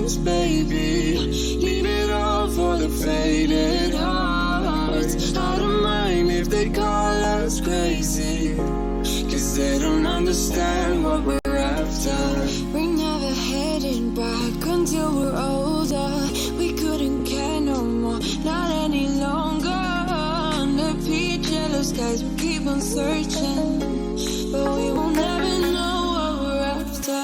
songs, baby. Leave it all for the faded hearts. I don't mind if they call us crazy, 'cause they don't understand what we're after. We're never heading back until we're older. We couldn't care no more, not any longer. Under peach yellow skies we keep on searching, but we will never know what we're after.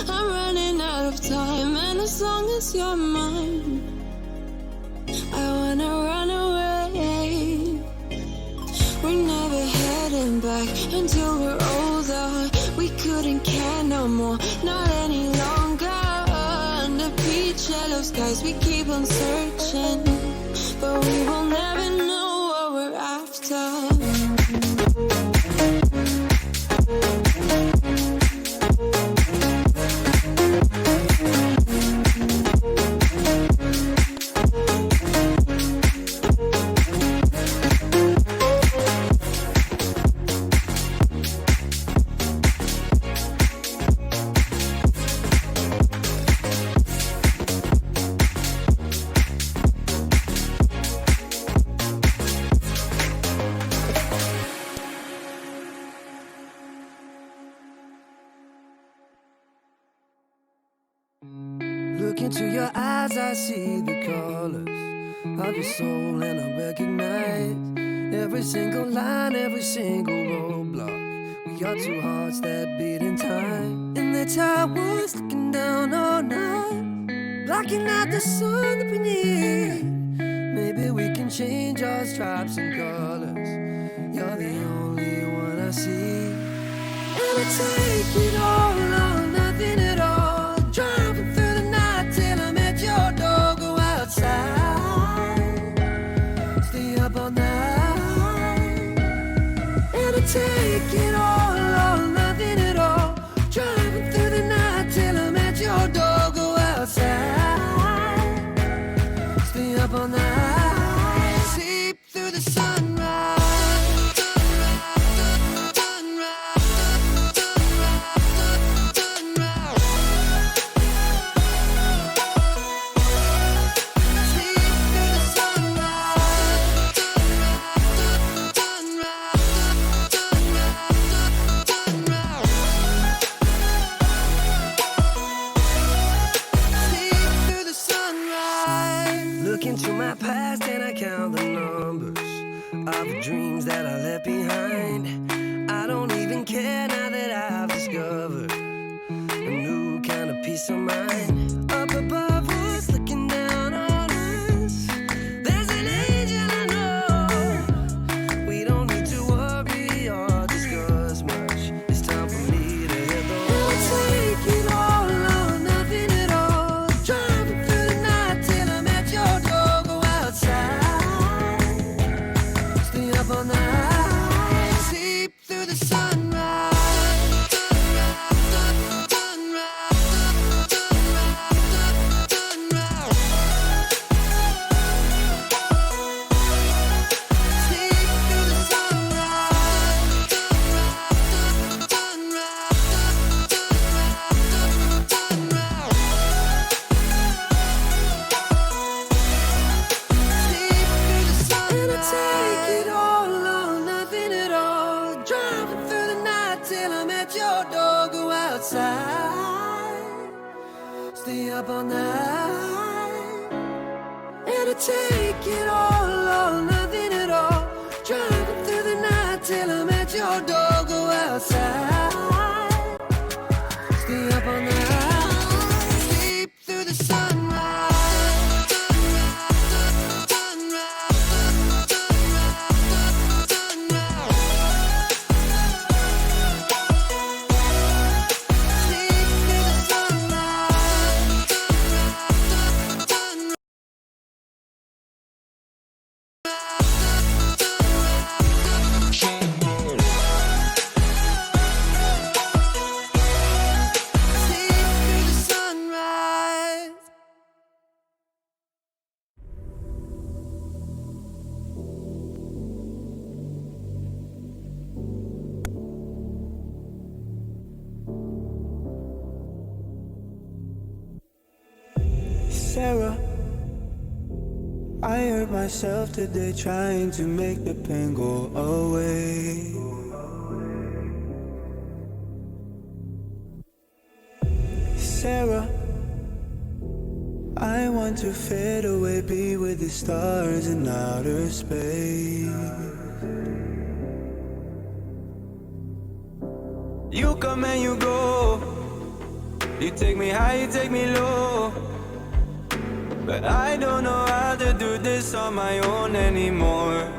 I'm running out of time, and as long as you're mine, I wanna run away. We're never heading back until we're older. We couldn't care no more, not any longer. Under peach yellow skies we keep on searching, but we will never know what we're after. Look into your eyes, I see the colors of your soul, and I recognize every single line, every single roadblock. We are two hearts that beat in time. And the towers looking down all night, blocking out the sun that we need. Maybe we can change our stripes and colors. You're the only one I see. And I take it all or nothing at all. Driving through the night till I'm at your door. Go outside, stay up all night. And I take it all or nothing at all. Driving through the night till I'm at your door. Go outside, stay up all night. Sleep through the sunrise. Into my past and I count the numbers of the dreams that I left behind. I don't even care now that I've discovered a new kind of peace of mind. Up above us, looking down on us, there's an angel I know. We don't need to worry or discuss much. It's time for me to hit the road. I'll take it all or nothing at all. Driving through the night till I'm at your door. Stay up all night, sleep through the sunrise. Take it all or nothing at all. Driving through the night till I'm at your door. Go outside, stay up all night. And I take it all or nothing at all. Driving through the night till I'm at your door. Go outside, stay up all night. Sleep through the sunrise. Sarah, I hurt myself today trying to make the pain go away. Sarah, I want to fade away, be with the stars in outer space. You come and you go, you take me high, you take me low, but I don't know how to do this on my own anymore.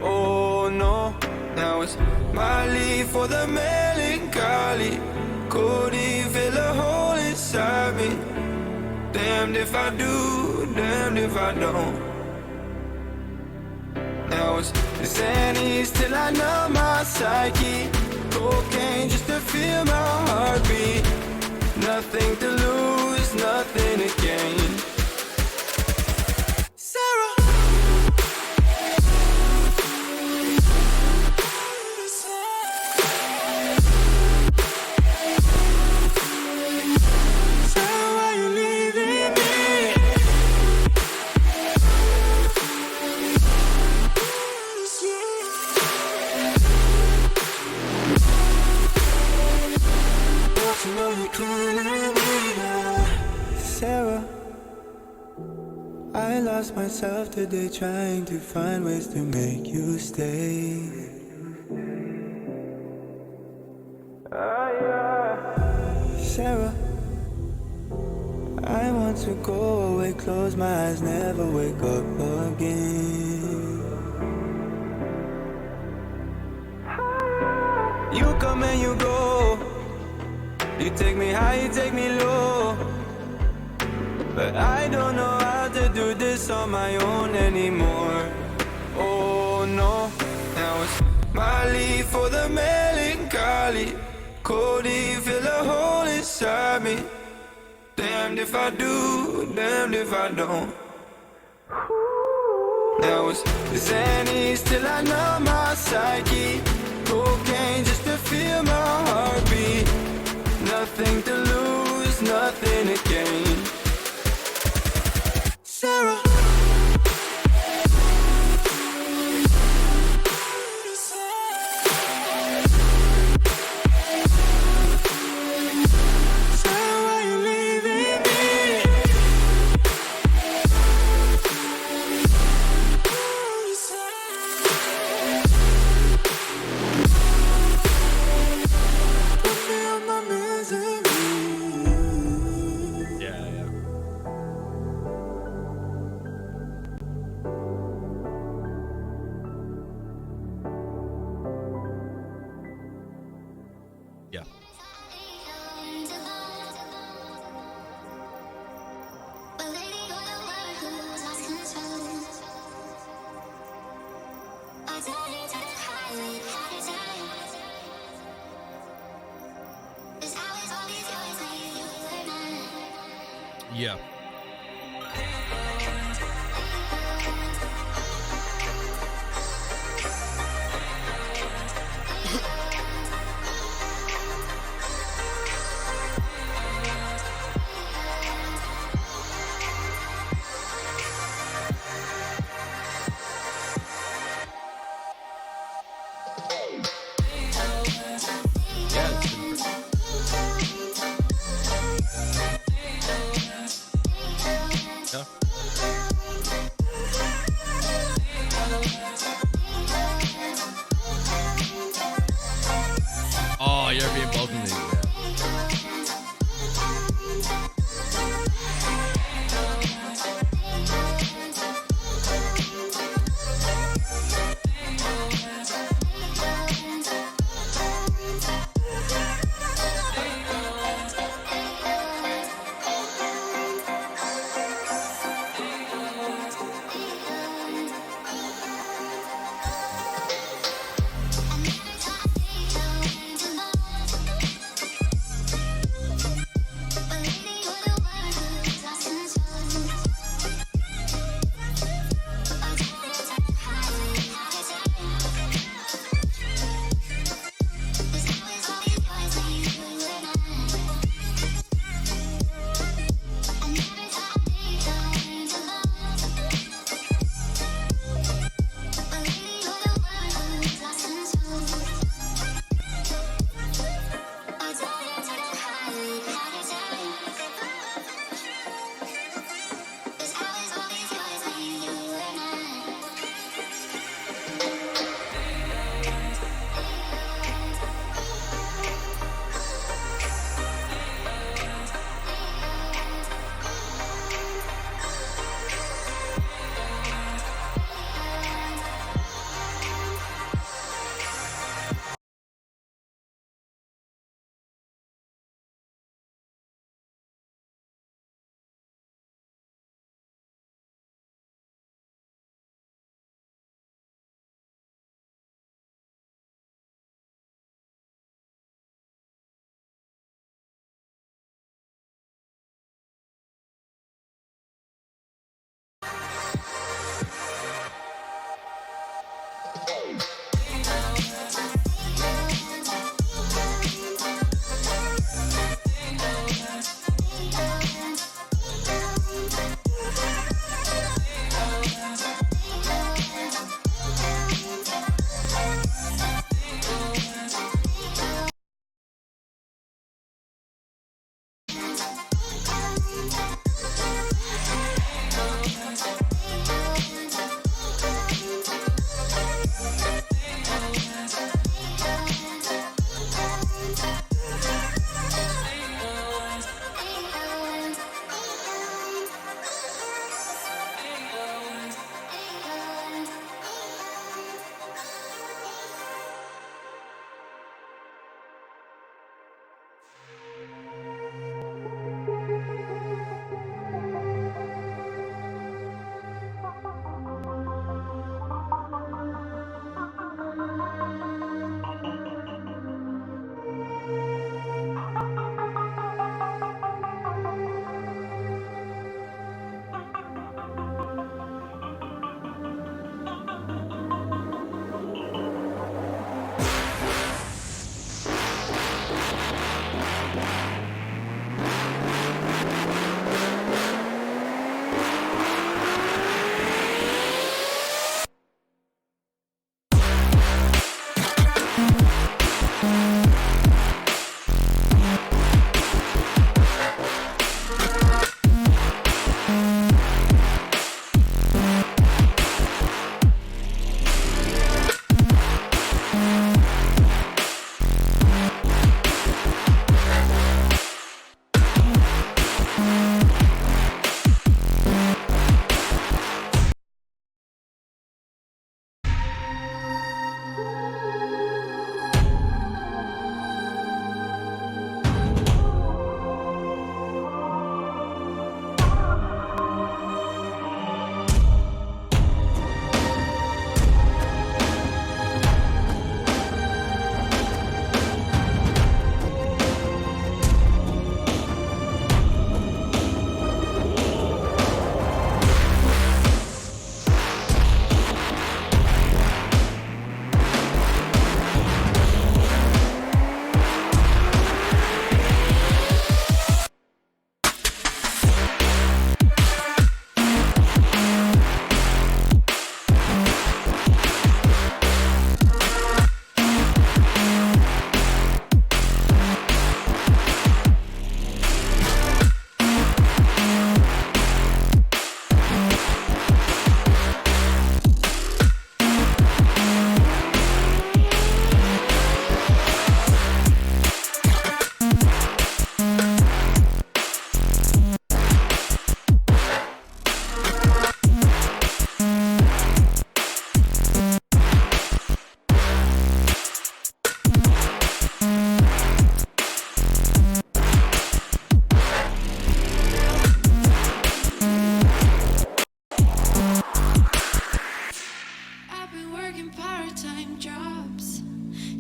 Oh no, now it's my leave for the melancholy. Cody, fill a hole inside me. Damned if I do, damned if I don't. Now it's the Xannies till I numb my psyche. Cocaine just to feel my heartbeat. Nothing to lose, nothing to gain. Sarah, why you leaving me? Don't you know you can't leave me now? Sarah, I lost myself today trying to find ways to make you stay. Sarah, I want to go away, close my eyes, never wake up again. You come and you go, you take me high, you take me low, but I don't know how to do this on my own anymore. Oh no, now it's my leave for the melancholy. Cody, fill a hole inside me. Damned if I do, damned if I don't. Now it's the Xannies till I numb my psyche. Cocaine just to feel my heartbeat. Nothing to lose, nothing to gain. Sarah, why you leaving me? Put me on my misery. Yeah. Yeah. Yeah. Yeah. Oh, you're being bugging me.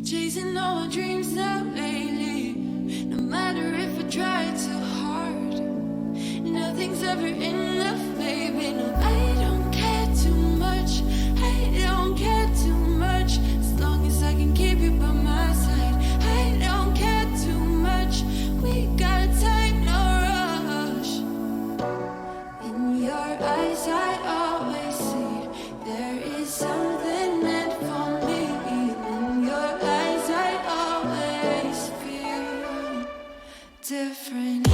chasing all my dreams out lately. No matter if I try too hard, nothing's ever enough, baby. No, I don't care too much. I don't care too much. As long as I can keep you by my side, I don't care too much. We got time, no rush. In your eyes, I always see there is something meant for me. In your eyes, I always feel different.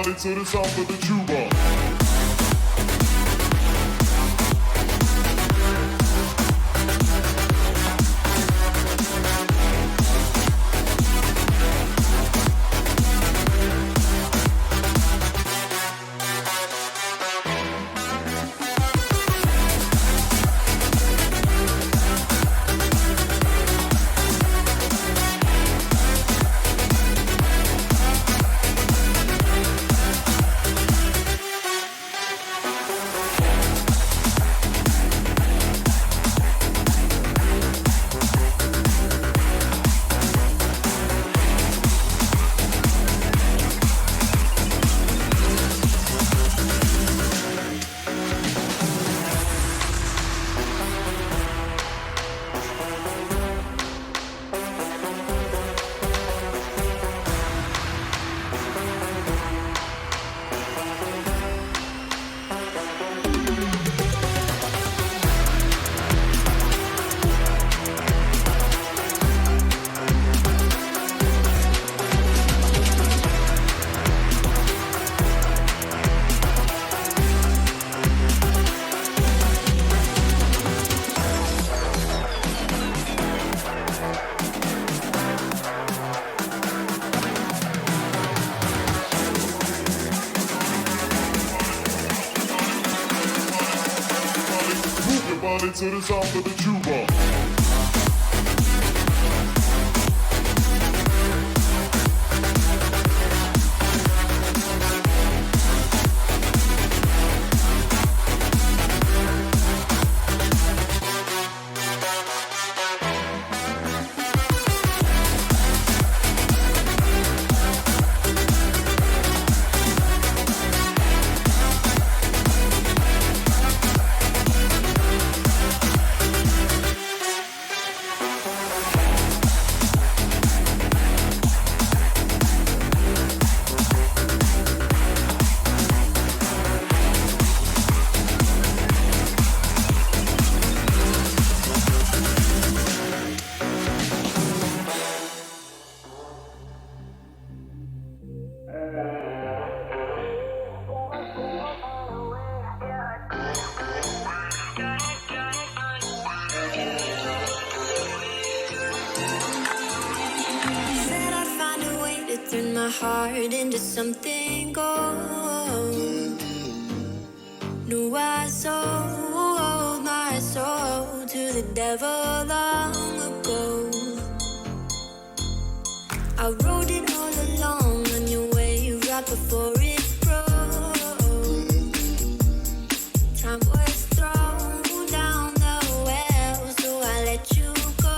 body to the sound of the tuba. Body to the sound of the tuba. Turn my heart into something gold. No, I sold my soul to the devil long ago. I rode it all along on your way right before it broke. Time was thrown down the well, so I let you go.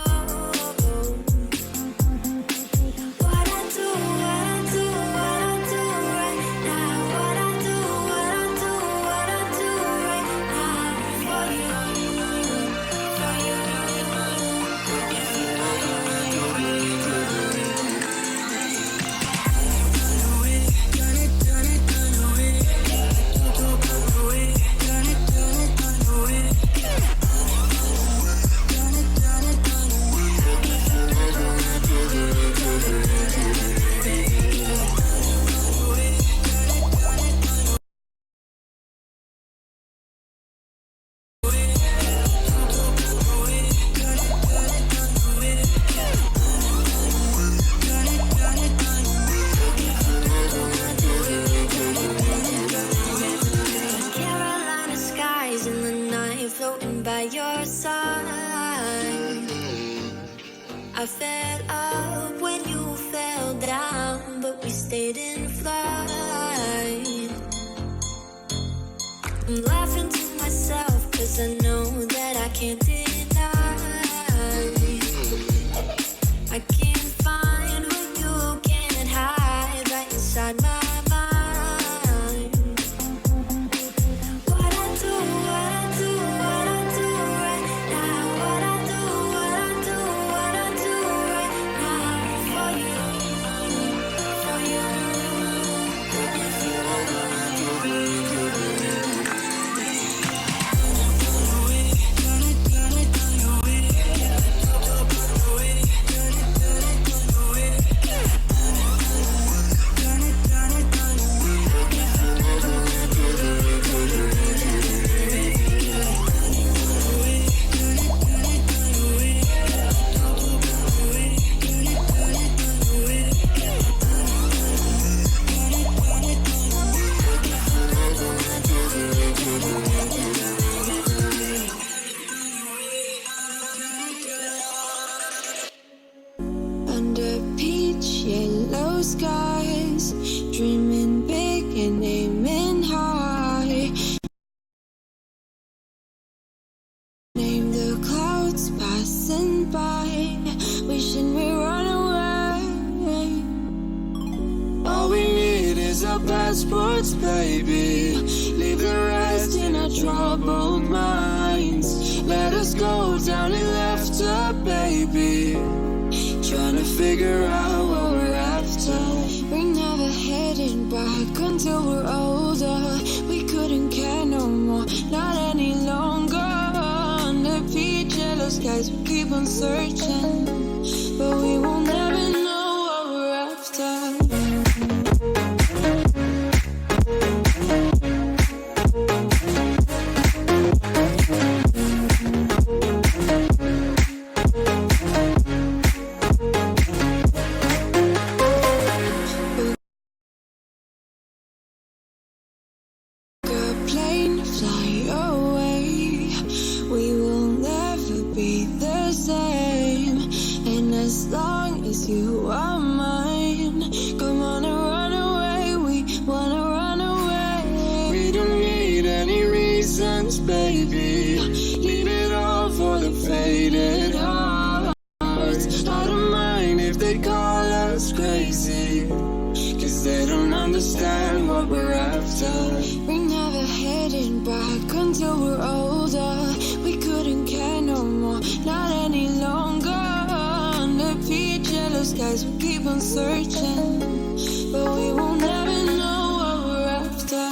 Floating by your side, I fell up when you fell down, but we stayed in flight. I'm laughing to myself, cause I know that I can't deny. I can't find what you can't hide right inside my mind. What I do right now, what I do right now for you. If you passing by, wishing we run away. All we need is our passports, baby. Leave the rest in our troubled minds. Let us go down in laughter, baby. Trying to figure out what we're after. We're never heading back until we're older. We couldn't care no more, not any longer. Under peach yellow skies, we keep on searching, but we will never know what we're after. You are mine. Come on and run away. We wanna run away. We don't need any reasons, baby. Leave it all for the faded hearts. I don't mind if they call us crazy, 'cause they don't understand what we're after. We're never heading back until we're older. We couldn't care no more, not any longer. Under peach yellow skies, we keep on searching, but we will never know what we're after.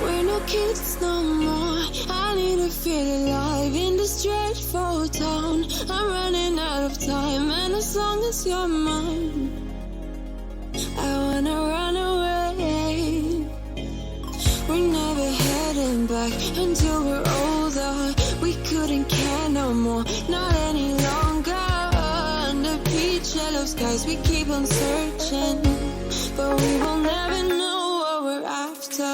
We're no kids no more. I need to feel alive in this dreadful town. I'm running out of time, and as long as you're mine, I wanna run away. We're never heading back until we're older. We couldn't care no more, not any longer. Under peach yellow skies, we keep on searching, but we will never know what we're after.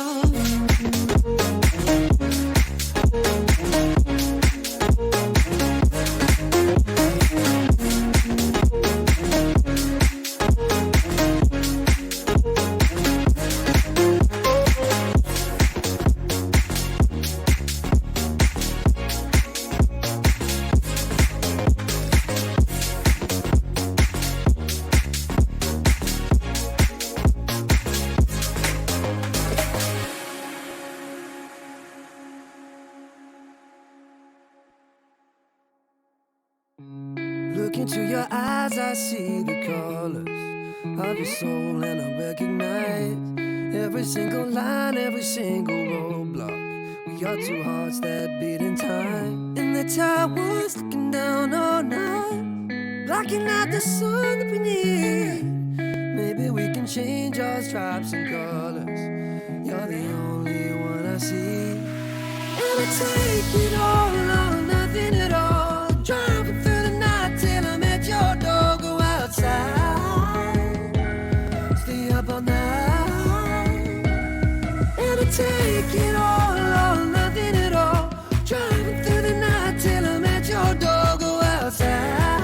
Look into your eyes, I see the colors of your soul, and I recognize every single line, every single roadblock. We are two hearts that beat in time. In the towers, looking down all night, blocking out the sun that we need. Maybe we can change our stripes and colors. You're the only one I see. And I take it all or nothing at all. Driving through the night till I'm at your door. Go outside, stay up all night. And I take it all or nothing at all. Driving through the night till I'm at your door. Go outside,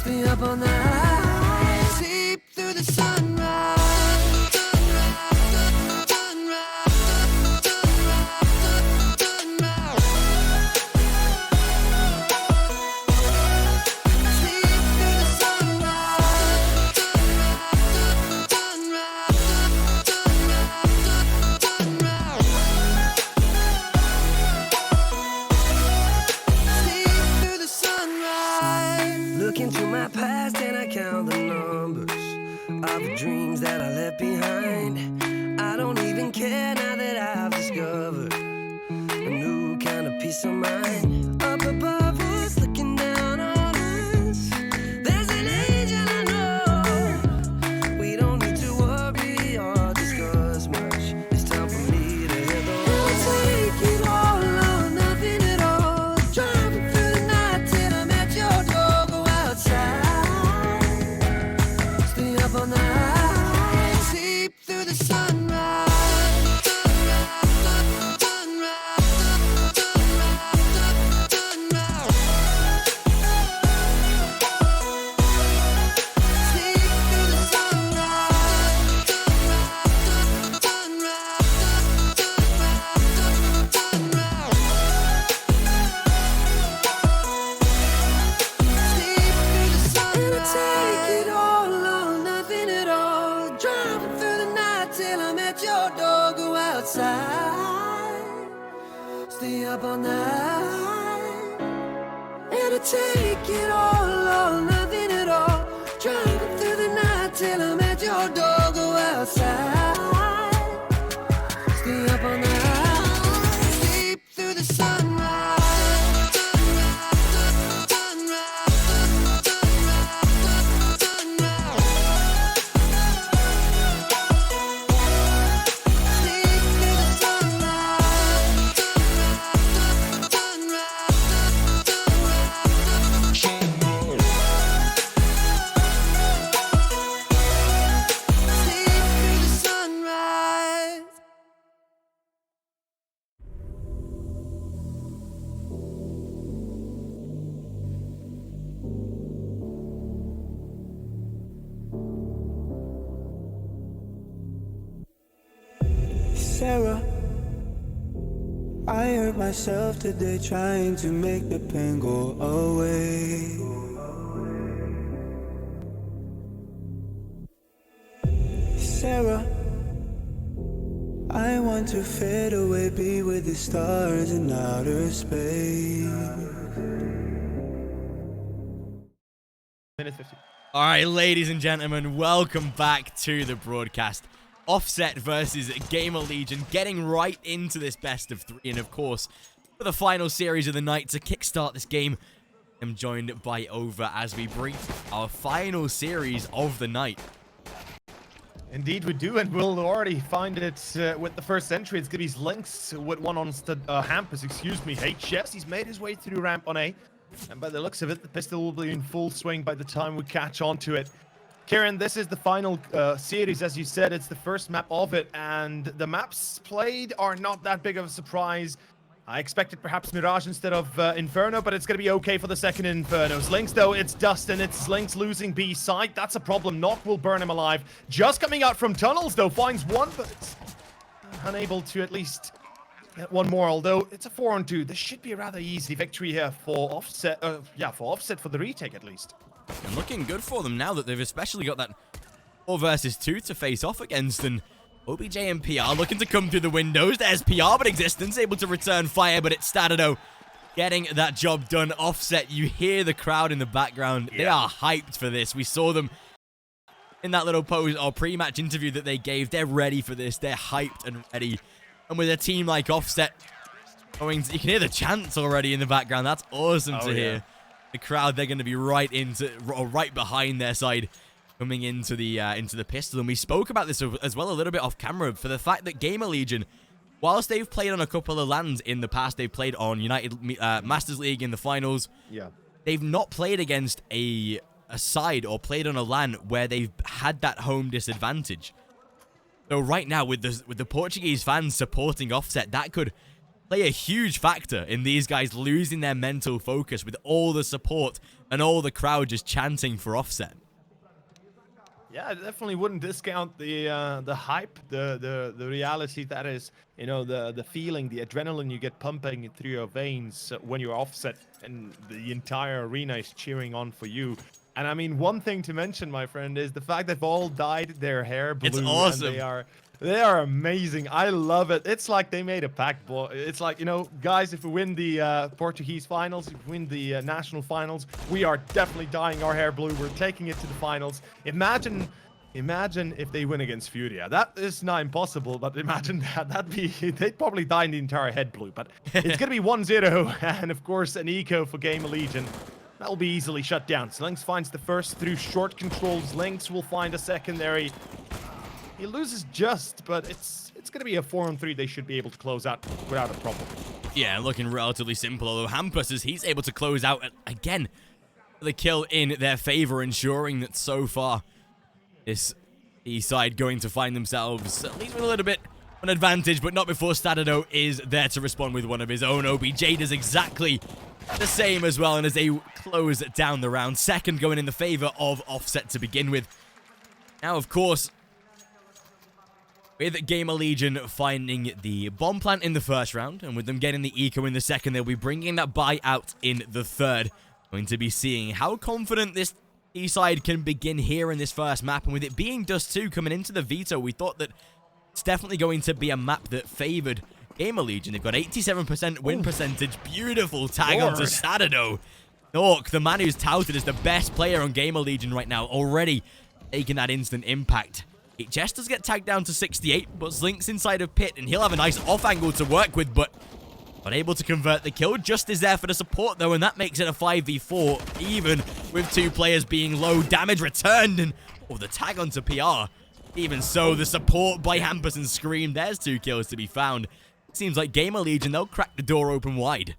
stay up all night. Sleep through the sunrise. Into my past and I count the numbers of the dreams that I left behind. I don't even care now that I've discovered a new kind of peace of mind. Up above us, looking down on us, there's an angel I know. We don't need to worry or discuss much. It's time for me to hit the road. I'll take it all or nothing at all. Driving through the night till I'm at your door. Stay up all night, sleep through the sunrise. all night. And I take it all or nothing at all. Driving through the night till I'm at your door. Go outside, stay up all night, sleep through the sunrise. Sarah, I hurt myself today trying to make the pain go away. Sarah, I want to fade away, be with the stars in outer space. Minute 50. All right, ladies and gentlemen, welcome back to the broadcast. Offset versus Gamerlegion, getting right into this best of 3, and of course, for the final series of the night to kickstart this game, I'm joined by Over as we brief our final series of the night. Indeed we do, and we'll already find it with the first entry. It's Gibby's Lynx with one on Hampus, excuse me, H. Yes, he's made his way through ramp on A, and by the looks of it, the pistol will be in full swing by the time we catch on to it. Kieran, this is the final series, as you said. It's the first map of it, and the maps played are not that big of a surprise. I expected perhaps Mirage instead of Inferno, but it's going to be okay for the second Infernos. Lynx, though, it's Dustin. It's Lynx losing B side. That's a problem. Knock will burn him alive. Just coming out from tunnels, though, finds one, but it's unable to at least get one more, although it's a 4-on-2. This should be a rather easy victory here for Offset. For Offset for the retake, at least. And looking good for them now that they've especially got that 4 versus 2 to face off against, and OBJ and PR looking to come through the windows. There's PR, but Existence able to return fire, but it's Stadado getting that job done. Offset, you hear the crowd in the background. Yeah. They are hyped for this. We saw them in that little pose or pre-match interview that they gave. They're ready for this. They're hyped and ready. And with a team like Offset going to, you can hear the chants already in the background. That's awesome to hear. The crowd, they're going to be right behind their side, coming into the pistol. And we spoke about this as well a little bit off camera, for the fact that Gamerlegion, whilst they've played on a couple of LANs in the past, they've played on United Masters League in the finals. Yeah, they've not played against a side or played on a LAN where they've had that home disadvantage. So right now, with the Portuguese fans supporting Offset, that could play a huge factor in these guys losing their mental focus with all the support and all the crowd just chanting for Offset. Yeah, I definitely wouldn't discount the hype, the reality that is, you know, the feeling, the adrenaline you get pumping through your veins when you're Offset, and the entire arena is cheering on for you. And I mean, one thing to mention, my friend, is the fact they've all dyed their hair blue. It's awesome. And they are amazing. I love it. It's like they made a pact, boy. It's like, you know, guys, if we win the Portuguese finals, if we win the national finals, we are definitely dyeing our hair blue. We're taking it to the finals. Imagine if they win against Furia. That is not impossible, but imagine that. They'd probably dye the entire head blue. But it's going to be 1-0, and of course an eco for Gamerlegion. That'll be easily shut down. So Lynx finds the first through short controls. Lynx will find a secondary. He loses just, but it's going to be a 4-on-3 they should be able to close out without a problem. Yeah, looking relatively simple, although Hampus, as he's able to close out again the kill in their favor, ensuring that so far this E side going to find themselves at least with a little bit of an advantage, but not before Stadado is there to respond with one of his own. OBJ does exactly the same as well, and as they close down the round, second going in the favor of Offset to begin with. Now, of course, with Gamerlegion finding the bomb plant in the first round, and with them getting the eco in the second, they'll be bringing that buy out in the third. Going to be seeing how confident this E-side can begin here in this first map, and with it being Dust 2 coming into the veto, we thought that it's definitely going to be a map that favored Gamerlegion, they've got 87% win percentage. Beautiful tag onto Sadado. Nork, the man who's touted as the best player on Gamerlegion right now, already taking that instant impact. HS does get tagged down to 68, but Slink's inside of Pit, and he'll have a nice off angle to work with, but not able to convert the kill. Just is there for the support, though, and that makes it a 5v4, even with 2 players being low. Damage returned, and the tag onto PR. Even so, the support by Hampus and Scream. There's 2 kills to be found. Seems like Gamerlegion, they'll crack the door open wide.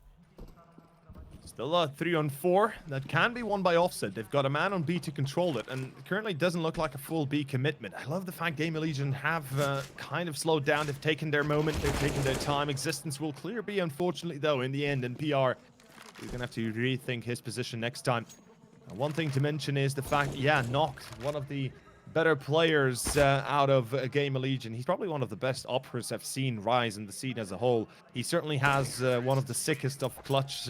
Still a 3-on-4 that can be won by Offset. They've got a man on B to control it, and currently doesn't look like a full B commitment. I love the fact Gamerlegion have kind of slowed down. They've taken their moment. They've taken their time. Existence will clear B, unfortunately, though, in the end. And PR is going to have to rethink his position next time. One thing to mention is the fact, yeah, Noct, one of the better players out of Gamerlegion. He's probably one of the best operas I've seen rise in the scene as a whole. He certainly has one of the sickest of clutch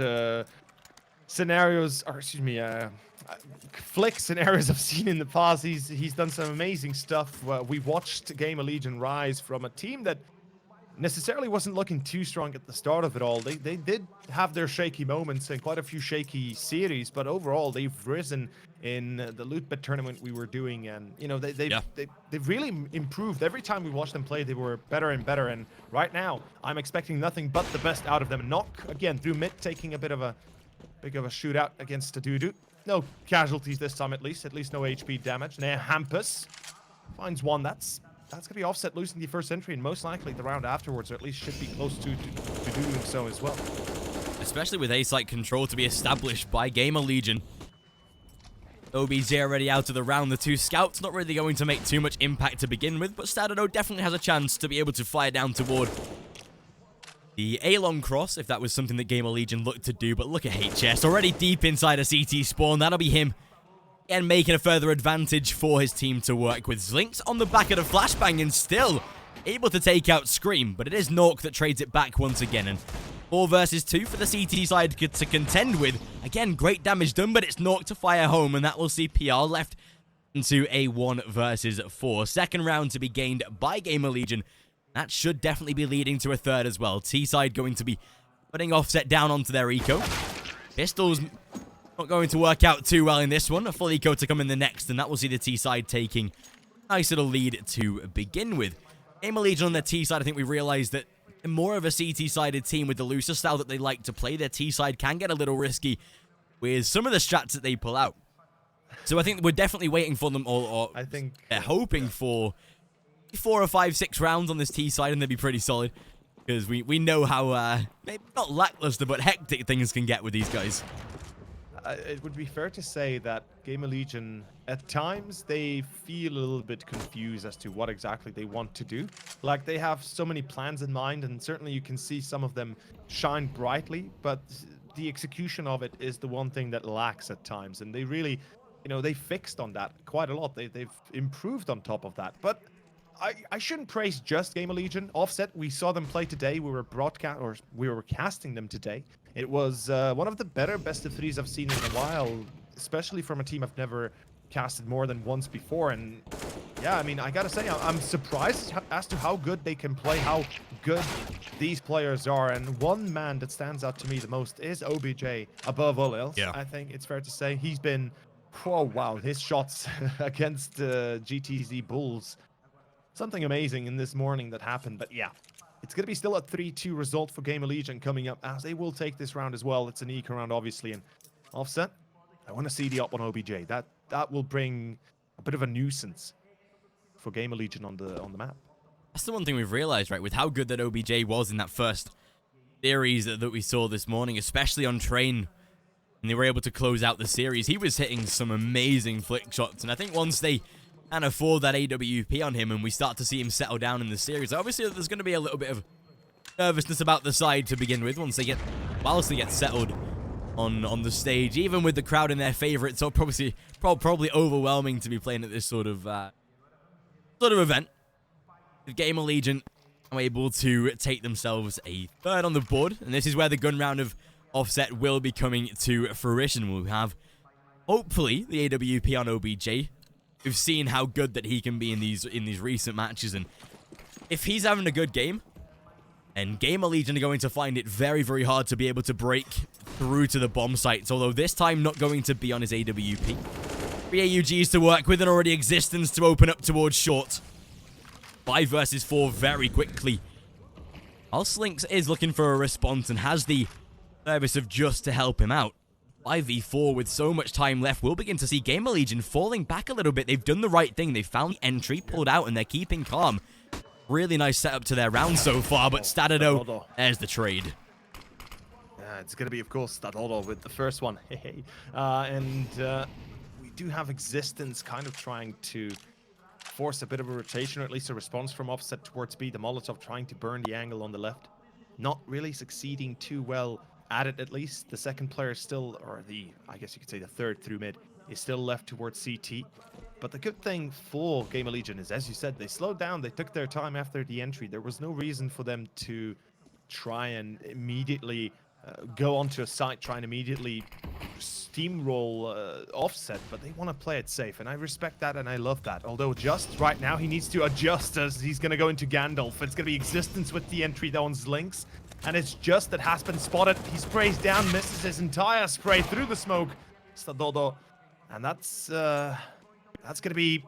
scenarios, or excuse me, flick scenarios I've seen in the past. He's done some amazing stuff. We watched Gamerlegion rise from a team that necessarily wasn't looking too strong at the start of it all. They did have their shaky moments and quite a few shaky series, but overall they've risen in the Lootbit tournament we were doing, and you know they've really improved. Every time we watched them play, they were better and better, and right now I'm expecting nothing but the best out of them. Knock again through mid, taking a bit of a shootout against Dudu. No casualties this time, at least no HP damage. Now Hampus finds one. That's gonna be Offset losing the first entry, and most likely the round afterwards, or at least should be close to doing so as well. Especially with A-site control to be established by Gamerlegion. OBJ already out of the round. The 2 scouts not really going to make too much impact to begin with, but Stadado definitely has a chance to be able to fire down toward the A-long cross, if that was something that Gamerlegion looked to do. But look at HS, already deep inside a CT spawn. That'll be him. And making a further advantage for his team to work with. Zlinks on the back of the flashbang and still able to take out Scream, but it is Nork that trades it back once again. And 4 versus 2 for the CT side to contend with. Again, great damage done, but it's Nork to fire home, and that will see PR left into a 1 versus 4. Second round to be gained by Gamerlegion. That should definitely be leading to a third as well. T-side going to be putting Offset down onto their eco. Pistols not going to work out too well in this one. A full eco to come in the next, and that will see the T-side taking a nice little lead to begin with. Gamerlegion on their T-side, I think we realized that more of a CT-sided team with the looser style that they like to play. Their T-side can get a little risky with some of the strats that they pull out. So I think we're definitely waiting for them, or I think they're hoping for 4 or 5, 6 rounds on this T-side, and they'd be pretty solid. Because we know how, maybe not lackluster, but hectic things can get with these guys. It would be fair to say that Gamerlegion, at times, they feel a little bit confused as to what exactly they want to do. Like, they have so many plans in mind, and certainly you can see some of them shine brightly, but the execution of it is the one thing that lacks at times. And they really, you know, they fixed on that quite a lot. They've improved on top of that. But I shouldn't praise just Gamerlegion. Offset, we saw them play today. We were casting them today. It was one of the better best of 3s I've seen in a while, especially from a team I've never casted more than once before. And yeah, I mean, I gotta say, I'm surprised as to how good they can play, how good these players are. And one man that stands out to me the most is OBJ, above all else. Yeah. I think it's fair to say he's been, oh wow, his shots against GTZ Bulls. Something amazing in this morning that happened. But yeah, it's going to be still a 3-2 result for Gamerlegion coming up, as they will take this round as well. It's an eco round, obviously. And Offset, I want to see the up on OBJ. That will bring a bit of a nuisance for Gamerlegion on the map. That's the one thing we've realized, right? With how good that OBJ was in that first series that we saw this morning, especially on Train, and they were able to close out the series. He was hitting some amazing flick shots. And I think once they and afford that AWP on him and we start to see him settle down in the series, obviously there's going to be a little bit of nervousness about the side to begin with whilst they get settled on the stage. Even with the crowd in their favor, it's probably overwhelming to be playing at this sort of event. The Gamerlegion are able to take themselves a third on the board, and this is where the gun round of Offset will be coming to fruition. We'll have hopefully the AWP on OBJ. We've seen how good that he can be in these recent matches, and if he's having a good game, And Gamerlegion are going to find it very, very hard to be able to break through to the bomb sites, although this time not going to be on his AWP. 3 AUGs to work with, and already existence to open up towards short. 5 versus 4 very quickly. While Slinks is looking for a response and has the service of Just to help him out. 5v4 with so much time left, we'll begin to see Gamerlegion falling back a little bit. They've done the right thing. They found the entry, pulled out, and they're keeping calm. Really nice setup to their round so far, but Stadodo, there's the trade. Yeah, it's going to be, of course, Stadodo with the first one. We do have existence kind of trying to force a bit of a rotation, or at least a response from offset towards B. The Molotov trying to burn the angle on the left. Not really succeeding too well at it, at least. The second player still, or I guess you could say the third through mid, is still left towards CT. But the good thing for Gamerlegion is, as you said, they slowed down. They took their time after the entry. There was no reason for them to try and immediately go onto a site, try and immediately steamroll offset, but they want to play it safe, and I respect that and I love that. Although just right now he needs to adjust as he's going to go into Gandalf. It's going to be existence with the entry on Lynx, and it's Just that has been spotted. He sprays down, misses his entire spray through the smoke. Stadodo, and that's going to be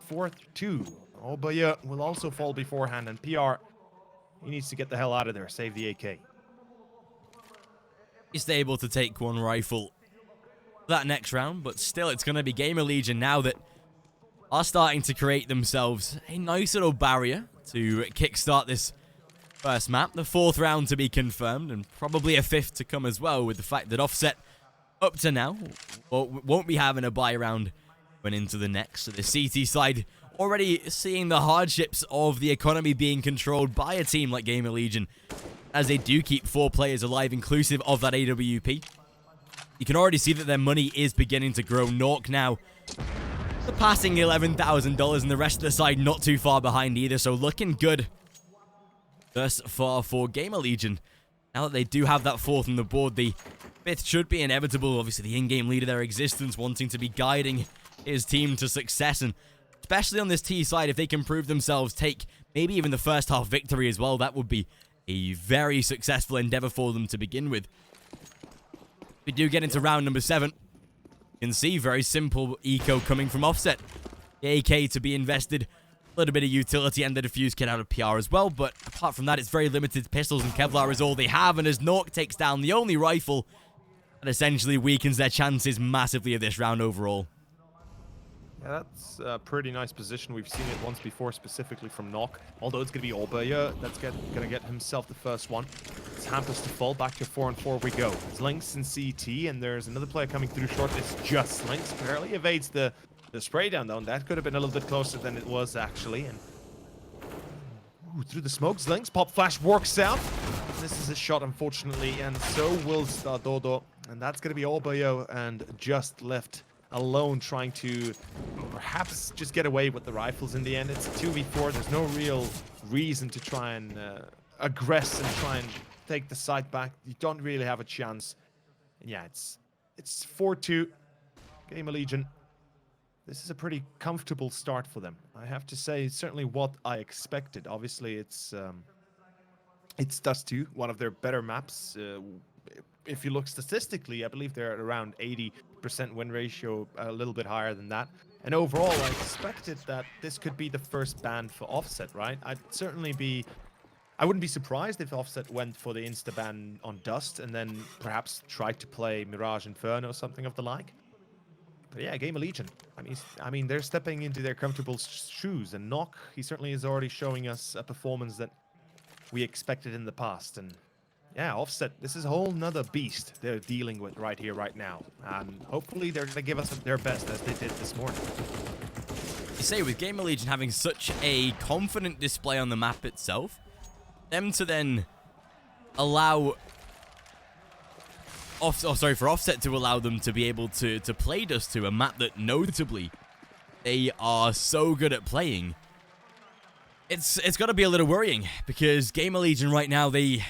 4-2. Obaya will also fall beforehand, and PR, he needs to get the hell out of there, save the AK. He's able to take one rifle that next round, but still it's going to be Gamerlegion now that are starting to create themselves a nice little barrier to kickstart this first map. The 4th round to be confirmed, and probably a 5th to come as well, with the fact that Offset up to now won't be having a buy round when into the next. So the CT side already seeing the hardships of the economy being controlled by a team like Gamerlegion, as they do keep 4 players alive, inclusive of that AWP. You can already see that their money is beginning to grow. Nork now surpassing $11,000, and the rest of the side not too far behind either, so looking good thus far for Gamerlegion. Now that they do have that 4th on the board, the 5th should be inevitable. Obviously, the in-game leader, their existence, wanting to be guiding his team to success, and especially on this T side, if they can prove themselves, take maybe even the first half victory as well, that would be a very successful endeavor for them to begin with. We do get into round number 7. You can see very simple eco coming from Offset. The AK to be invested, a little bit of utility, and the defuse kit out of PR as well, but apart from that, it's very limited. Pistols and Kevlar is all they have, and as Nork takes down the only rifle, that essentially weakens their chances massively of this round overall. Yeah, that's a pretty nice position. We've seen it once before, specifically from Nock. Although it's going to be Obaya that's going to get himself the first one. It's Hampus to fall. Back to 4-on-4 we go. It's Lynx and CT, and there's another player coming through short. It's just Lynx. Barely evades the spray down, though. And that could have been a little bit closer than it was, actually. And through the smokes, Lynx. Pop flash works out. This is a shot, unfortunately, and so will Stadodo. And that's going to be Obaya and just left alone, trying to perhaps just get away with the rifles in the end. It's a 2v4. There's no real reason to try and aggress and try and take the site back. You don't really have a chance. And yeah, it's 4-2. Gamerlegion. This is a pretty comfortable start for them. I have to say, it's certainly what I expected. Obviously, it's Dust 2, one of their better maps. If you look statistically, I believe they're at around 80% win ratio, a little bit higher than that. And overall, I expected that this could be the first ban for Offset, right? I wouldn't be surprised if Offset went for the insta-ban on Dust and then perhaps tried to play Mirage Inferno or something of the like. But yeah, Gamerlegion. I mean, they're stepping into their comfortable shoes, and Nock, he certainly is already showing us a performance that we expected in the past. And yeah, Offset, this is a whole nother beast they're dealing with right here, right now. And hopefully they're going to give us their best as they did this morning. You say, with Gamerlegion having such a confident display on the map itself, them to then allow for Offset to allow them to be able to play Dust 2, a map that notably they are so good at playing. It's got to be a little worrying, because Gamerlegion right now, they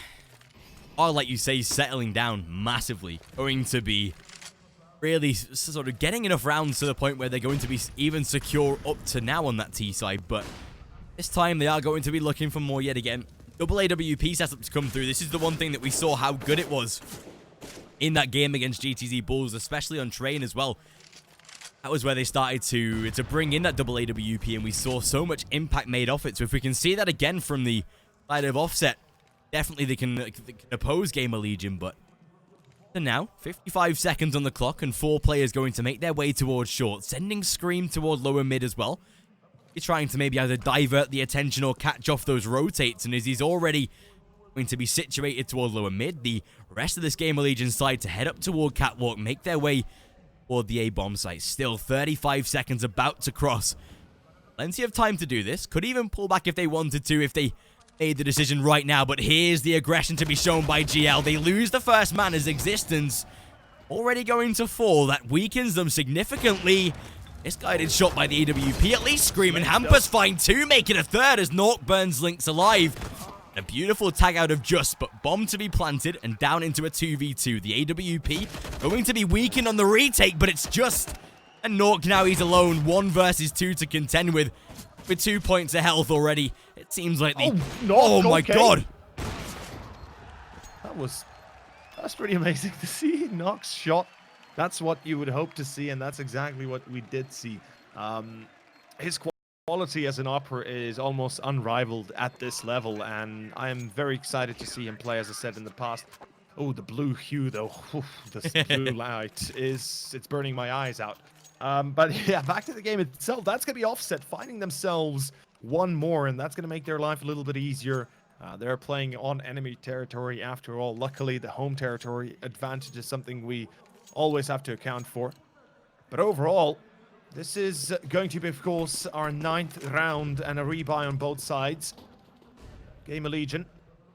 are, like you say, settling down massively. Going to be really sort of getting enough rounds to the point where they're going to be even secure up to now on that T side, but this time they are going to be looking for more yet again. double AWP setup to come through. This is the one thing that we saw how good it was in that game against GTZ Bulls, especially on Train as well. That was where they started to bring in that double AWP, and we saw so much impact made off it. So if we can see that again from the side of Offset, definitely they can oppose Gamerlegion. But for now, 55 seconds on the clock, and 4 players going to make their way towards short, sending Scream toward lower mid as well. He's trying to maybe either divert the attention or catch off those rotates, and as he's already going to be situated toward lower mid, the rest of this Gamerlegion side to head up toward Catwalk, make their way toward the A-bomb site. Still 35 seconds about to cross. Plenty of time to do this. Could even pull back if they wanted to, if they made the decision right now, but here's the aggression to be shown by GL. They lose the first man as Existence already going to fall. That weakens them significantly. Misguided shot by the AWP. At least Scream and Hampers find 2, make it a third as Nork burns Lynx alive. A beautiful tag out of Just, but bomb to be planted and down into a 2v2. The AWP going to be weakened on the retake, but it's Just. And Nork now he's alone. 1 versus 2 to contend with 2 points of health already. It seems like the... Oh my god! That's pretty amazing to see. Nox shot. That's what you would hope to see, and that's exactly what we did see. His quality as an opera is almost unrivaled at this level, and I am very excited to see him play, as I said in the past. Oh, the blue hue, though. This blue light it's burning my eyes out. But yeah, back to the game itself. That's going to be Offset finding themselves one more, and that's going to make their life a little bit easier. They're playing on enemy territory after all. Luckily, the home territory advantage is something we always have to account for. But overall, this is going to be, of course, our 9th round and a rebuy on both sides. Gamerlegion,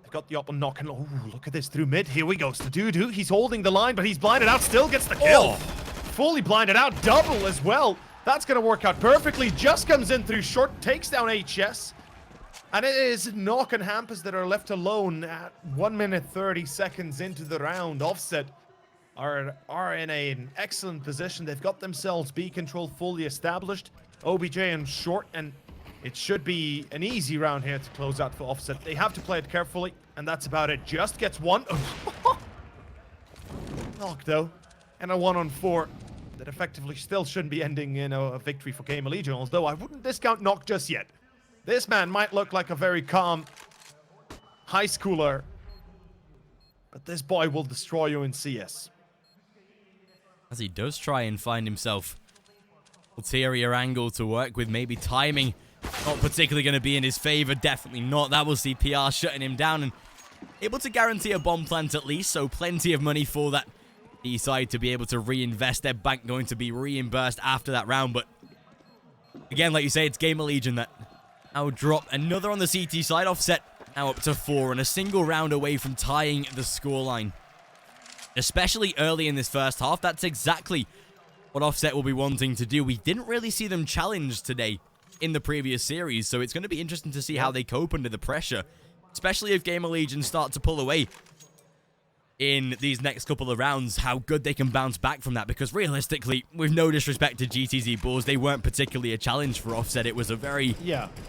they've got the up on knock, and oh, look at this through mid. Here we go. Stadudu, he's holding the line, but he's blinded out, still gets the kill. Fully blinded out, double as well. That's going to work out perfectly. Just comes in through short, takes down HS. And it is Knock and Hampus that are left alone at 1 minute 30 seconds into the round. Offset are in an excellent position. They've got themselves B control fully established. OBJ and short, and it should be an easy round here to close out for Offset. They have to play it carefully, and that's about it. Just gets 1. Knock, though, and a 1-on-4 that effectively still shouldn't be ending in a victory for Gamerlegion, although I wouldn't discount Knock just yet. This man might look like a very calm high schooler, but this boy will destroy you in CS. As he does try and find himself ulterior angle to work with, maybe timing not particularly going to be in his favor, definitely not. That will see PR shutting him down and able to guarantee a bomb plant at least, so plenty of money for that B side to be able to reinvest. Their bank going to be reimbursed after that round, but again, like you say, it's Gamerlegion that now drop another on the CT side. Offset now up to 4 and a single round away from tying the scoreline. Especially early in this first half, that's exactly what Offset will be wanting to do. We didn't really see them challenged today in the previous series, so it's going to be interesting to see how they cope under the pressure, especially if Gamerlegion start to pull away in these next couple of rounds, how good they can bounce back from that, because realistically, with no disrespect to GTZ Bulls, they weren't particularly a challenge for Offset. It was a very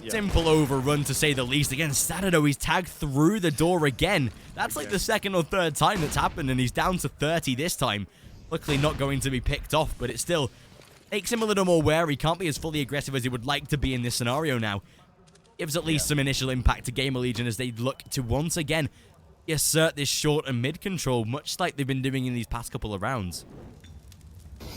simple overrun, to say the least. Again, Satado, he's tagged through the door again. That's like the 2nd or 3rd time that's happened, and he's down to 30 this time. Luckily not going to be picked off, but it still makes him a little more wary. Can't be as fully aggressive as he would like to be in this scenario now. Gives at least some initial impact to Gamerlegion as they look to once again assert this short and mid control, much like they've been doing in these past couple of rounds.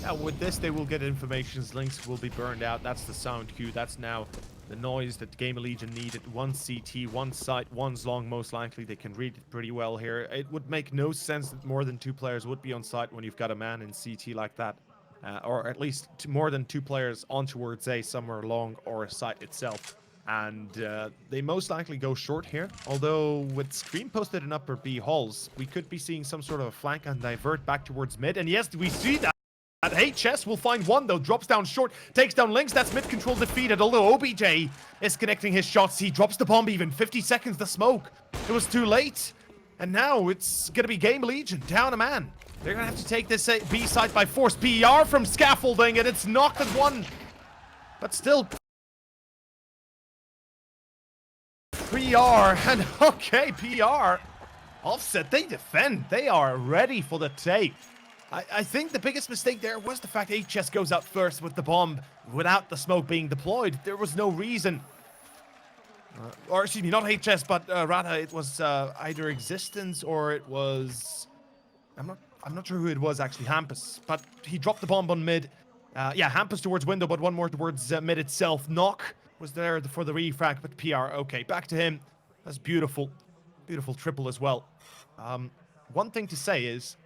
Now, with this, they will get informations. Links will be burned out. That's the sound cue. That's now the noise that Gamerlegion needed. 1 CT, 1 site, 1's long, most likely. They can read it pretty well here. It would make no sense that more than 2 players would be on site when you've got a man in CT like that. Or at least more than 2 players on towards A, somewhere long, or a site itself. And they most likely go short here. Although with Scream posted in upper B halls, we could be seeing some sort of a flank and divert back towards mid. And yes, we see that. HS will find 1 though, drops down short, takes down Lynx. That's mid control defeated. Although OBJ is connecting his shots, he drops the bomb even. 50 seconds the smoke. It was too late. And now it's gonna be Gamerlegion down a man. They're gonna have to take this B side by force. PR from scaffolding, and it's knocked at 1. But still PR, and okay, PR. Offset, they defend. They are ready for the take. I think the biggest mistake there was the fact HS goes out first with the bomb without the smoke being deployed. There was no reason. Or excuse me, not HS, but rather it was either Existence or it was... I'm not sure who it was actually, Hampus. But he dropped the bomb on mid. Yeah, Hampus towards window, but one more towards mid itself. Knock was there for the refrag, but PR, okay, back to him. That's beautiful. Beautiful triple as well. One thing to say is,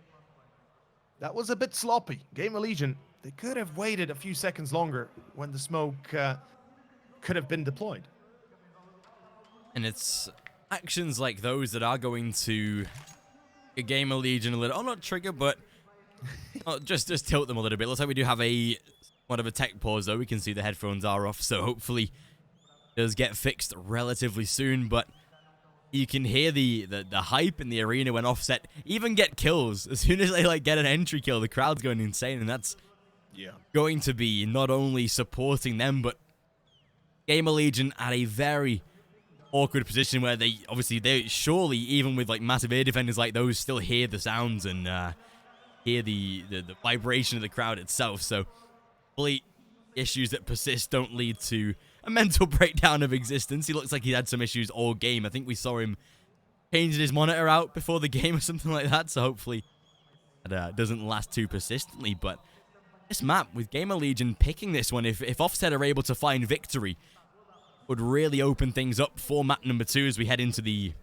that was a bit sloppy. Gamerlegion, they could have waited a few seconds longer when the smoke could have been deployed. And it's actions like those that are going to a Gamerlegion a little, oh, not trigger, but just tilt them a little bit. Looks like we do have one of a tech pause though. We can see the headphones are off, so hopefully it does get fixed relatively soon, but you can hear the hype in the arena when Offset even get kills. As soon as they like get an entry kill, the crowd's going insane, and that's going to be not only supporting them, but Gamerlegion at a very awkward position where they surely, even with like massive air defenders like those, still hear the sounds and hear the vibration of the crowd itself. So hopefully issues that persist don't lead to a mental breakdown of Existence. He looks like he had some issues all game. I think we saw him changing his monitor out before the game or something like that, so hopefully that doesn't last too persistently. But this map, with Gamerlegion picking this one, if Offset are able to find victory, would really open things up for map number 2 as we head into the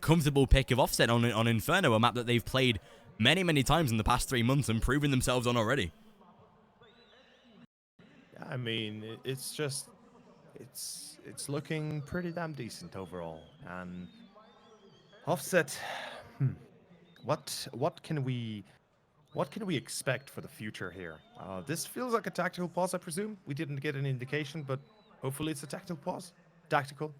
comfortable pick of Offset on Inferno, a map that they've played many times in the past 3 months and proven themselves on already. I mean, it's just, it's looking pretty damn decent overall. And Offset, what can we expect for the future here? This feels like a tactical pause, I presume. We didn't get an indication, but hopefully it's a tactical pause. Tactical.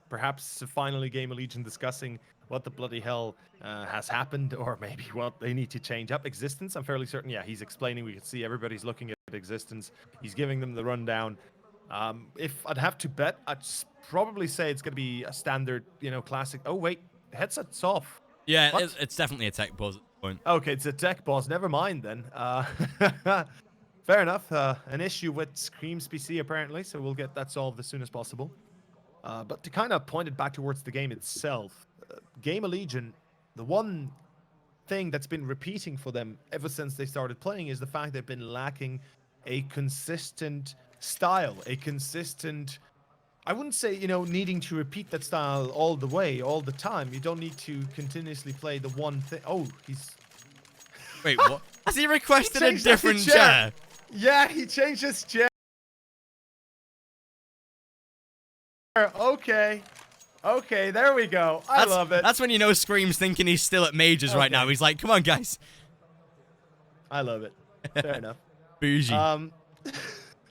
Perhaps finally Gamerlegion discussing what the bloody hell has happened, or maybe what they need to change up. Existence, I'm fairly certain. Yeah, he's explaining. We can see everybody's looking at Existence. He's giving them the rundown. If I'd have to bet, I'd probably say it's going to be a standard, classic. Oh, wait, headset's off. Yeah, it's definitely a tech pause at this point. Okay, it's a tech pause. Never mind then. Fair enough. An issue with Scream's PC, apparently, so we'll get that solved as soon as possible. But to kind of point it back towards the game itself, Gamerlegion, the one thing that's been repeating for them ever since they started playing is the fact they've been lacking a consistent style, a consistent... I wouldn't say, needing to repeat that style all the way, all the time. You don't need to continuously play the one thing. Oh, he's... Wait, what? Has he requested a different chair? Yeah, he changed his chair. Okay. Okay, there we go. I love it. That's when you know Scream's thinking he's still at Majors right now. He's like, come on, guys. I love it. Fair enough. Bougie.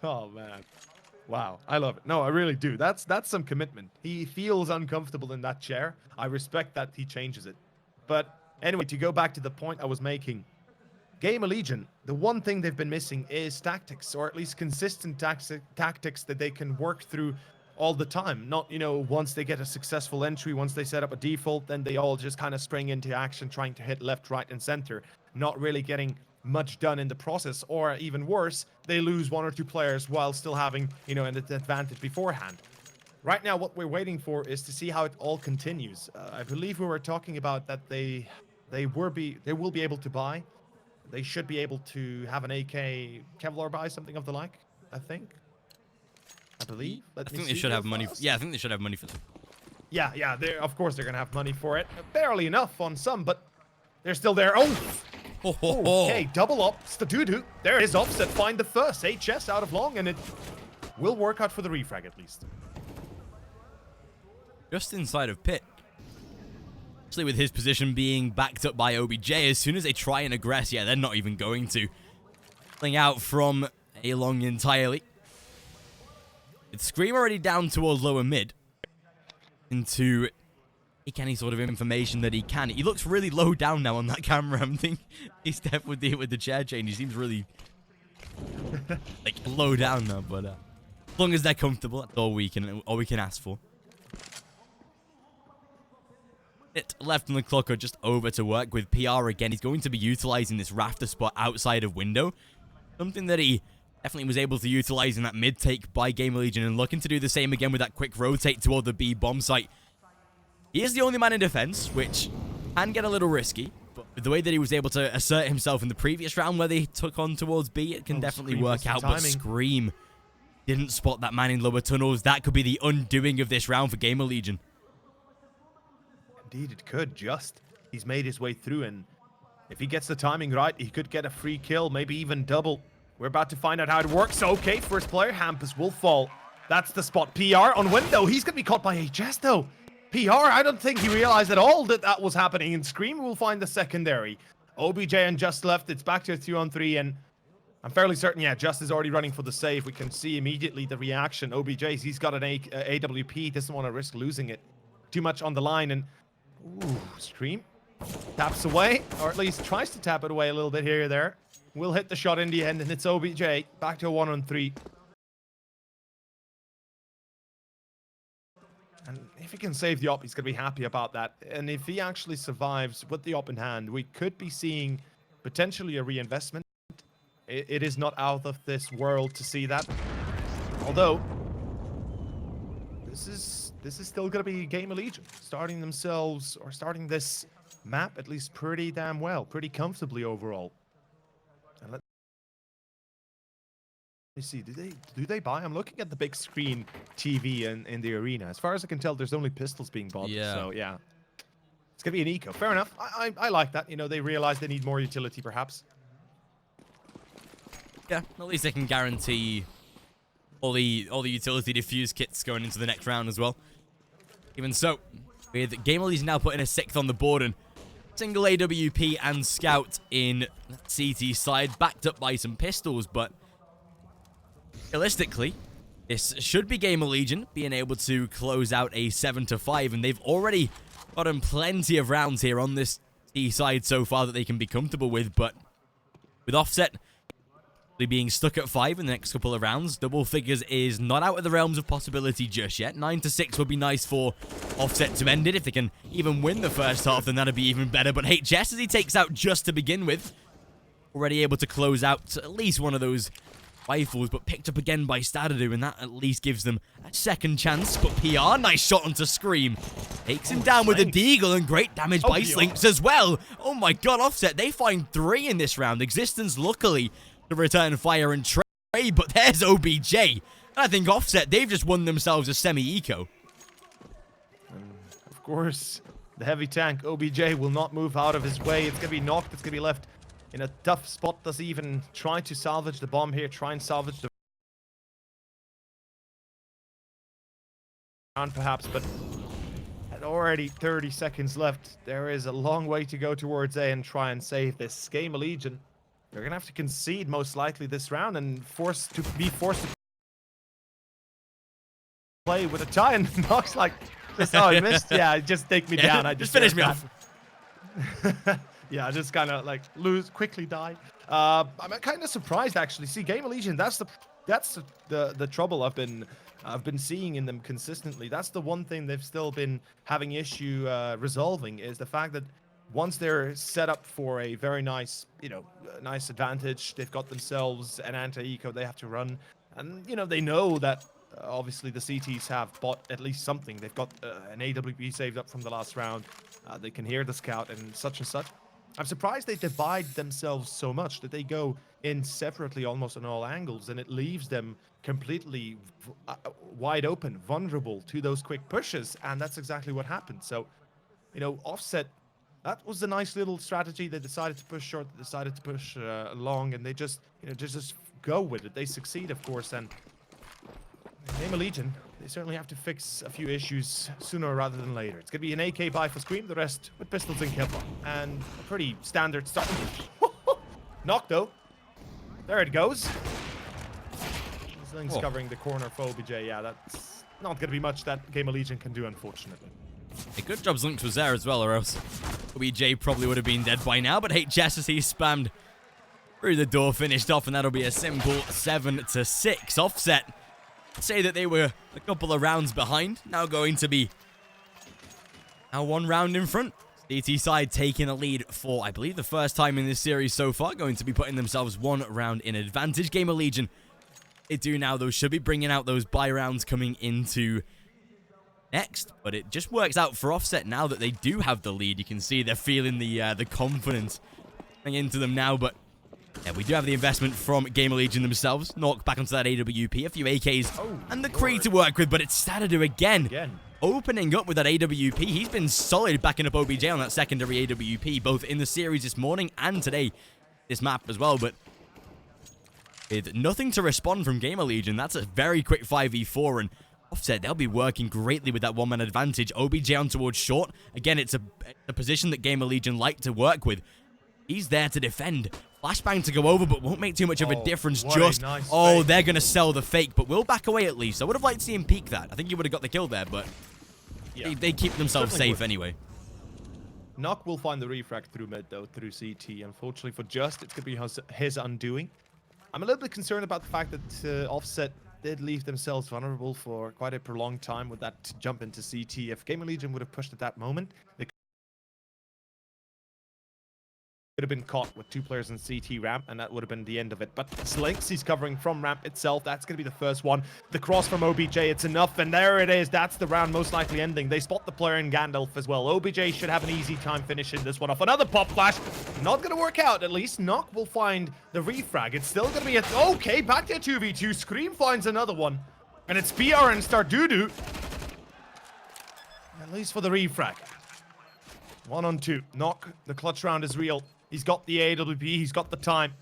Oh, man. Wow, I love it. No, I really do. That's some commitment. He feels uncomfortable in that chair. I respect that he changes it. But anyway, to go back to the point I was making, Gamerlegion, the one thing they've been missing is tactics, or at least consistent tactics that they can work through all the time. Not, once they get a successful entry, once they set up a default, then they all just kind of spring into action, trying to hit left, right, and center, not really getting much done in the process, or even worse, they lose 1 or 2 players while still having, an advantage beforehand. Right now, what we're waiting for is to see how it all continues. I believe we were talking about that they will be able to buy. They should be able to have an AK Kevlar buy, something of the like, I think. I believe. I think they should have money. Yeah, I think they should have money for them. Yeah, of course they're going to have money for it. Barely enough on some, but they're still there. Oh! Okay, double up. Stadudu. There is Offset. Find the first. HS out of long, and it will work out for the refrag at least. Just inside of pit. Especially with his position being backed up by OBJ, as soon as they try and aggress, yeah, they're not even going to. Pulling out from A long entirely. With Scream already down towards lower mid. Into any sort of information that he can. He looks really low down now on that camera. I'm thinking he's deaf with the chair change. He seems really like low down now, but as long as they're comfortable, that's all we can ask for. left on the clock are just over to work with PR again. He's going to be utilizing this rafter spot outside of window. Something that he definitely was able to utilize in that mid-take by Gamerlegion, and looking to do the same again with that quick rotate toward the B bomb site. He is the only man in defense, which can get a little risky, but with the way that he was able to assert himself in the previous round where they took on towards B, it can definitely work out. But Scream didn't spot that man in lower tunnels. That could be the undoing of this round for Gamerlegion. Indeed, it could. Just he's made his way through, and if he gets the timing right, he could get a free kill, maybe even double. We're about to find out how it works. Okay, first player, Hampus will fall. That's the spot. PR on window. He's going to be caught by HS, though. PR, I don't think he realized at all that that was happening. And Scream will find the secondary. OBJ and Just left. It's back to a 2-on-3, and I'm fairly certain, yeah, Just is already running for the save. We can see immediately the reaction. OBJ, he's got an AWP. Doesn't want to risk losing it. Too much on the line, and ooh, Scream taps away, or at least tries to tap it away a little bit here or there. Will hit the shot in the end, and it's OBJ back to a 1-on-3. And if he can save the op, he's going to be happy about that. And if he actually survives with the op in hand, we could be seeing potentially a reinvestment. It is not out of this world to see that. Although, this is still going to be Gamerlegion starting themselves, or starting this map at least pretty damn well, pretty comfortably overall. And let me see, do they buy? I'm looking at the big screen TV in the arena. As far as I can tell, there's only pistols being bought. Yeah. So yeah, it's gonna be an eco. Fair enough. I like that. You know, they realize they need more utility, perhaps. Yeah, at least they can guarantee all the utility defuse kits going into the next round as well. Even so, with Gamerlegion now putting a 6th on the board, and single AWP and Scout in CT side, backed up by some pistols, but realistically, this should be Gamerlegion being able to close out a 7-5, and they've already gotten plenty of rounds here on this T side so far that they can be comfortable with, but with Offset being stuck at 5 in the next couple of rounds, double figures is not out of the realms of possibility just yet. 9-6 would be nice for Offset to end it. If they can even win the first half, then that'd be even better. But HS, as he takes out Just to begin with, already able to close out at least one of those rifles, but picked up again by Stadadu, and that at least gives them a second chance. But PR, nice shot onto Scream. Takes him down with a deagle, and great damage by Slinks as well. Oh my god, Offset, they find 3 in this round. Existence, luckily, to return fire and trade, but there's OBJ. And I think Offset, they've just won themselves a semi-eco. Of course, the heavy tank, OBJ, will not move out of his way. It's going to be knocked. It's going to be left in a tough spot. Does he even try to salvage the bomb here? Try and salvage the round, perhaps, but at already 30 seconds left, there is a long way to go towards A and try and save this. Gamerlegion, they're going to have to concede most likely this round and forced to play with a tie, and knocks like, just, oh, he missed? Yeah, just take me down. I just finish me off. Yeah, just kind of like quickly die. I'm kind of surprised actually. See, Gamerlegion, that's the trouble I've been seeing in them consistently. That's the one thing they've still been having issue resolving, is the fact that once they're set up for a very nice, nice advantage, they've got themselves an anti-eco they have to run, and they know that obviously the CTs have bought at least something. They've got an AWP saved up from the last round. They can hear the scout and such. I'm surprised they divide themselves so much, that they go in separately almost on all angles, and it leaves them completely wide open, vulnerable to those quick pushes, and that's exactly what happened. So, Offset, that was a nice little strategy. They decided to push short, they decided to push long, and they just, just go with it. They succeed, of course, and Gamerlegion, they certainly have to fix a few issues sooner rather than later. It's going to be an AK buy for Scream, the rest with pistols and Kippa. And a pretty standard start. Knock, though. There it goes. Sling's covering the corner for OBJ. Yeah, that's not going to be much that Gamerlegion can do, unfortunately. A good job Zunks was there as well, or else OBJ probably would have been dead by now. But HS, as he spammed through the door, finished off, and that'll be a simple 7-6. Offset, say that they were a couple of rounds behind, now going to be Now 1 round in front. CT side taking a lead for, I believe, the first time in this series so far. Going to be putting themselves 1 round in advantage. Gamerlegion, they do now, though, should be bringing out those buy rounds coming into next. But it just works out for Offset now that they do have the lead. You can see they're feeling the confidence coming into them now. But yeah, we do have the investment from Gamerlegion themselves. Knock back onto that AWP, a few AKs, and the Kree to work with. But it's Stadadu again. Opening up with that AWP. He's been solid backing up OBJ on that secondary AWP, both in the series this morning and today, this map as well. But with nothing to respond from Gamerlegion, that's a very quick 5v4, and Offset, they'll be working greatly with that 1-man advantage. OBJ on towards short. Again, it's a position that Gamerlegion like to work with. He's there to defend. Flashbang to go over, but won't make too much of a difference. Just, nice oh, they're going to sell the fake, but we'll back away at least. I would have liked to see him peek that. I think he would have got the kill there, but yeah, they keep themselves safe anyway. Knock will find the refrag through mid, though, through CT. Unfortunately for Just, it's going to be his undoing. I'm a little bit concerned about the fact that Offset did leave themselves vulnerable for quite a prolonged time with that jump into CT. If Gamerlegion would have pushed at that moment, they could have been caught with 2 players in CT ramp, and that would have been the end of it. But Slinks, he's covering from ramp itself. That's going to be the first one. The cross from OBJ, it's enough, and there it is. That's the round most likely ending. They spot the player in Gandalf as well. OBJ should have an easy time finishing this one off. Another pop flash. Not going to work out, at least. Knock will find the refrag. It's still going to be a... Okay, back to 2v2. Scream finds another one. And it's BR and Stardudu. At least for the refrag. 1-on-2. Knock, the clutch round is real. He's got the AWP, he's got the time.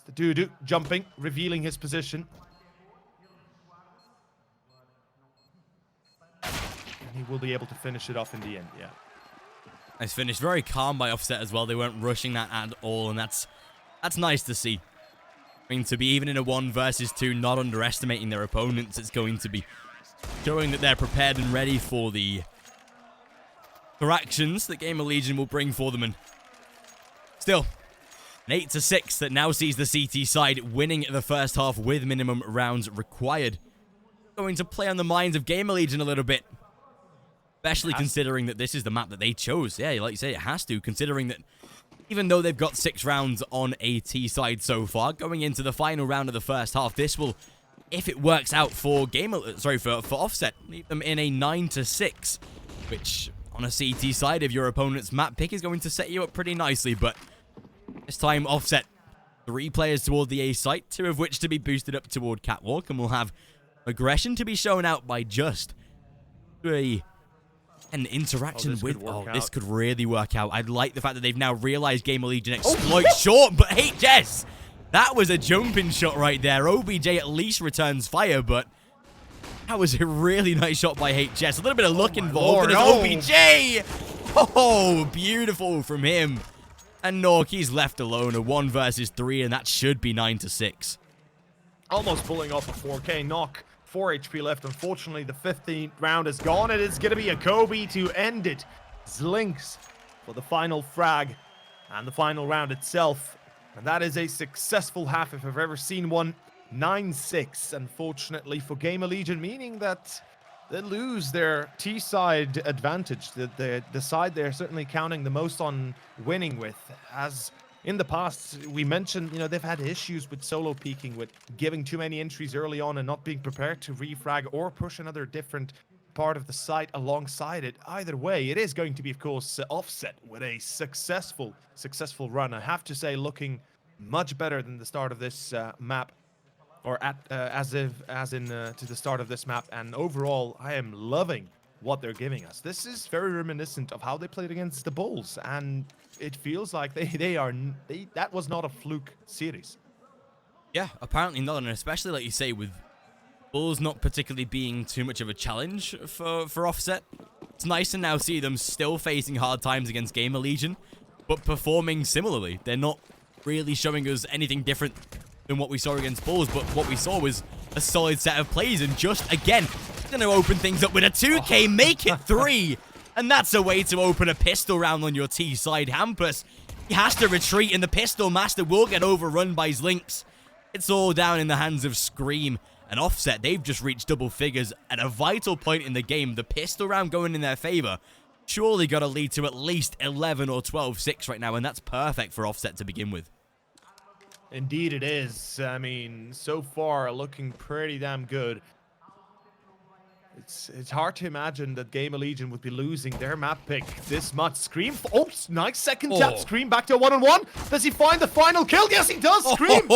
The Dudu jumping, revealing his position. And he will be able to finish it off in the end, yeah. Nice finish. Very calm by Offset as well. They weren't rushing that at all, and that's nice to see. I mean, to be even in a 1 versus 2, not underestimating their opponents, it's going to be showing that they're prepared and ready for the actions that Gamerlegion will bring for them. And still, an 8-6 that now sees the CT side winning the first half with minimum rounds required. Going to play on the minds of Gamerlegion a little bit. Especially considering that this is the map that they chose. Yeah, like you say, it has to, considering that even though they've got 6 rounds on a T side so far, going into the final round of the first half, this will, if it works out for for Offset, leave them in a 9-6, which on a CT side, if your opponent's map pick is going to set you up pretty nicely. But this time, Offset, 3 players toward the A site, 2 of which to be boosted up toward Catwalk, and we'll have aggression to be shown out by Just. An interaction with... Oh, this could really work out. I'd like the fact that they've now realized Gamerlegion exploit short, but HS! That was a jumping shot right there. OBJ at least returns fire, but that was a really nice shot by HS. A little bit of luck involved, and it's OBJ! Oh, beautiful from him. And Nork, he's left alone. A 1 versus 3, and that should be 9-6. Almost pulling off a 4K knock. 4 HP left. Unfortunately, the 15th round is gone. It is going to be a Kobe to end it. Zlinks for the final frag and the final round itself. And that is a successful half if I've ever seen one. 9-6, unfortunately, for Gamerlegion, meaning that they lose their T-side advantage. The side they're certainly counting the most on winning with. As in the past, we mentioned, you know, they've had issues with solo peaking, with giving too many entries early on and not being prepared to refrag or push another different part of the site alongside it. Either way, it is going to be, of course, Offset with a successful run. I have to say, looking much better than the start of this map. Or as in to the start of this map, and overall I am loving what they're giving us. This is very reminiscent of how they played against the Bulls, and it feels like that was not a fluke series. Yeah, apparently not, and especially like you say, with Bulls not particularly being too much of a challenge for Offset. It's nice to now see them still facing hard times against Gamerlegion, but performing similarly. They're not really showing us anything different than what we saw against Bulls, but what we saw was a solid set of plays, and Just, again, going to open things up with a 2K, make it 3, and that's a way to open a pistol round on your T side. Hampus, he has to retreat, and the pistol master will get overrun by Zlinks. It's all down in the hands of Scream, And Offset, they've just reached double figures at a vital point in the game. The pistol round going in their favor surely got to lead to at least 11 or 12-6 right now, and that's perfect for Offset to begin with. Indeed it is. I mean, so far looking pretty damn good. It's hard to imagine that Gamerlegion would be losing their map pick this much. Scream, oops, nice second tap. Scream back to a 1-on-1. Does he find the final kill? Yes, he does. Scream.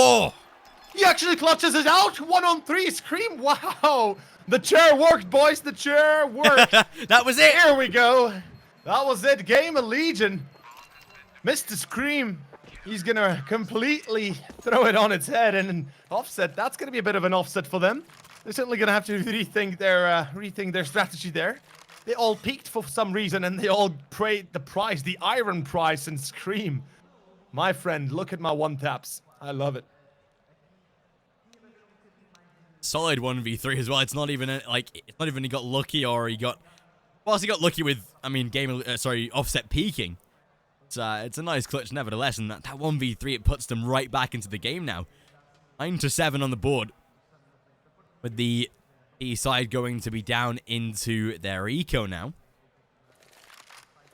He actually clutches it out. 1-on-3. Scream. Wow. The chair worked, boys. The chair worked. That was it. Here we go. That was it. Gamerlegion. Mr. Scream. He's going to completely throw it on its head. And Offset, that's going to be a bit of an offset for them. They're certainly going to have to rethink their strategy there. They all peaked for some reason, and they all paid the price, the iron price, and Scream. My friend, look at my one-taps. I love it. Solid 1v3 as well. It's not even he got lucky or he got... Whilst he got lucky with, I mean, Offset peaking. It's a nice clutch nevertheless, and that 1v3, it puts them right back into the game now. 9-7 on the board. With the E side going to be down into their eco now.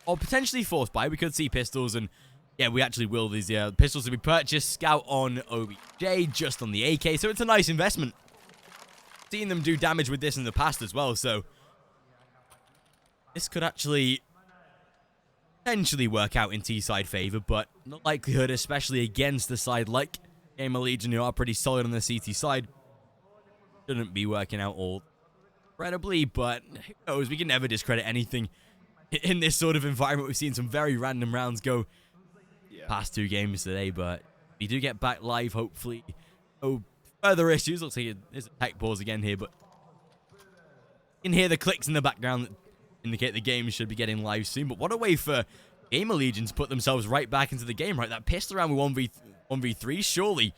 Or potentially forced by. We could see pistols and... Yeah, we actually will. These pistols to be purchased. Scout on OBJ, just on the AK. So it's a nice investment. Seen them do damage with this in the past as well, so... This could actually... potentially work out in T-side favor, but not likelihood, especially against the side like Gamerlegion, who are pretty solid on the CT side. Shouldn't be working out all incredibly, but who knows? We can never discredit anything in this sort of environment. We've seen some very random rounds go past 2 games today, but we do get back live, hopefully. No further issues. Looks like there's a tech pause again here, but you can hear the clicks in the background that indicate the game should be getting live soon. But what a way for Gamerlegion to put themselves right back into the game, right? That pistol round with 1v3 surely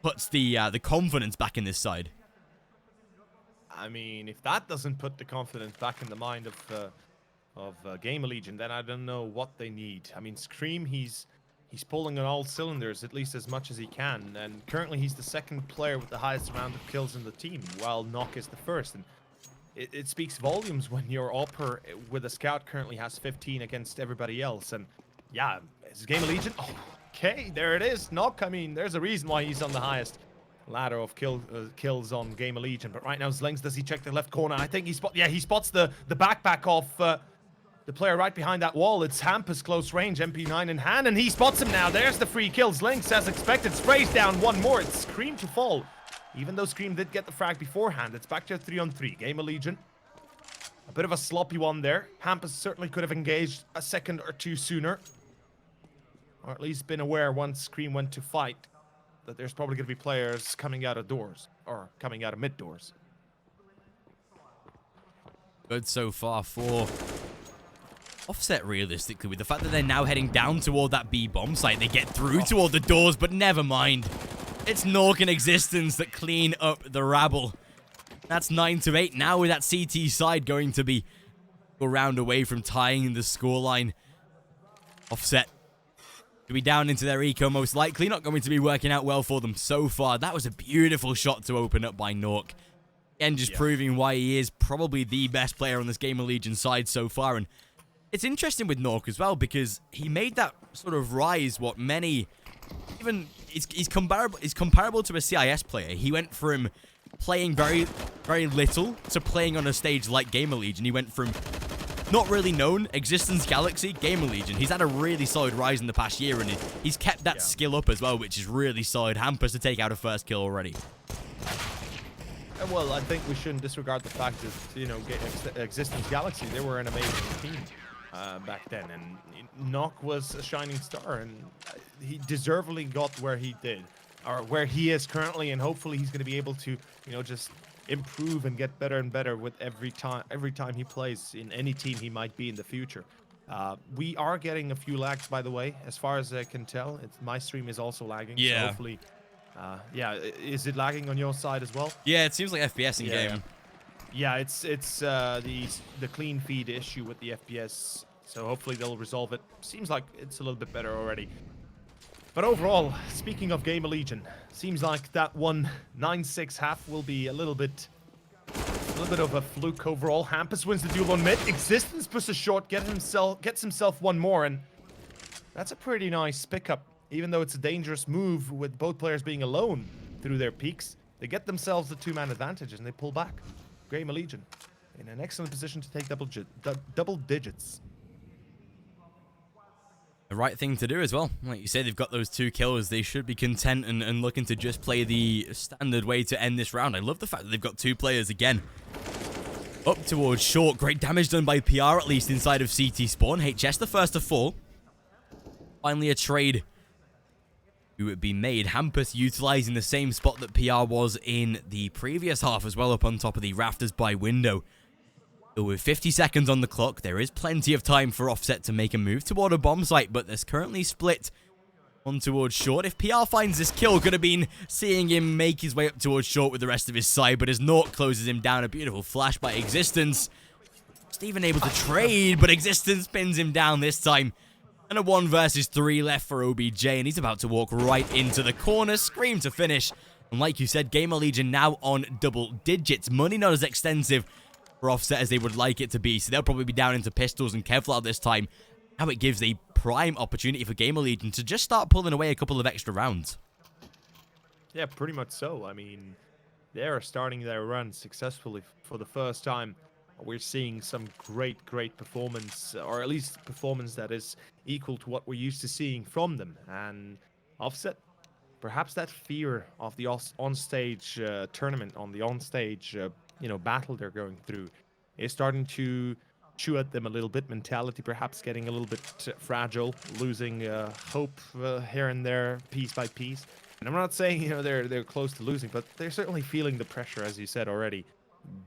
puts the confidence back in this side. I mean, if that doesn't put the confidence back in the mind of Gamerlegion, then I don't know what they need. I mean, Scream, he's pulling on all cylinders, at least as much as he can. And currently, he's the second player with the highest amount of kills in the team, while Nock is the first. And it speaks volumes when your upper with a scout currently has 15 against everybody else. And yeah, it's Gamerlegion. Oh, okay, there it is. Nock, I mean, there's a reason why he's on the highest ladder of kills on Gamerlegion. But right now, Zlings, does he check the left corner? I think he spots the backpack of the player right behind that wall. It's Hampus close range, MP9 in hand, and he spots him now. There's the free kill. Zlings, as expected, sprays down one more. It's Scream to fall. Even though Scream did get the frag beforehand, it's back to a 3-on-3. Gamerlegion, a bit of a sloppy one there. Hampus certainly could have engaged a second or two sooner. Or at least been aware once Scream went to fight that there's probably going to be players coming out of doors, or coming out of mid doors. Good so far for Offset, realistically, with the fact that they're now heading down toward that B bomb site. They get through toward the doors, but never mind. It's Nork and Existence that clean up the rabble. That's 9-8. Now with that CT side going to be a round away from tying the scoreline. Offset to be down into their eco, most likely. Not going to be working out well for them so far. That was a beautiful shot to open up by Nork. Again, just proving why he is probably the best player on this Gamerlegion side so far. And it's interesting with Nork as well, because he made that sort of rise, what many... Even... He's comparable to a CIS player. He went from playing very, very little to playing on a stage like Gamerlegion. He went from not really known, Existence Galaxy, Gamerlegion. He's had a really solid rise in the past year, and he's kept that skill up as well, which is really solid. Hampus to take out a first kill already. Well, I think we shouldn't disregard the fact that, you know, Existence Galaxy, they were an amazing team back then, and Nock was a shining star, and he deservedly got where he did, or where he is currently, and hopefully he's going to be able to, you know, just improve and get better and better with every time he plays in any team he might be in the future. We are getting a few lags, by the way, as far as I can tell. My stream is also lagging. Yeah. So hopefully, yeah. Is it lagging on your side as well? Yeah, it seems like FPS in game. Yeah, it's the clean feed issue with the FPS. So hopefully they'll resolve it. Seems like it's a little bit better already. But overall, speaking of Gamerlegion, seems like that 1-9-6 half will be a little bit of a fluke overall. Hampus wins the duel on mid. Existence pushes short, gets himself one more, and that's a pretty nice pickup. Even though it's a dangerous move with both players being alone through their peaks, they get themselves the two-man advantage and they pull back. Gamerlegion in an excellent position to take double digits. The right thing to do as well. Like you say, they've got those 2 kills. They should be content and looking to just play the standard way to end this round. I love the fact that they've got 2 players again up towards short. Great damage done by PR, at least inside of CT spawn. HS the first to fall. Finally a trade to be made. Hampus utilizing the same spot that PR was in the previous half as well, up on top of the rafters by window. With 50 seconds on the clock, there is plenty of time for Offset to make a move toward a bomb site, but there's currently split on towards short. If PR finds this kill, could have been seeing him make his way up towards short with the rest of his side, but as Naught closes him down, a beautiful flash by Existence. Just even able to trade, but Existence pins him down this time. And a 1 versus 3 left for OBJ, and he's about to walk right into the corner. Scream to finish. And like you said, Gamerlegion now on double digits. Money not as extensive for Offset as they would like it to be, so they'll probably be down into pistols and Kevlar this time. Now it gives a prime opportunity for Gamerlegion to just start pulling away a couple of extra rounds. Yeah, pretty much so. I mean, they're starting their run successfully for the first time. We're seeing some great performance, or at least performance that is equal to what we're used to seeing from them. And Offset, perhaps that fear of the on-stage tournament, on the on-stage battle they're going through, is starting to chew at them a little bit. Mentality perhaps getting a little bit fragile, losing hope here and there, piece by piece. And I'm not saying they're close to losing, but they're certainly feeling the pressure, as you said already.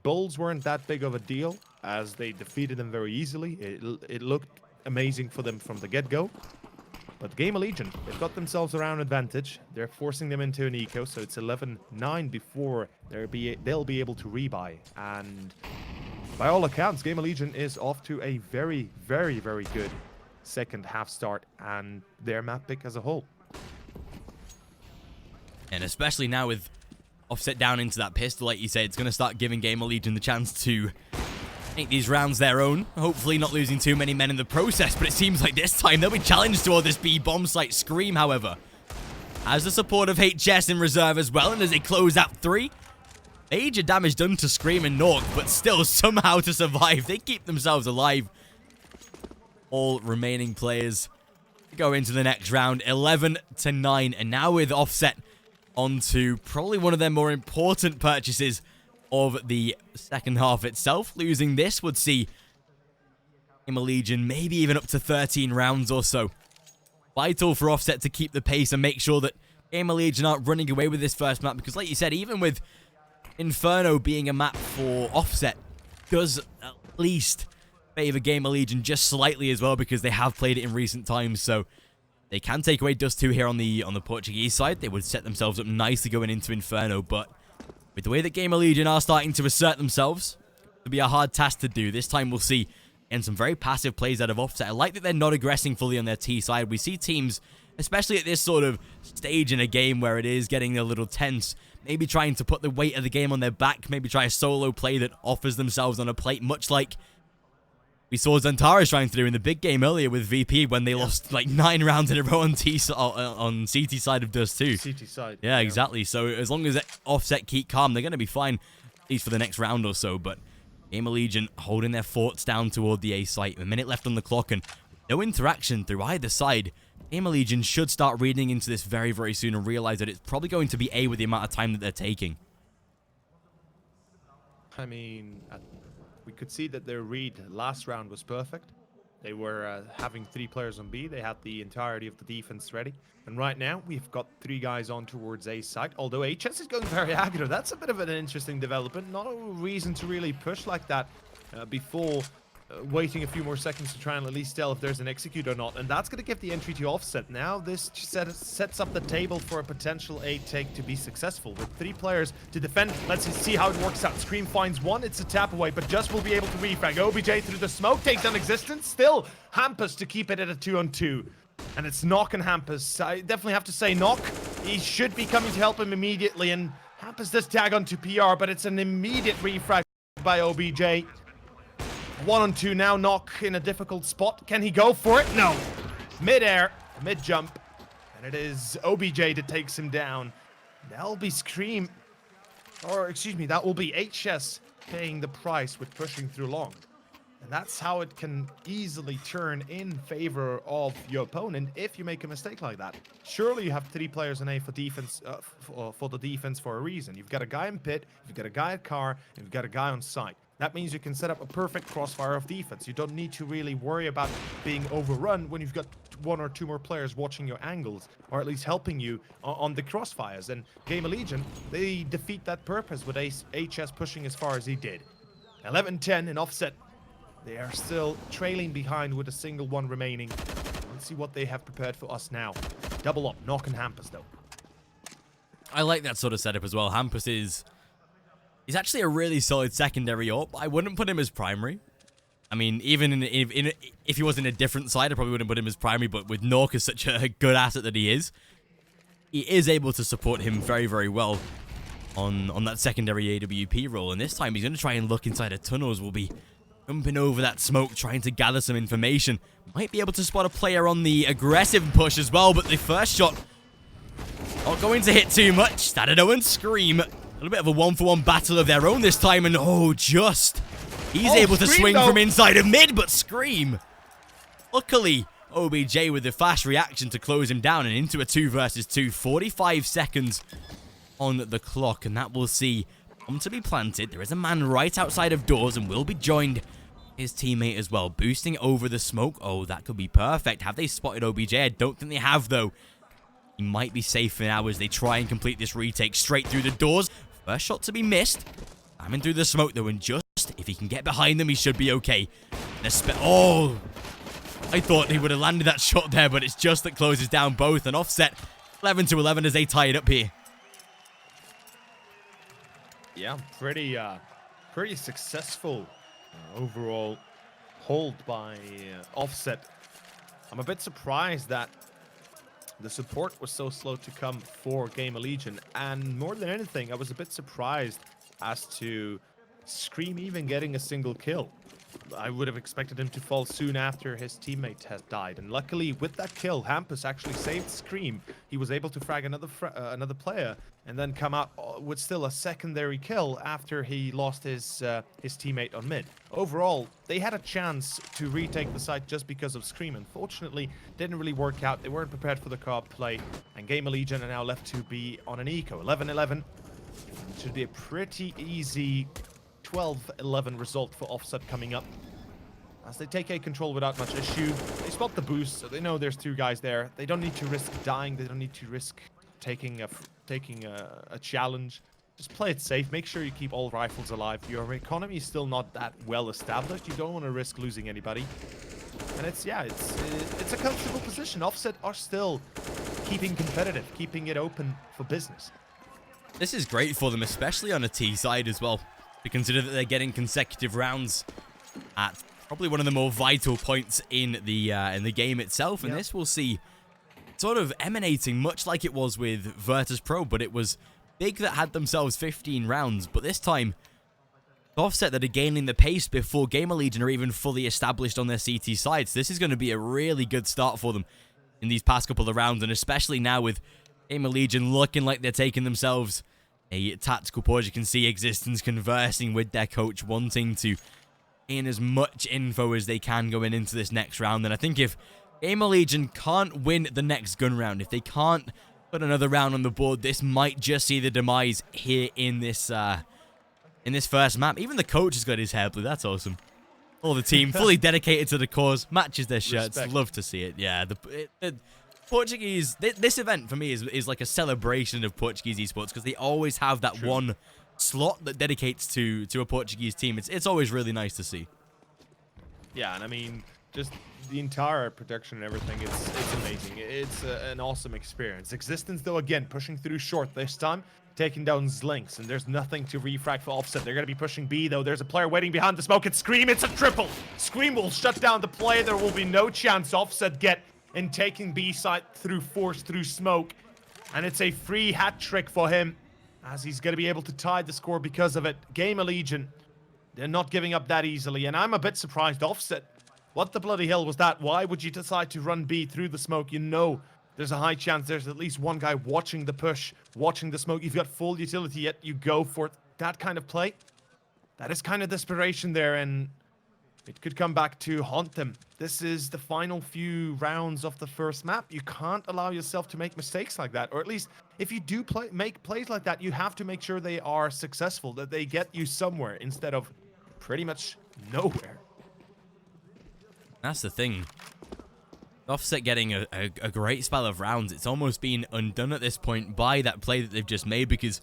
Bulls weren't that big of a deal, as they defeated them very easily. It looked amazing for them from the get-go. But Gamerlegion, they've got themselves a round advantage. They're forcing them into an eco, so it's 11-9 before they'll be able to rebuy. And by all accounts, Gamerlegion is off to a very good second half start, and their map pick as a whole. And especially now with Offset down into that pistol, like you said, it's going to start giving Gamerlegion the chance to make these rounds their own. Hopefully not losing too many men in the process, but it seems like this time they'll be challenged toward this B bomb site. Scream, however, has the support of HS in reserve as well, and as they close out 3, major damage done to Scream and Nork, but still somehow to survive. They keep themselves alive. All remaining players go into the next round, 11-9, and now with Offset onto probably one of their more important purchases of the second half itself. Losing this would see Gamerlegion maybe even up to 13 rounds or so. Vital for Offset to keep the pace and make sure that Gamerlegion aren't running away with this first map, because like you said, even with Inferno being a map for Offset, does at least favor Gamerlegion just slightly as well, because they have played it in recent times, so they can take away Dust 2 here on the Portuguese side. They would set themselves up nicely going into Inferno, but with the way that Gamerlegion are starting to assert themselves, it'll be a hard task to do. This time we'll see and some very passive plays out of Offset. I like that they're not aggressing fully on their T side. We see teams, especially at this sort of stage in a game where it is getting a little tense, maybe trying to put the weight of the game on their back, maybe try a solo play that offers themselves on a plate, much like we saw Xantares trying to do in the big game earlier with VP when they lost like 9 rounds in a row on on CT side of Dust 2. CT side. Yeah, exactly. So as long as Offset keep calm, they're going to be fine, at least for the next round or so. But Gamerlegion holding their forts down toward the A site. A minute left on the clock and no interaction through either side. Gamerlegion should start reading into this very soon and realize that it's probably going to be A with the amount of time that they're taking. I mean, we could see that their read last round was perfect. They were having 3 players on B. They had the entirety of the defense ready. And right now, we've got 3 guys on towards A site. Although HS is going very aggro. That's a bit of an interesting development. Not a reason to really push like that before waiting a few more seconds to try and at least tell if there's an execute or not. And that's going to give the entry to Offset. Now this sets up the table for a potential A take to be successful. With 3 players to defend, let's see how it works out. Scream finds 1, it's a tap away, but Just will be able to refrag. OBJ through the smoke, takes down Existence. Still, Hampus to keep it at a 2-on-2. And it's Nock and Hampus. I definitely have to say Nock, he should be coming to help him immediately. And Hampus does tag onto PR, but it's an immediate refrag by OBJ. 1-on-2 now, Nock in a difficult spot. Can he go for it? No. Mid-air, mid-jump. And it is OBJ that takes him down. That'll be Scream. Or, excuse me, that will be HS paying the price with pushing through long. And that's how it can easily turn in favor of your opponent if you make a mistake like that. Surely you have 3 players in A for defense, for the defense for a reason. You've got a guy in pit, you've got a guy at car, and you've got a guy on site. That means you can set up a perfect crossfire of defense. You don't need to really worry about being overrun when you've got 1 or 2 more players watching your angles, or at least helping you on the crossfires. And Gamerlegion, they defeat that purpose with HS pushing as far as he did. 11-10 in offset. They are still trailing behind with a single one remaining. Let's see what they have prepared for us now. Double up, Nock and Hampus though. I like that sort of setup as well. Hampus is... He's actually a really solid secondary AWP. I wouldn't put him as primary. I mean, even if he was in a different side, I probably wouldn't put him as primary, but with Nock as such a good asset that he is able to support him very, very well on that secondary AWP role. And this time, he's going to try and look inside the tunnels. We'll be jumping over that smoke, trying to gather some information. Might be able to spot a player on the aggressive push as well, but the first shot not going to hit too much. Stadado and Scream, a little bit of a 1-for-1 battle of their own this time, and he's able to swing from inside of mid, but Scream. Luckily, OBJ with the fast reaction to close him down and into a 2 versus 2. 45 seconds on the clock, and that will see bomb to be planted. There is a man right outside of doors and will be joined his teammate as well, boosting over the smoke. Oh, that could be perfect. Have they spotted OBJ? I don't think they have, though. He might be safe for now as they try and complete this retake straight through the doors. First shot to be missed. Coming through the smoke, though, and just if he can get behind them, he should be okay. Oh, I thought he would have landed that shot there, but it's just that closes down both. And offset 11-11 as they tie it up here. Yeah, pretty successful overall hold by offset. I'm a bit surprised that the support was so slow to come for Gamerlegion, and more than anything, I was a bit surprised as to Scream even getting a single kill. I would have expected him to fall soon after his teammate has died, and luckily with that kill, Hampus actually saved Scream. He was able to frag another player and then come out with still a secondary kill after he lost his teammate on mid. Overall, they had a chance to retake the site just because of Scream. Unfortunately, didn't really work out. They weren't prepared for the co-op play, and Gamerlegion are now left to be on an eco. 11-11 should be a pretty easy 12-11 result for offset coming up. As they take A control without much issue. They spot the boost, so they know there's 2 guys there. They don't need to risk dying. They don't need to risk taking a challenge. Just play it safe. Make sure you keep all rifles alive. Your economy is still not that well established. You don't want to risk losing anybody. And it's a comfortable position. Offset are still keeping competitive, keeping it open for business. This is great for them, especially on a T side as well, to consider that they're getting consecutive rounds at probably one of the more vital points in the game itself. And this we'll see sort of emanating much like it was with Virtus Pro, but it was Big that had themselves 15 rounds. But this time, offset that are gaining the pace before Gamerlegion are even fully established on their CT sides. This is going to be a really good start for them in these past couple of rounds, and especially now with Gamerlegion looking like they're taking themselves a tactical pause. You can see Existence conversing with their coach, wanting to gain as much info as they can going into this next round. And I think if Gamerlegion can't win the next gun round, if they can't put another round on the board, this might just see the demise here in this first map. Even the coach has got his hair blue. That's awesome. All the team fully dedicated to the cause, matches their shirts. Respect. Love to see it. Yeah, the Portuguese, this event for me is like a celebration of Portuguese esports, because they always have that one slot that dedicates to a Portuguese team. It's always really nice to see. Yeah, and I mean, just the entire production and everything, it's amazing. It's an awesome experience. Existence, though, again, pushing through short this time, taking down Zlinks, and there's nothing to refrag for offset. They're going to be pushing B, though. There's a player waiting behind the smoke. It's Scream. It's a triple. Scream will shut down the play. There will be no chance offset get in taking B site through force, through smoke. And it's a free hat trick for him, as he's going to be able to tie the score because of it. Gamerlegion, they're not giving up that easily. And I'm a bit surprised. Offset, what the bloody hell was that? Why would you decide to run B through the smoke? You know there's a high chance there's at least one guy watching the push, watching the smoke. You've got full utility, yet you go for it. That kind of play, that is kind of desperation there, and it could come back to haunt them. This is the final few rounds of the first map. You can't allow yourself to make mistakes like that. Or at least, if you do make plays like that, you have to make sure they are successful, that they get you somewhere instead of pretty much nowhere. That's the thing. Offset getting a great spell of rounds. It's almost been undone at this point by that play that they've just made, because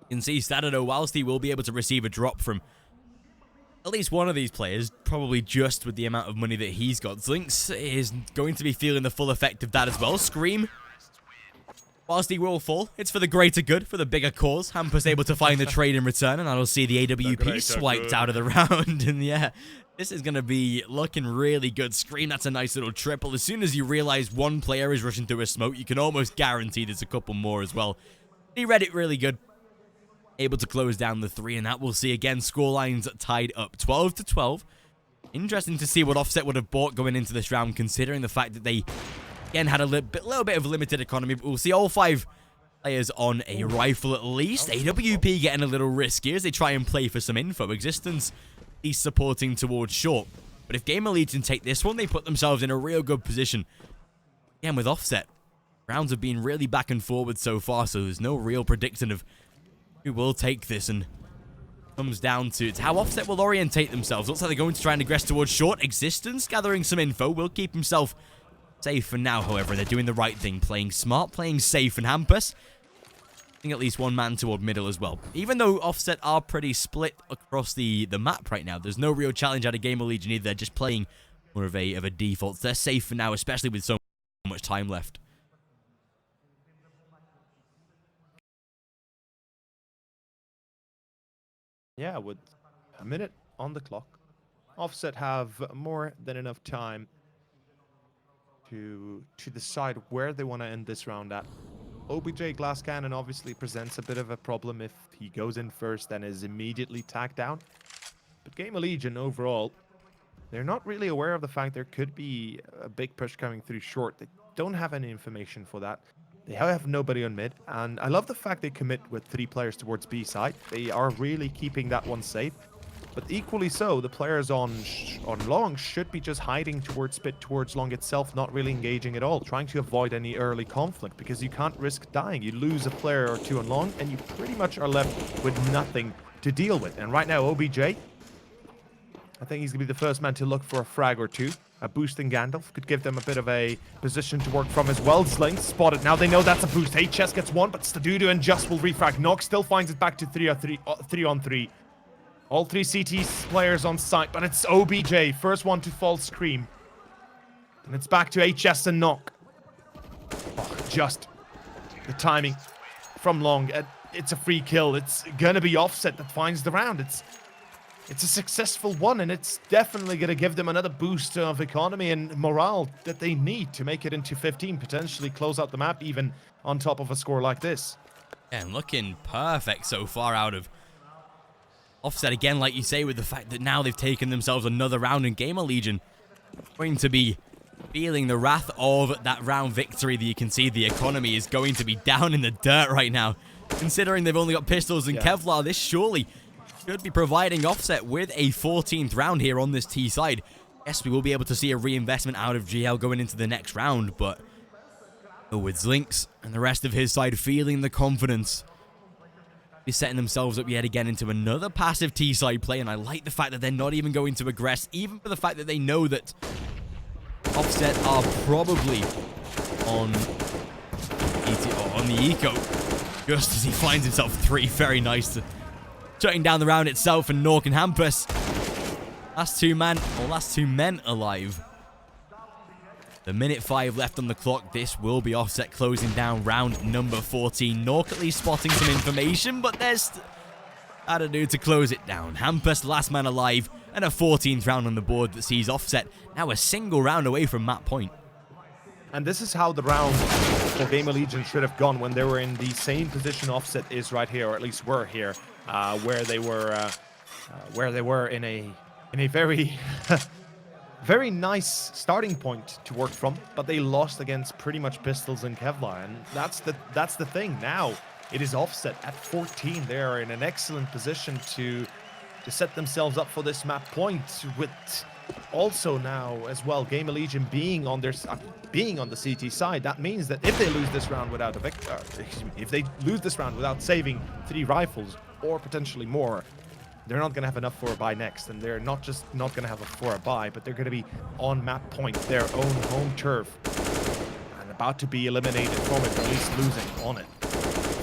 you can see Stadado, whilst he will be able to receive a drop from at least one of these players, probably just with the amount of money that he's got, Zlinx is going to be feeling the full effect of that as well. Scream, whilst he will fall, it's for the greater good, for the bigger cause. Hampus able to find the trade in return, and that'll see the AWP swiped out of the round. And yeah, this is going to be looking really good. Scream, that's a nice little triple. As soon as you realize one player is rushing through a smoke, you can almost guarantee there's a couple more as well. He read it really good. Able to close down the 3, and that we'll see again. Scorelines tied up 12-12. Interesting to see what Offset would have bought going into this round, considering the fact that they again had a little bit of limited economy. But we'll see all 5 players on a rifle at least. AWP getting a little risky as they try and play for some info. Existence, he's supporting towards short. But if Gamerlegion take this one, they put themselves in a real good position. Again, with Offset, rounds have been really back and forward so far, so there's no real prediction of who will take this, and comes down to how Offset will orientate themselves. Looks like they're going to try and aggress towards short. Existence gathering some info, will keep himself safe for now. However, they're doing the right thing, playing smart, playing safe, and Hampus I think at least one man toward middle as well. Even though Offset are pretty split across the map right now, there's no real challenge out of Gamerlegion either. They're just playing more of a default. They're safe for now, especially with so much time left. Yeah, with a minute on the clock, Offset have more than enough time to decide where they want to end this round at. OBJ Glass Cannon obviously presents a bit of a problem if he goes in first and is immediately tagged down. But Gamerlegion overall, they're not really aware of the fact there could be a big push coming through short. They don't have any information for that. They have nobody on mid, and I love the fact they commit with 3 players towards B side. They are really keeping that one safe. But equally so, the players on long should be just hiding towards spit, towards long itself, not really engaging at all, trying to avoid any early conflict, because you can't risk dying. You lose a player or 2 on long, and you pretty much are left with nothing to deal with. And right now, OBJ, I think he's going to be the first man to look for a frag or 2. A boost in Gandalf could give them a bit of a position to work from as well. Zlinx spotted. Now they know that's a boost. HS gets 1, but Stadudo and Just will refrag. Nox still finds it back to 3 on 3. All 3 CT players on site, but it's OBJ. First one to fall Scream. And it's back to HS and Nock. Oh, just the timing from long. It's a free kill. It's going to be Offset that finds the round. It's a successful one, and it's definitely going to give them another boost of economy and morale that they need to make it into 15, potentially close out the map even on top of a score like this. And looking perfect so far out of Offset again, like you say, with the fact that now they've taken themselves another round in Gamerlegion. Going to be feeling the wrath of that round victory that you can see the economy is going to be down in the dirt right now. Considering they've only got pistols and Kevlar, this surely should be providing Offset with a 14th round here on this T side. Yes, we will be able to see a reinvestment out of GL going into the next round, but with Zlinx and the rest of his side feeling the confidence, he's setting themselves up yet again into another passive T side play, and I like the fact that they're not even going to aggress, even for the fact that they know that Offset are probably on the eco, just as he finds himself 3. Very nice. Shutting down the round itself, and Nork and Hampus, last 2 men alive. The minute 5 left on the clock. This will be Offset closing down round number 14. Nork at least spotting some information, but there's how to do to close it down. Hampus, last man alive, and a 14th round on the board that sees Offset now a single round away from map point. And this is how the round for Gamerlegion should have gone when they were in the same position Offset is right here, or at least were here, where they were in a very very nice starting point to work from, but they lost against pretty much Pistols and Kevlar, and that's the thing. Now it is Offset at 14. They are in an excellent position to set themselves up for this map point, with also now as well Gamerlegion being on the CT side. That means that if they lose this round without a victor, if they lose this round without saving 3 rifles or potentially more, they're not going to have enough for a buy next, and they're not just not going to have for a buy, but they're going to be on map point, their own home turf, and about to be eliminated from it, or at least losing on it.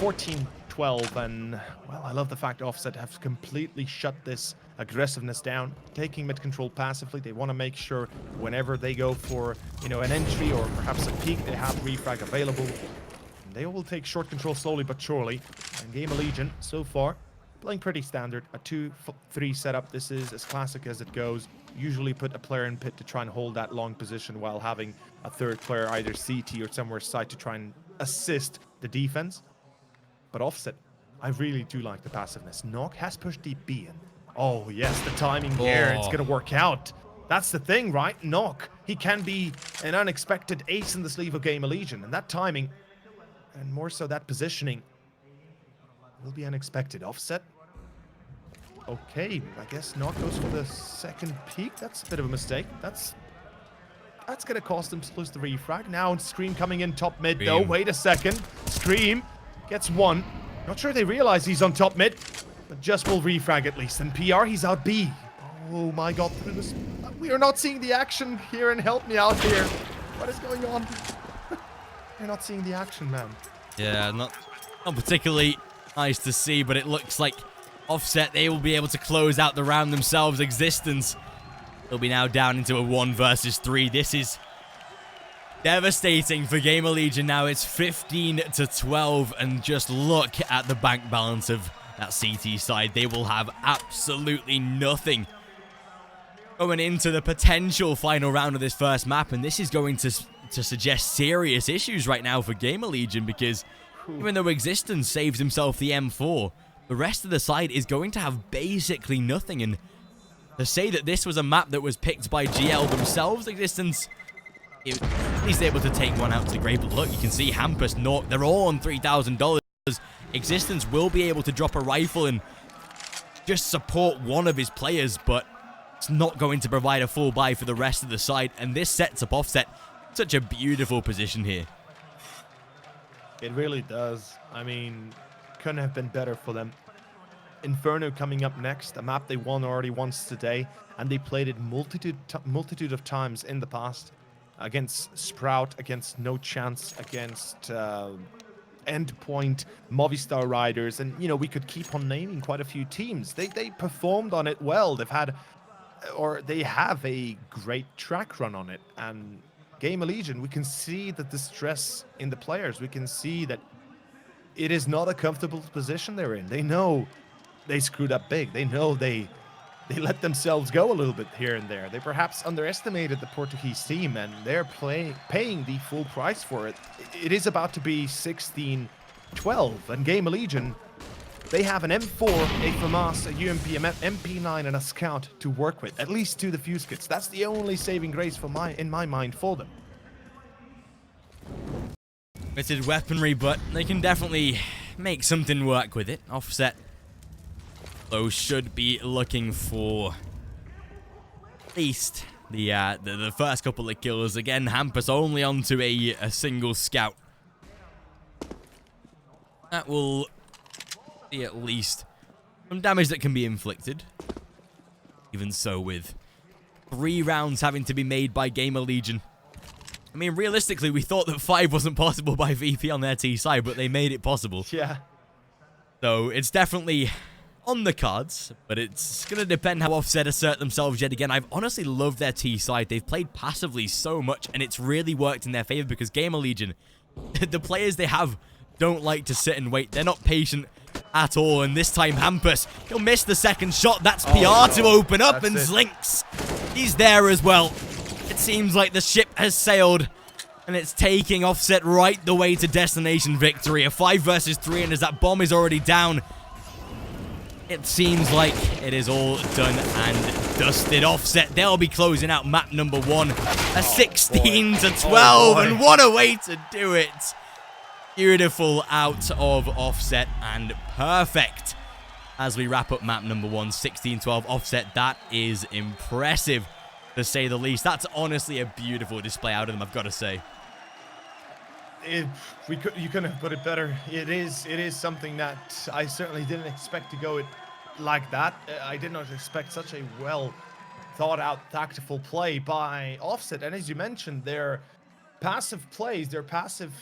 14-12, and well, I love the fact Offset have completely shut this aggressiveness down, taking mid control passively. They want to make sure whenever they go for, you know, an entry or perhaps a peek, they have refrag available. And they will take short control slowly but surely. And Gamerlegion so far playing pretty standard, a 2-3 setup. This is as classic as it goes. Usually put a player in pit to try and hold that long position while having a third player either CT or somewhere side to try and assist the defense. But Offset, I really do like the passiveness. Nock has pushed deep B in. Oh yes, the timing here, it's gonna work out. That's the thing, right? Nock, he can be an unexpected ace in the sleeve of Gamerlegion, and that timing, and more so that positioning, will be unexpected. Offset, okay, I guess Nock goes for the second peak. That's a bit of a mistake. That's gonna cost him to lose the refrag. Now Scream coming in top mid though. Wait a second. Scream gets one. Not sure they realize he's on top mid, but just will refrag at least. And PR, he's out B. Oh my god, we are not seeing the action here, and help me out here. What is going on? You're not seeing the action, man. Yeah, not particularly nice to see, but it looks like Offset, they will be able to close out the round themselves. Existence, they'll be now down into a 1 versus 3. This is devastating for Gamerlegion now. It's 15-12, and just look at the bank balance of that CT side. They will have absolutely nothing going into the potential final round of this first map, and this is going to suggest serious issues right now for Gamerlegion, because even though Existence saves himself the M4, the rest of the side is going to have basically nothing. And to say that this was a map that was picked by GL themselves, Existence, he's able to take one out to the grave. But look, you can see Hampus, Nock, they're all on $3,000. Existence will be able to drop a rifle and just support one of his players, but it's not going to provide a full buy for the rest of the side. And this sets up Offset such a beautiful position here. It really does. I mean, couldn't have been better for them. Inferno coming up next, a map they won already once today, and they played it multitude of times in the past against Sprout, against No Chance, against Endpoint, Movistar Riders, and you know, we could keep on naming quite a few teams. They performed on it well. They have a great track run on it, and Gamerlegion, we can see the distress in the players. We can see that it is not a comfortable position they're in. They know they screwed up big. They know they let themselves go a little bit here and there. They perhaps underestimated the Portuguese team, and they're paying the full price for it. It is about to be 16-12, and Gamerlegion, they have an M4, a FAMAS, a UMP, a MP9, and a Scout to work with. At least 2 defuse kits. That's the only saving grace in my mind for them. Limited weaponry, but they can definitely make something work with it. Offset, though, should be looking for at least the first couple of kills. Again, Hampus only onto a single Scout. That will be at least some damage that can be inflicted. Even so, with 3 rounds having to be made by Gamerlegion. I mean, realistically, we thought that 5 wasn't possible by VP on their T side, but they made it possible. Yeah. So it's definitely on the cards, but it's going to depend how Offset assert themselves yet again. I've honestly loved their T side. They've played passively so much, and it's really worked in their favor because Gamerlegion, the players they have don't like to sit and wait. They're not patient at all, and this time Hampus, he'll miss the second shot. That's PR to open up, and Zlinks, he's there as well. It seems like the ship has sailed And it's taking Offset right the way to destination victory. A 5 versus 3, and as that bomb is already down, it seems like it is all done and dusted. Offset, they'll be closing out map number 1. A 16 to 12, and what a way to do it. Beautiful out of Offset, and perfect as we wrap up map number 1. 16-12 Offset. That is impressive, to say the least. That's honestly a beautiful display out of them, I've got to say. You couldn't have put it better. It is something that I certainly didn't expect to go like that. I did not expect such a well thought out tactical play by Offset. And as you mentioned, their passive plays, their passive,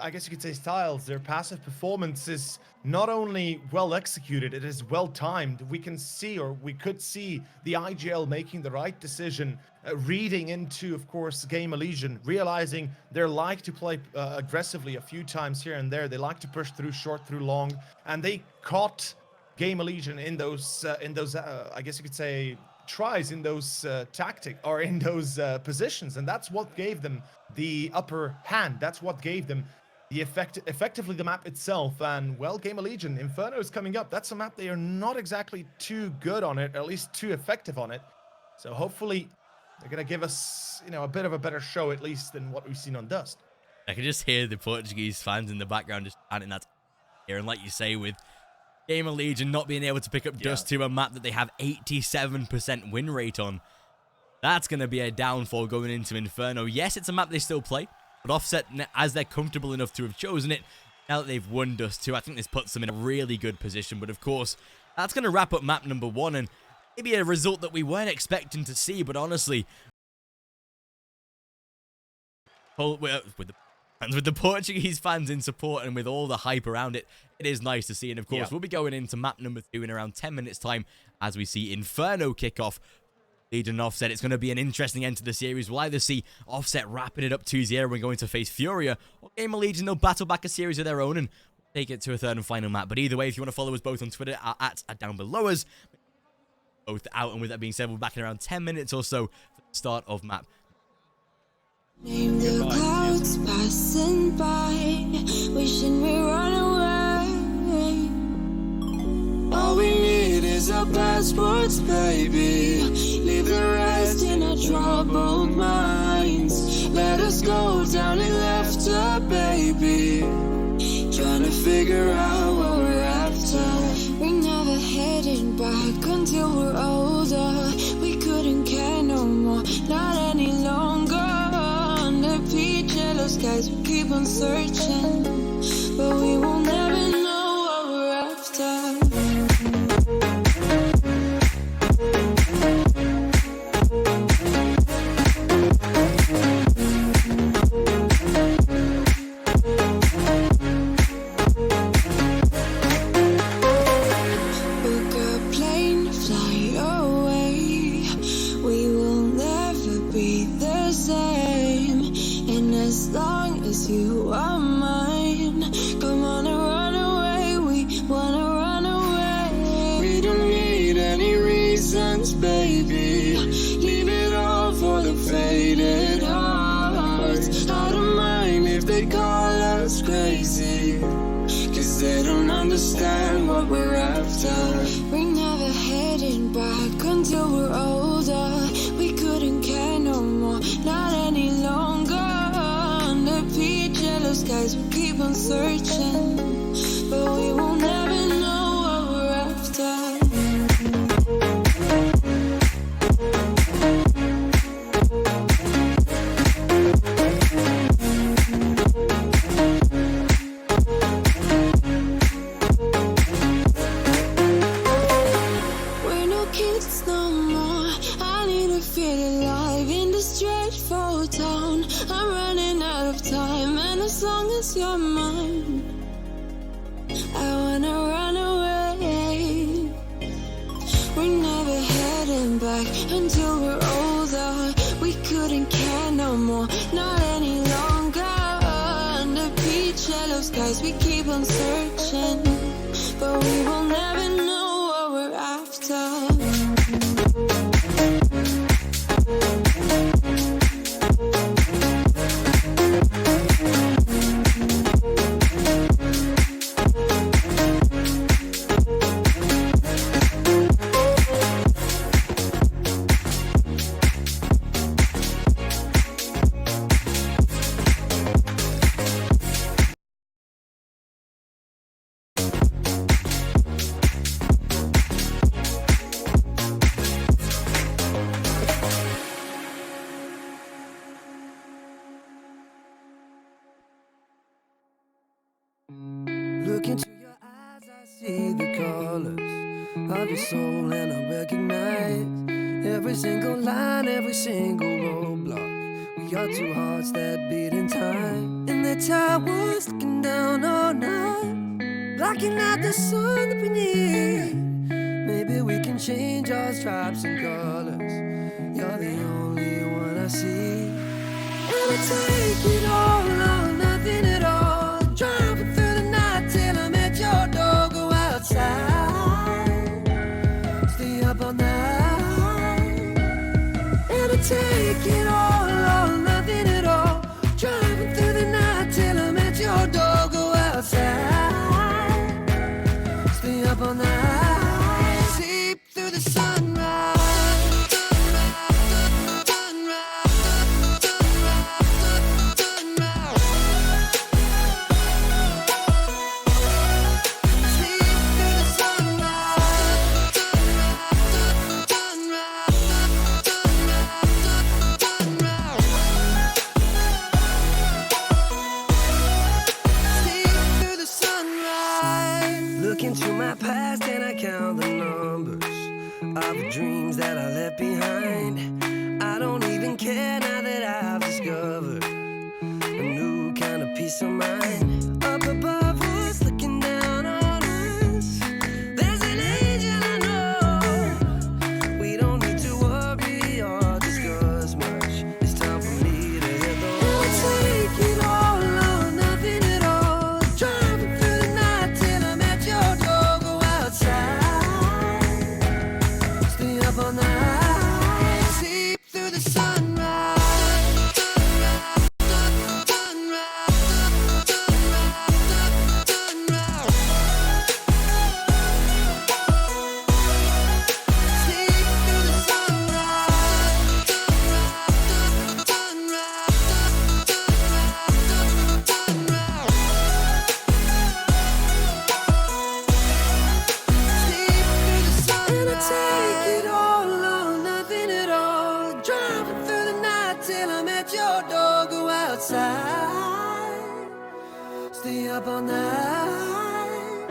I guess you could say, styles, their passive performance is not only well executed, it is well timed. We can see, or we could see, the IGL making the right decision, reading into, of course, Gamerlegion, realizing they like to play aggressively a few times here and there. They like to push through short, through long, and they caught Gamerlegion in those I guess you could say, tries, in those tactic, or in those positions, and that's what gave them the upper hand. That's what gave them the effectively the map itself. And well, Gamerlegion, Inferno is coming up. That's a map they are not exactly too good on it, or at least too effective on it. So hopefully they're gonna give us, you know, a bit of a better show, at least, than what we've seen on Dust. I can just hear the Portuguese fans in the background just chanting that here. And like you say, with Gamerlegion not being able to pick up Dust to a map that they have 87% win rate on, that's going to be a downfall going into Inferno. Yes, it's a map they still play, but Offset, as they're comfortable enough to have chosen it, now that they've won Dust 2, I think this puts them in a really good position. But of course, that's going to wrap up map number 1, and maybe a result that we weren't expecting to see, but honestly, with the Portuguese fans in support and with all the hype around it, it is nice to see. And of course, we'll be going into map number 2 in around 10 minutes time as we see Inferno kick off. Legion and Offset. It's going to be an interesting end to the series. We'll either see Offset wrapping it up 2-0 and going to face Furia, or Gamerlegion, they'll battle back a series of their own and take it to a 3rd and final map. But either way, if you want to follow us both on Twitter, our @ are down below us. Both out, and with that being said, we'll be back in around 10 minutes or so for the start of map. Name the clouds passing by, wishing we run away. All we need is our passports, baby. Leave the rest in our troubled minds. Let us go down in laughter, baby. Trying to figure out what we're after. We're never heading back until we're older. We couldn't care no more, not any longer. Under peach yellow skies, we keep on searching, but we will never know what we're after. You are mine. Come on and run away. We wanna run away. We don't need any reasons, baby. Leave it all for the faded hearts. I don't mind if they call us crazy, 'cause they don't understand what we're after. We're never heading back until we're older. We couldn't care no more, not any longer. Peach yellow skies, we keep on searching, but we will never know what we're after. We're no kids no more. I need to feel alive in this dreadful town. I'm running out of time, and as long as you're mine, I wanna run away. We're never heading back until we're older. We couldn't care no more, not any longer. Under peach yellow skies, we keep on searching, but we will never know what we're after. colors of your soul, and I recognize every single line, every single roadblock. We are two hearts that beat in time. In the towers, looking down all night, blocking out the sun that we need. Maybe we can change our stripes and colors. You're the only one I see. And I take it all or nothing at all. Driving through the night till I'm at your door. Go outside, stay up all night. And I take it all or nothing at all. Driving through the night till I'm at your door. Go outside, stay up all night. Sleep through the sunrise. Into my past and I count the numbers of the dreams that I left behind. I don't even care now that I've discovered a new kind of peace of mind. Up above us, looking down on us, there's an angel I know. We don't need to worry or discuss much. It's time for me to hit the road. Take it all or nothing at all. Driving through the night till I'm at your door. Go outside, stay up all night. Sleep through the sunrise. Stay up all night,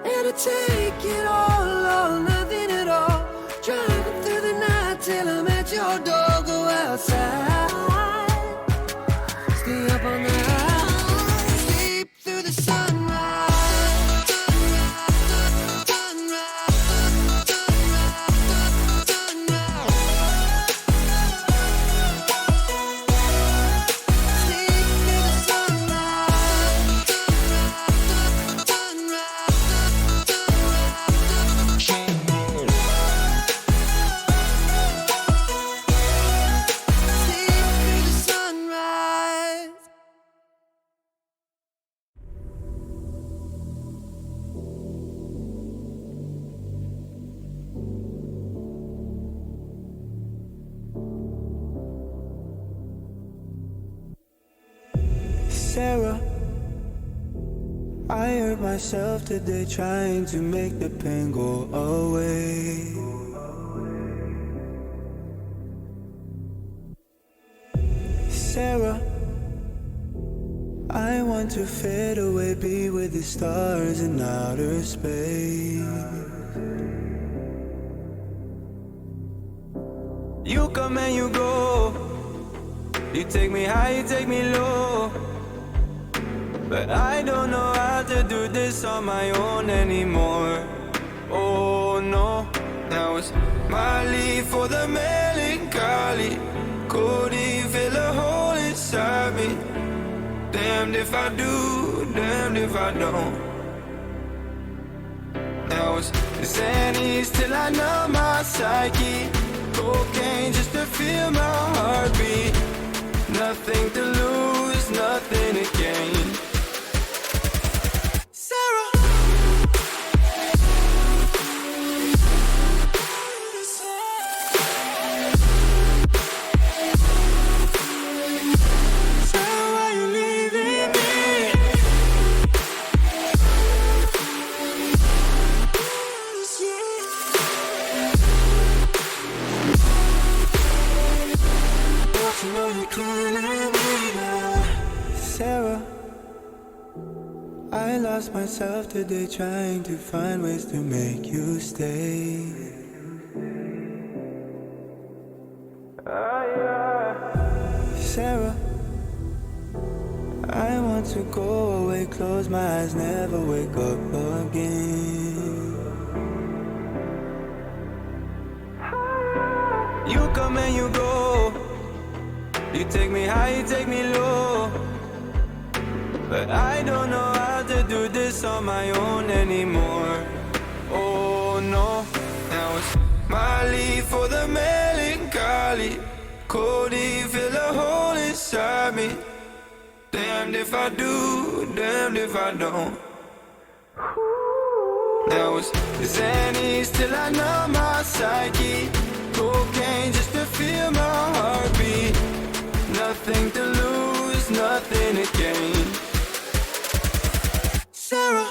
and I take it all or nothing at all. Driving through the night till I'm at your door. Go outside, stay up all night, sleep through the sunrise. Sarah, I hurt myself today trying to make the pain go away. Sarah, I want to fade away, be with the stars in outer space. You come and you go, you take me high, you take me low. But I don't know how to do this on my own anymore. Oh no, now it's my leave for the melancholy. Couldn't fill a hole inside me. Damned if I do, damned if I don't. Now it's Xannies till I numb my psyche. Cocaine just to feel my heartbeat. Nothing to lose, nothing to gain. Sarah, myself today, trying to find ways to make you stay. Sarah, I want to go away, close my eyes, never wake up again. You come and you go, you take me high, you take me low, but I don't know how to do this on my own anymore. Oh no, now it's Molly for the melancholy. Cody, fill a hole inside me. Damned if I do, damned if I don't. Now it's Xannies till I numb my psyche. Cocaine just to feel my heartbeat. Nothing to lose, nothing to gain. Sarah.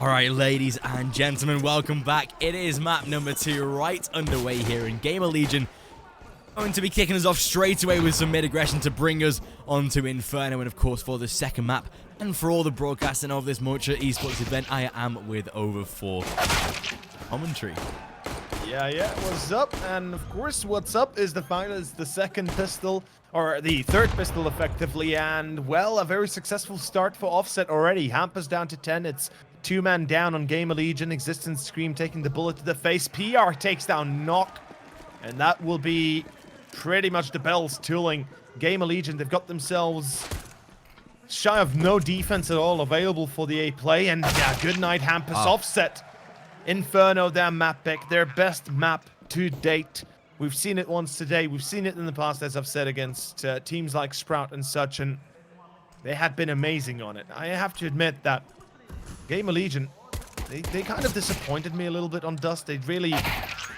Alright, ladies and gentlemen, welcome back. It is map number 2 right underway here in Gamerlegion. Going to be kicking us off straight away with some mid-aggression to bring us onto Inferno. And of course, for the second map and for all the broadcasting of this Moche Esports event, I am with Over 4 commentary. Yeah, what's up? And of course, what's up is the fact that it's the second pistol, or the third pistol effectively, and well, a very successful start for Offset already. Hampus down to 10, it's 2-man down on Gamerlegion, Existence Scream taking the bullet to the face, PR takes down Knock, and that will be pretty much the bells tooling. Gamerlegion, they've got themselves shy of no defense at all available for the A play, and yeah, good night Hampus. Offset. Inferno, their map pick, their best map to date. We've seen it once today. We've seen it in the past, as I've said, against teams like Sprout and such, and they had been amazing on it. I have to admit that Gamerlegion, they kind of disappointed me a little bit on Dust. They really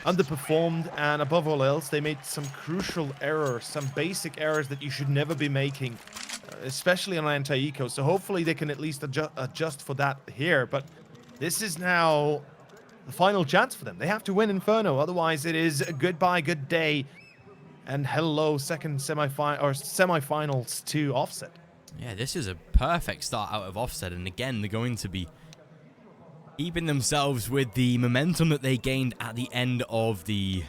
underperformed, and above all else, they made some crucial errors, some basic errors that you should never be making, especially on anti-eco. So hopefully they can at least adjust for that here, but this is now the final chance for them. They have to win Inferno, otherwise it is a goodbye, good day, and hello, second semifinals to Offset. Yeah, this is a perfect start out of Offset, and again, they're going to be keeping themselves with the momentum that they gained at the end of the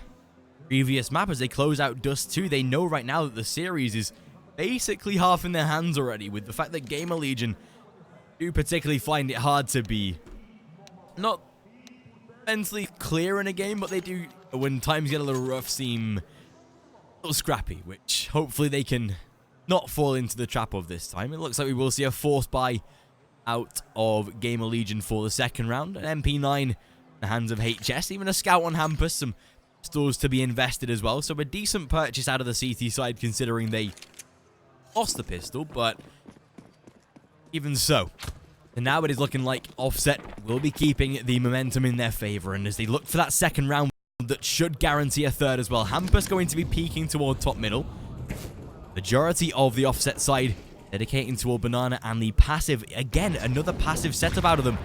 previous map as they close out Dust 2. They know right now that the series is basically half in their hands already, with the fact that Gamerlegion do particularly find it hard to be not mentally clear in a game, but they do, when times get a little rough, seem a little scrappy, which hopefully they can not fall into the trap of this time. It looks like we will see a forced buy out of Gamerlegion for the second round. An MP9 in the hands of HS, even a scout on Hampus, some stores to be invested as well. So a decent purchase out of the CT side considering they lost the pistol, but even so. And now it is looking like Offset will be keeping the momentum in their favor, and as they look for that second round that should guarantee a third as well. Hampus going to be peeking toward top middle. Majority of the Offset side dedicating toward Banana, and the passive, again, another passive setup out of them.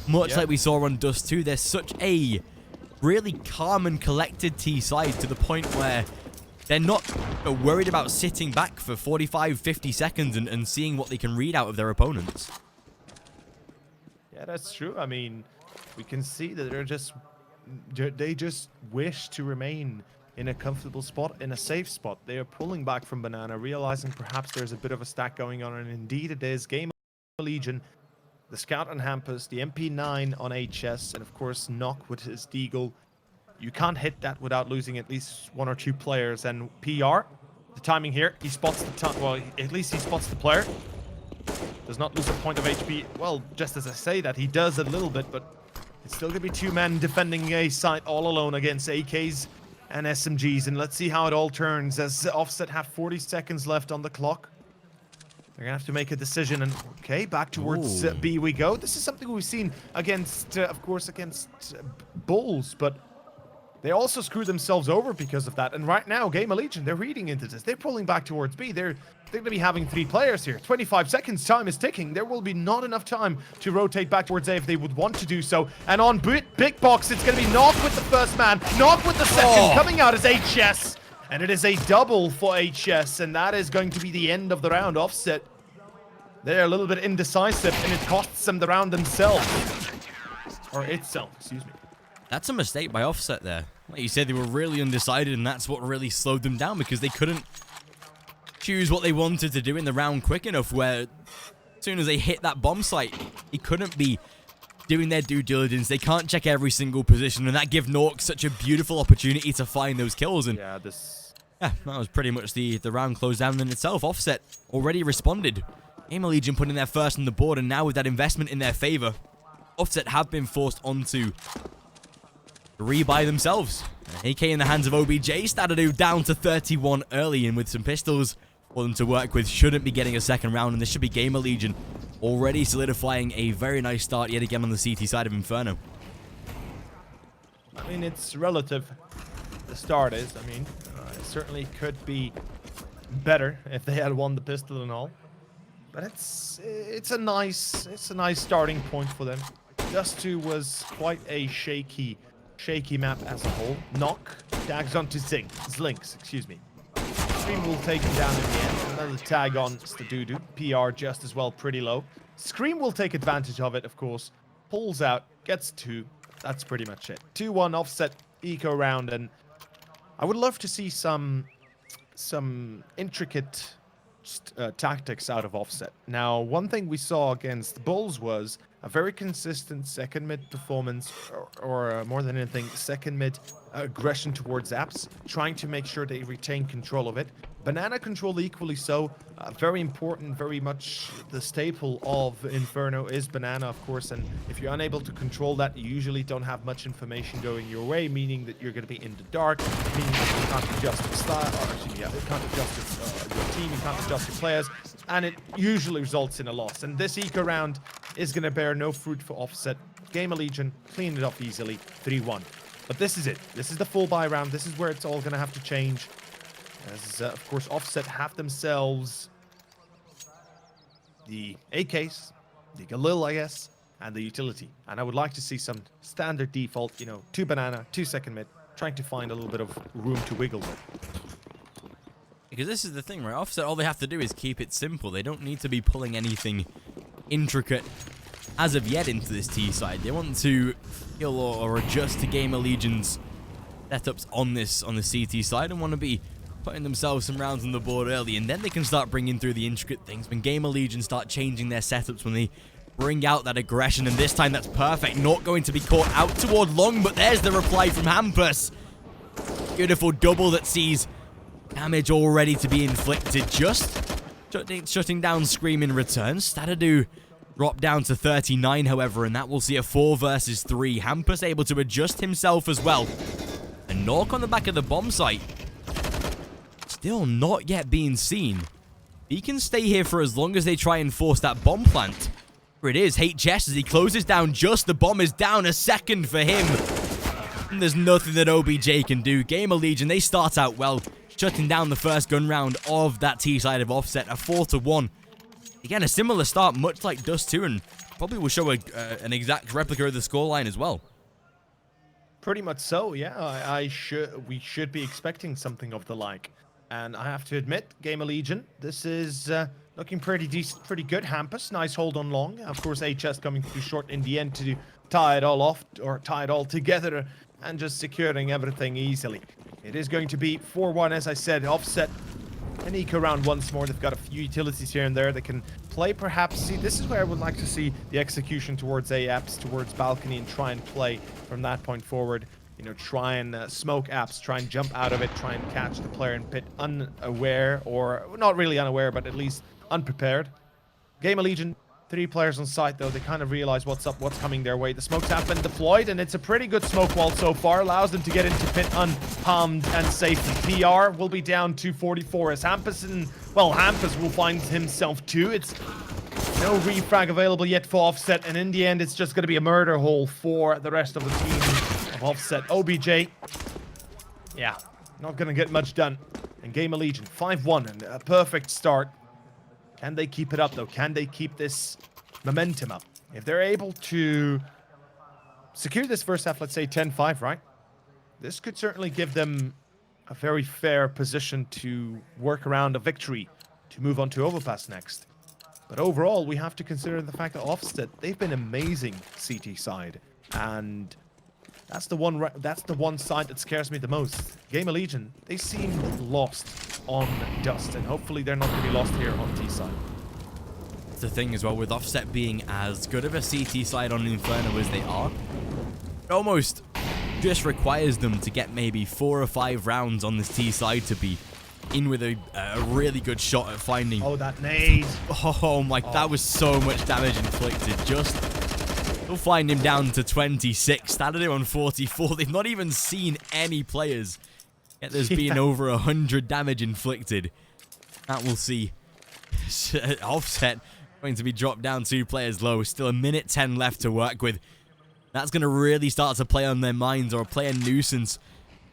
Much like we saw on Dust 2, there's such a really calm and collected T side to the point where they're not worried about sitting back for 45, 50 seconds and seeing what they can read out of their opponents. Yeah, that's true. I mean, we can see that they just wish to remain in a comfortable spot, in a safe spot. They are pulling back from Banana, realizing perhaps there's a bit of a stack going on, and indeed it is. Gamerlegion, the Scout on Hampus, the MP9 on HS, and of course Knock with his Deagle. You can't hit that without losing at least 1 or 2 players, and PR, the timing here, he spots the well, at least he spots the player. Does not lose a point of HP. Well, just as I say that, he does a little bit, but it's still going to be 2 men defending a site all alone against AKs and SMGs. And let's see how it all turns as Offset have 40 seconds left on the clock. They're going to have to make a decision. And okay, back towards B we go. This is something we've seen against, of course, against Bulls, but they also screw themselves over because of that. And right now, Gamerlegion, they're reading into this. They're pulling back towards B. They're going to be having 3 players here. 25 seconds, time is ticking. There will be not enough time to rotate back towards A if they would want to do so. And on Big Box, it's going to be Knock with the first man, Knock with the second, coming out as HS. And it is a double for HS, and that is going to be the end of the round. Offset, they're a little bit indecisive, and it costs them the round themselves. Or itself, excuse me. That's a mistake by Offset there. Like you said, they were really undecided, and that's what really slowed them down, because they couldn't choose what they wanted to do in the round quick enough, where as soon as they hit that bomb site, they couldn't be doing their due diligence. They can't check every single position, and that gave Nork such a beautiful opportunity to find those kills. And yeah, that was pretty much the round closed down in itself. Offset already responded. Gamerlegion putting their first on the board, and now with that investment in their favor, Offset have been forced onto rebuy themselves. AK in the hands of OBJ. Stadadu down to 31 early, and with some pistols for them to work with, shouldn't be getting a second round, and this should be Gamerlegion already solidifying a very nice start yet again on the CT side of Inferno. I mean, it's relative. The start is, I mean, it certainly could be better if they had won the pistol and all. But it's a nice starting point for them. Dust 2 was quite a shaky map as a whole. Knock tags onto Zlinks, excuse me. Scream will take him down in the end. Another tag on Stadudu. PR just as well, pretty low. Scream will take advantage of it, of course. Pulls out, gets 2. That's pretty much it. 2-1 offset eco round, and I would love to see some intricate tactics out of offset. Now, one thing we saw against the Bulls was a very consistent second mid performance, or more than anything, second mid aggression towards apps, trying to make sure they retain control of it. Banana control equally so, very important, very much the staple of Inferno is banana, of course, and if you're unable to control that, you usually don't have much information going your way, meaning that you're going to be in the dark, meaning that you can't adjust your style, or actually, yeah, you can't adjust your team, you can't adjust your players, and it usually results in a loss. And this eco round is going to bear no fruit for offset. Gamerlegion cleaned it up easily, 3-1. But this is it. This is the full buy round. This is where it's all going to have to change. As, of course, offset have themselves the AKs, the Galil, I guess, and the utility. And I would like to see some standard default, you know, 2 banana, 2 second mid, trying to find a little bit of room to wiggle with. Because this is the thing, right? Offset, all they have to do is keep it simple. They don't need to be pulling anything intricate as of yet into this T side. They want to heal or adjust to Gamerlegion's setups on the CT side and want to be putting themselves some rounds on the board early, and then they can start bringing through the intricate things when Gamerlegion start changing their setups, when they bring out that aggression, and this time that's perfect. Not going to be caught out toward long, but there's the reply from Hampus. Beautiful double that sees damage already to be inflicted, just shutting down Scream in return. Stadudu drop down to 39, however, and that will see a 4 versus 3. Hampus able to adjust himself as well. A knock on the back of the bomb site. Still not yet being seen. He can stay here for as long as they try and force that bomb plant. Here it is, HS as he closes down just. The bomb is down, a second for him. And there's nothing that OBJ can do. Gamerlegion, they start out well, shutting down the first gun round of that T side of offset, a 4-1. Again, a similar start, much like Dust 2, and probably will show an exact replica of the scoreline as well. Pretty much so, yeah. We should be expecting something of the like. And I have to admit, Gamerlegion, this is looking pretty decent, pretty good. Hampus, nice hold on long. Of course, HS coming too short in the end to tie it all off, or tie it all together, and just securing everything easily. It is going to be 4-1, as I said, offset an eco round once more. They've got a few utilities here and there. They can play, perhaps. See, this is where I would like to see the execution towards A-apps, towards balcony, and try and play from that point forward. You know, try and smoke apps, try and jump out of it, try and catch the player in pit unaware, or not really unaware, but at least unprepared. Gamerlegion, 3 players on site, though. They kind of realize what's up, what's coming their way. The smokes have been deployed, and it's a pretty good smoke wall so far. Allows them to get into pit unharmed and safely. PR will be down to 44 as Hampus, well, Hampus will find himself 2. It's no refrag available yet for offset, and in the end, it's just going to be a murder hole for the rest of the team of offset. OBJ, yeah, not going to get much done. And Gamerlegion, 5-1, and a perfect start. Can they keep it up, though? Can they keep this momentum up? If they're able to secure this first half, let's say 10-5, right? This could certainly give them a very fair position to work around a victory, to move on to Overpass next. But overall, we have to consider the fact that Offset, they've been amazing CT side. And that's the one side that scares me the most. Gamerlegion, they seem lost on Dust, and hopefully they're not going to be lost here on T side. It's the thing as well, with Offset being as good of a CT side on Inferno as they are, it almost just requires them to get maybe 4 or 5 rounds on this T side to be in with a really good shot at finding. Oh, that nade. Oh my, that was so much damage inflicted. Just, they'll find him down to 26. Stadudu on 44. They've not even seen any players. Yet there's been over 100 damage inflicted. That will see Offset going to be dropped down 2 players low. Still a minute 10 left to work with. That's going to really start to play on their minds, or play a nuisance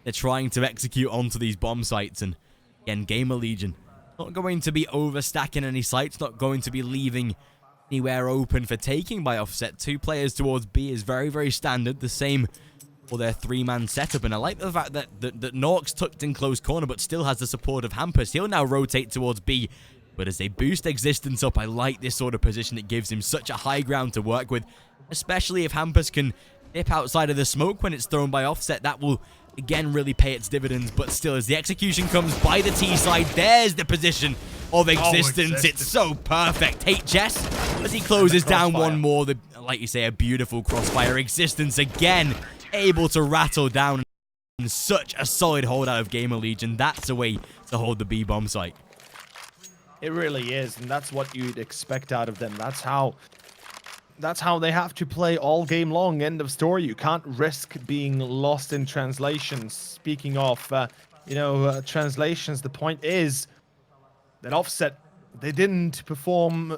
they're trying to execute onto these bomb sites. And again, Gamerlegion not going to be overstacking any sites, not going to be leaving anywhere open for taking by Offset. 2 players towards B is very, very standard. The same for their 3-man setup. And I like the fact that Nork's tucked in close corner, but still has the support of Hampus. He'll now rotate towards B. But as they boost Existence up, I like this sort of position. It gives him such a high ground to work with, especially if Hampus can dip outside of the smoke when it's thrown by Offset. That will, again, really pay its dividends. But still, as the execution comes by the T side, there's the position of Existence. It's so perfect. HS, as he closes down one more, like you say, a beautiful crossfire. Existence again able to rattle down such a solid hold out of Gamerlegion. That's a way to hold the B-bomb site. It really is, and that's what you'd expect out of them. That's how they have to play all game long. End of story. You can't risk being lost in translations. Speaking of, translations, the point is that Offset, they didn't perform,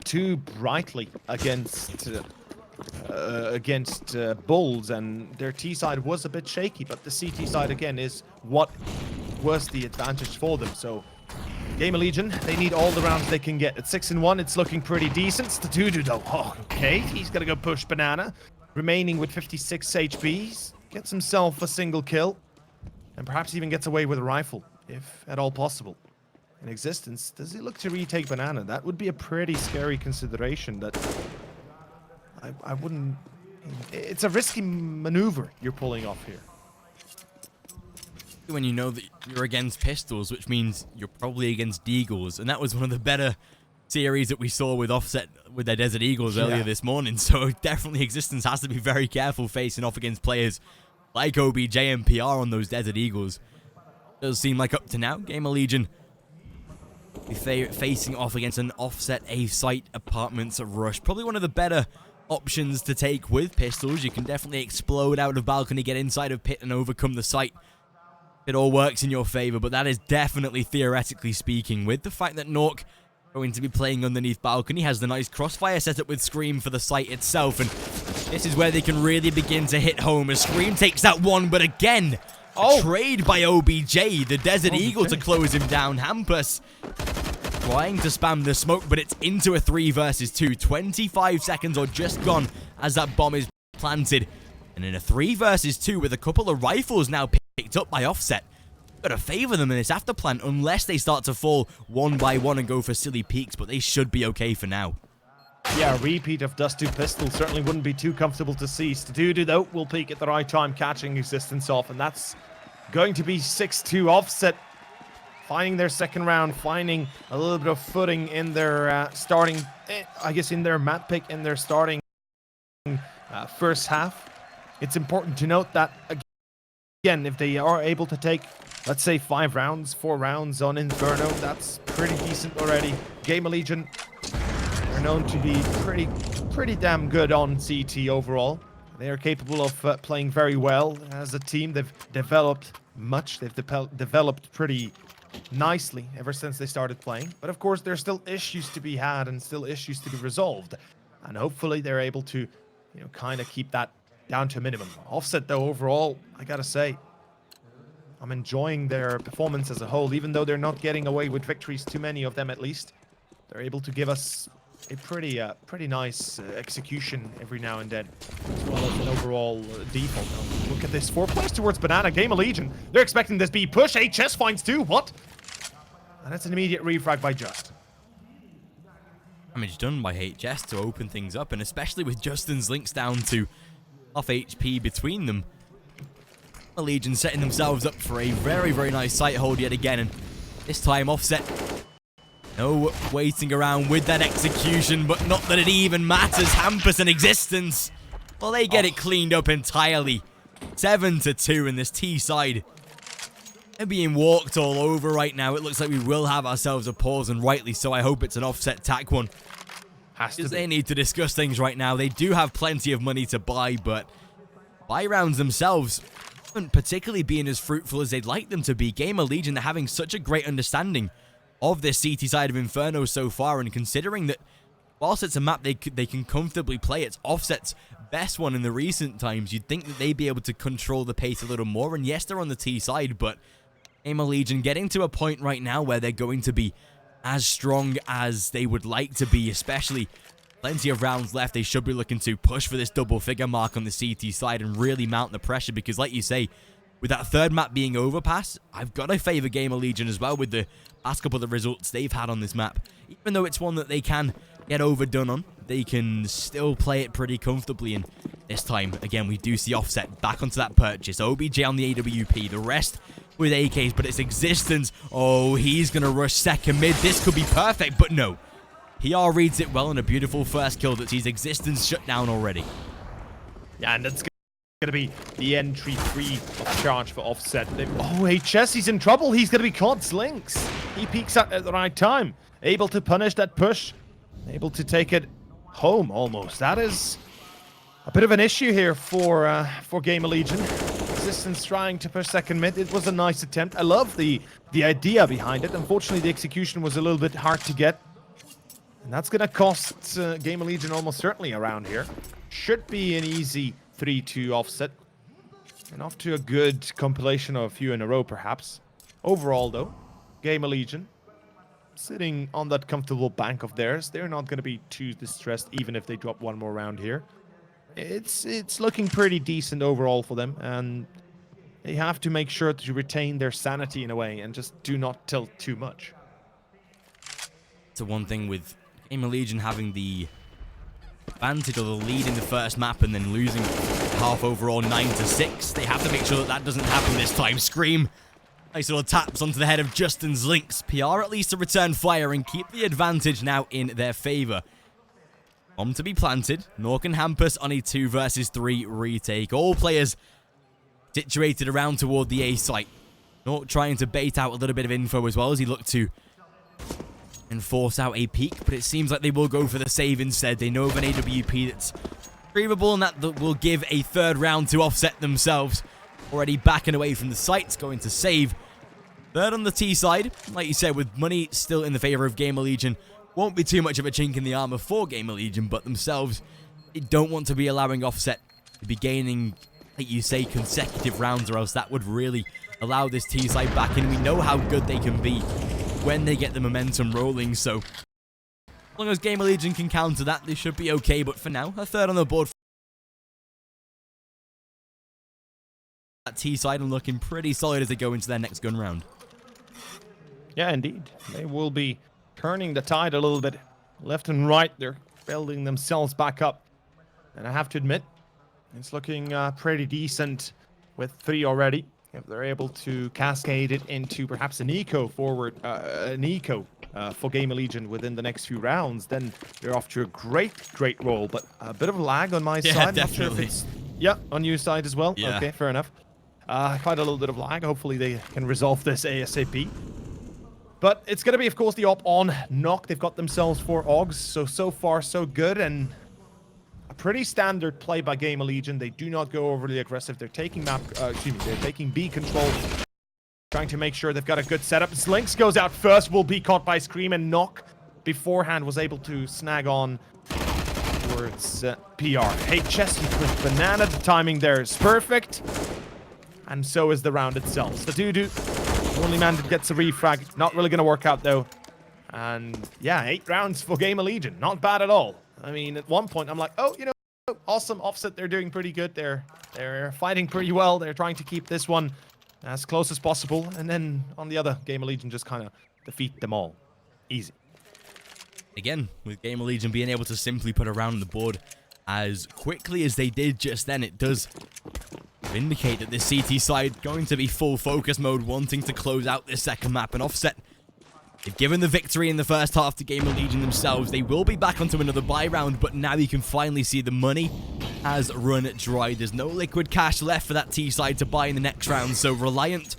too brightly against Bulls, and their T side was a bit shaky, but the CT side again is what was the advantage for them. So Gamerlegion, they need all the rounds they can get. At 6-1, it's looking pretty decent. Statudu though, okay, he's gonna go push Banana, remaining with 56 HPs, gets himself a single kill, and perhaps even gets away with a rifle, if at all possible. In Existence, does he look to retake Banana? That would be a pretty scary consideration. That I wouldn't. It's a risky maneuver you're pulling off here. When you know that you're against pistols, which means you're probably against Deagles, and that was one of the better series that we saw with Offset with their Desert Eagles earlier this morning. So definitely Existence has to be very careful facing off against players like OBJ and PR on those Desert Eagles. Does seem like up to now, Gamerlegion facing off against an Offset A-site apartments rush. Probably one of the better options to take with pistols. You can definitely explode out of balcony, get inside of pit, and overcome the site. It all works in your favor, but that is definitely theoretically speaking. With the fact that Nork going to be playing underneath balcony, has the nice crossfire setup with Scream for the site itself, and this is where they can really begin to hit home as Scream takes that one, but again, trade by OBJ, the Desert Eagle to close him down. Hampus trying to spam the smoke, but it's into a 3 versus 2. 25 seconds or just gone as that bomb is planted. And in a 3 versus 2 with a couple of rifles now picked up by Offset, gotta favor them in this after plant unless they start to fall one by one and go for silly peaks, but they should be okay for now. Yeah, a repeat of Dust 2 Pistol certainly wouldn't be too comfortable to see. Statudu, though, will peak at the right time, catching Existence off, and that's going to be 6-2. Offset finding their second round, finding a little bit of footing in their starting, in their map pick, in their starting first half. It's important to note that, again, if they are able to take, let's say, 4 rounds on Inferno, that's pretty decent already. Gamerlegion are known to be pretty damn good on CT overall. They are capable of playing very well as a team. They've developed much. They've developed pretty nicely ever since they started playing. But of course, there's still issues to be had and still issues to be resolved. And hopefully they're able to, kind of keep that down to a minimum. Offset, though, overall, I gotta say, I'm enjoying their performance as a whole, even though they're not getting away with victories, too many of them at least. They're able to give us a pretty nice execution every now and then, as well as an overall default. Now, look at this, 4 players towards Banana. Gamerlegion, they're expecting this B push. HS finds 2, what? And that's an immediate refrag by Just. Damage done by HS to open things up, and especially with Justin's links down to off HP between them. The Legion setting themselves up for a very, very nice site hold yet again, and this time Offset no waiting around with that execution, but not that it even matters. Hampus and Existence, well, they get it cleaned up entirely. 7-2 in this T side. They're being walked all over right now. It looks like we will have ourselves a pause, and rightly so. I hope it's an Offset tack one. Has to be. They need to discuss things right now. They do have plenty of money to buy, but buy rounds themselves haven't particularly been as fruitful as they'd like them to be. Gamerlegion, they're having such a great understanding of this CT side of Inferno so far, and considering that whilst it's a map they can comfortably play, it's Offset's best one in the recent times, you'd think that they'd be able to control the pace a little more. And yes, they're on the T side, but Gamerlegion getting to a point right now where they're going to be as strong as they would like to be, especially plenty of rounds left. They should be looking to push for this double figure mark on the CT side and really mount the pressure, because like you say, with that third map being Overpass, I've got to favor Gamerlegion as well with the past couple of results they've had on this map. Even though it's one that they can get overdone on, they can still play it pretty comfortably. And this time, again, we do see Offset back onto that purchase. OBJ on the AWP, the rest with AKs, but it's Existence. Oh, he's going to rush second mid. This could be perfect, but no. PR reads it well, and a beautiful first kill that sees Existence shut down already. Yeah, and that's going to be the entry 3 of charge for Offset. Oh, HS, he's in trouble. He's going to be caught. Slinks. He peeks out at the right time. Able to punish that push. Able to take it home almost. That is a bit of an issue here for Gamerlegion. Existence trying to push second mid. It was a nice attempt. I love the idea behind it. Unfortunately, the execution was a little bit hard to get. And that's going to cost Gamerlegion almost certainly around here. Should be an easy 3-2 Offset. And off to a good compilation of a few in a row, perhaps. Overall, though, Gamerlegion sitting on that comfortable bank of theirs. They're not going to be too distressed, even if they drop one more round here. It's looking pretty decent overall for them, and they have to make sure to retain their sanity in a way and just do not tilt too much. So one thing with Gamerlegion having the advantage or the lead in the first map and then losing half overall 9-6, they have to make sure that that doesn't happen this time. Scream. Nice little taps onto the head of Justin's Lynx. PR at least to return fire and keep the advantage now in their favor. Bomb to be planted. Nork and Hampus on a 2 versus 3 retake. All players situated around toward the A site. Nork trying to bait out a little bit of info as well as he looked to enforce out a peek, but it seems like they will go for the save instead. They know of an AWP that's retrievable, and that will give a third round to Offset themselves. Already backing away from the sites, going to save. Third on the T side, like you said, with money still in the favor of Gamerlegion. Won't be too much of a chink in the armor for Gamerlegion, but themselves, they don't want to be allowing Offset to be gaining, like you say, consecutive rounds, or else that would really allow this T side back in. We know how good they can be when they get the momentum rolling, so as long as Gamerlegion can counter that, they should be okay. But for now, a third on the board. That T side and looking pretty solid as they go into their next gun round. Yeah, indeed. They will be turning the tide a little bit left and right. They're building themselves back up. And I have to admit, it's looking pretty decent with 3 already. If they're able to cascade it into perhaps an eco forward, for Gamerlegion within the next few rounds, then they're off to a great roll. But a bit of lag on my side. Definitely. Not sure if it's, yeah, on your side as well. Yeah. Okay, fair enough. Quite a little bit of lag. Hopefully they can resolve this ASAP. But it's going to be, of course, the op on knock. They've got themselves 4 Augs, so far so good, and a pretty standard play by Gamerlegion. They do not go overly aggressive. They're taking they're taking B control, trying to make sure they've got a good setup. Slinks goes out first, will be caught by Scream, and Knock beforehand was able to snag on towards PR. HS with Banana, the timing there is perfect, and so is the round itself. So Dudu, only man that gets a refrag, not really going to work out though. And yeah, 8 rounds for Gamerlegion, not bad at all. I mean, at one point I'm like, oh, you know, awesome, Offset, they're doing pretty good. They're fighting pretty well. They're trying to keep this one as close as possible. And then on the other, Gamerlegion just kind of defeat them all. Easy. Again, with Gamerlegion being able to simply put a round on the board as quickly as they did just then, it does indicate that this CT side going to be full focus mode, wanting to close out this second map. And Offset, they've given the victory in the first half to Gamerlegion themselves. They will be back onto another buy round, but now you can finally see the money has run dry. There's no liquid cash left for that T side to buy in the next round, so reliant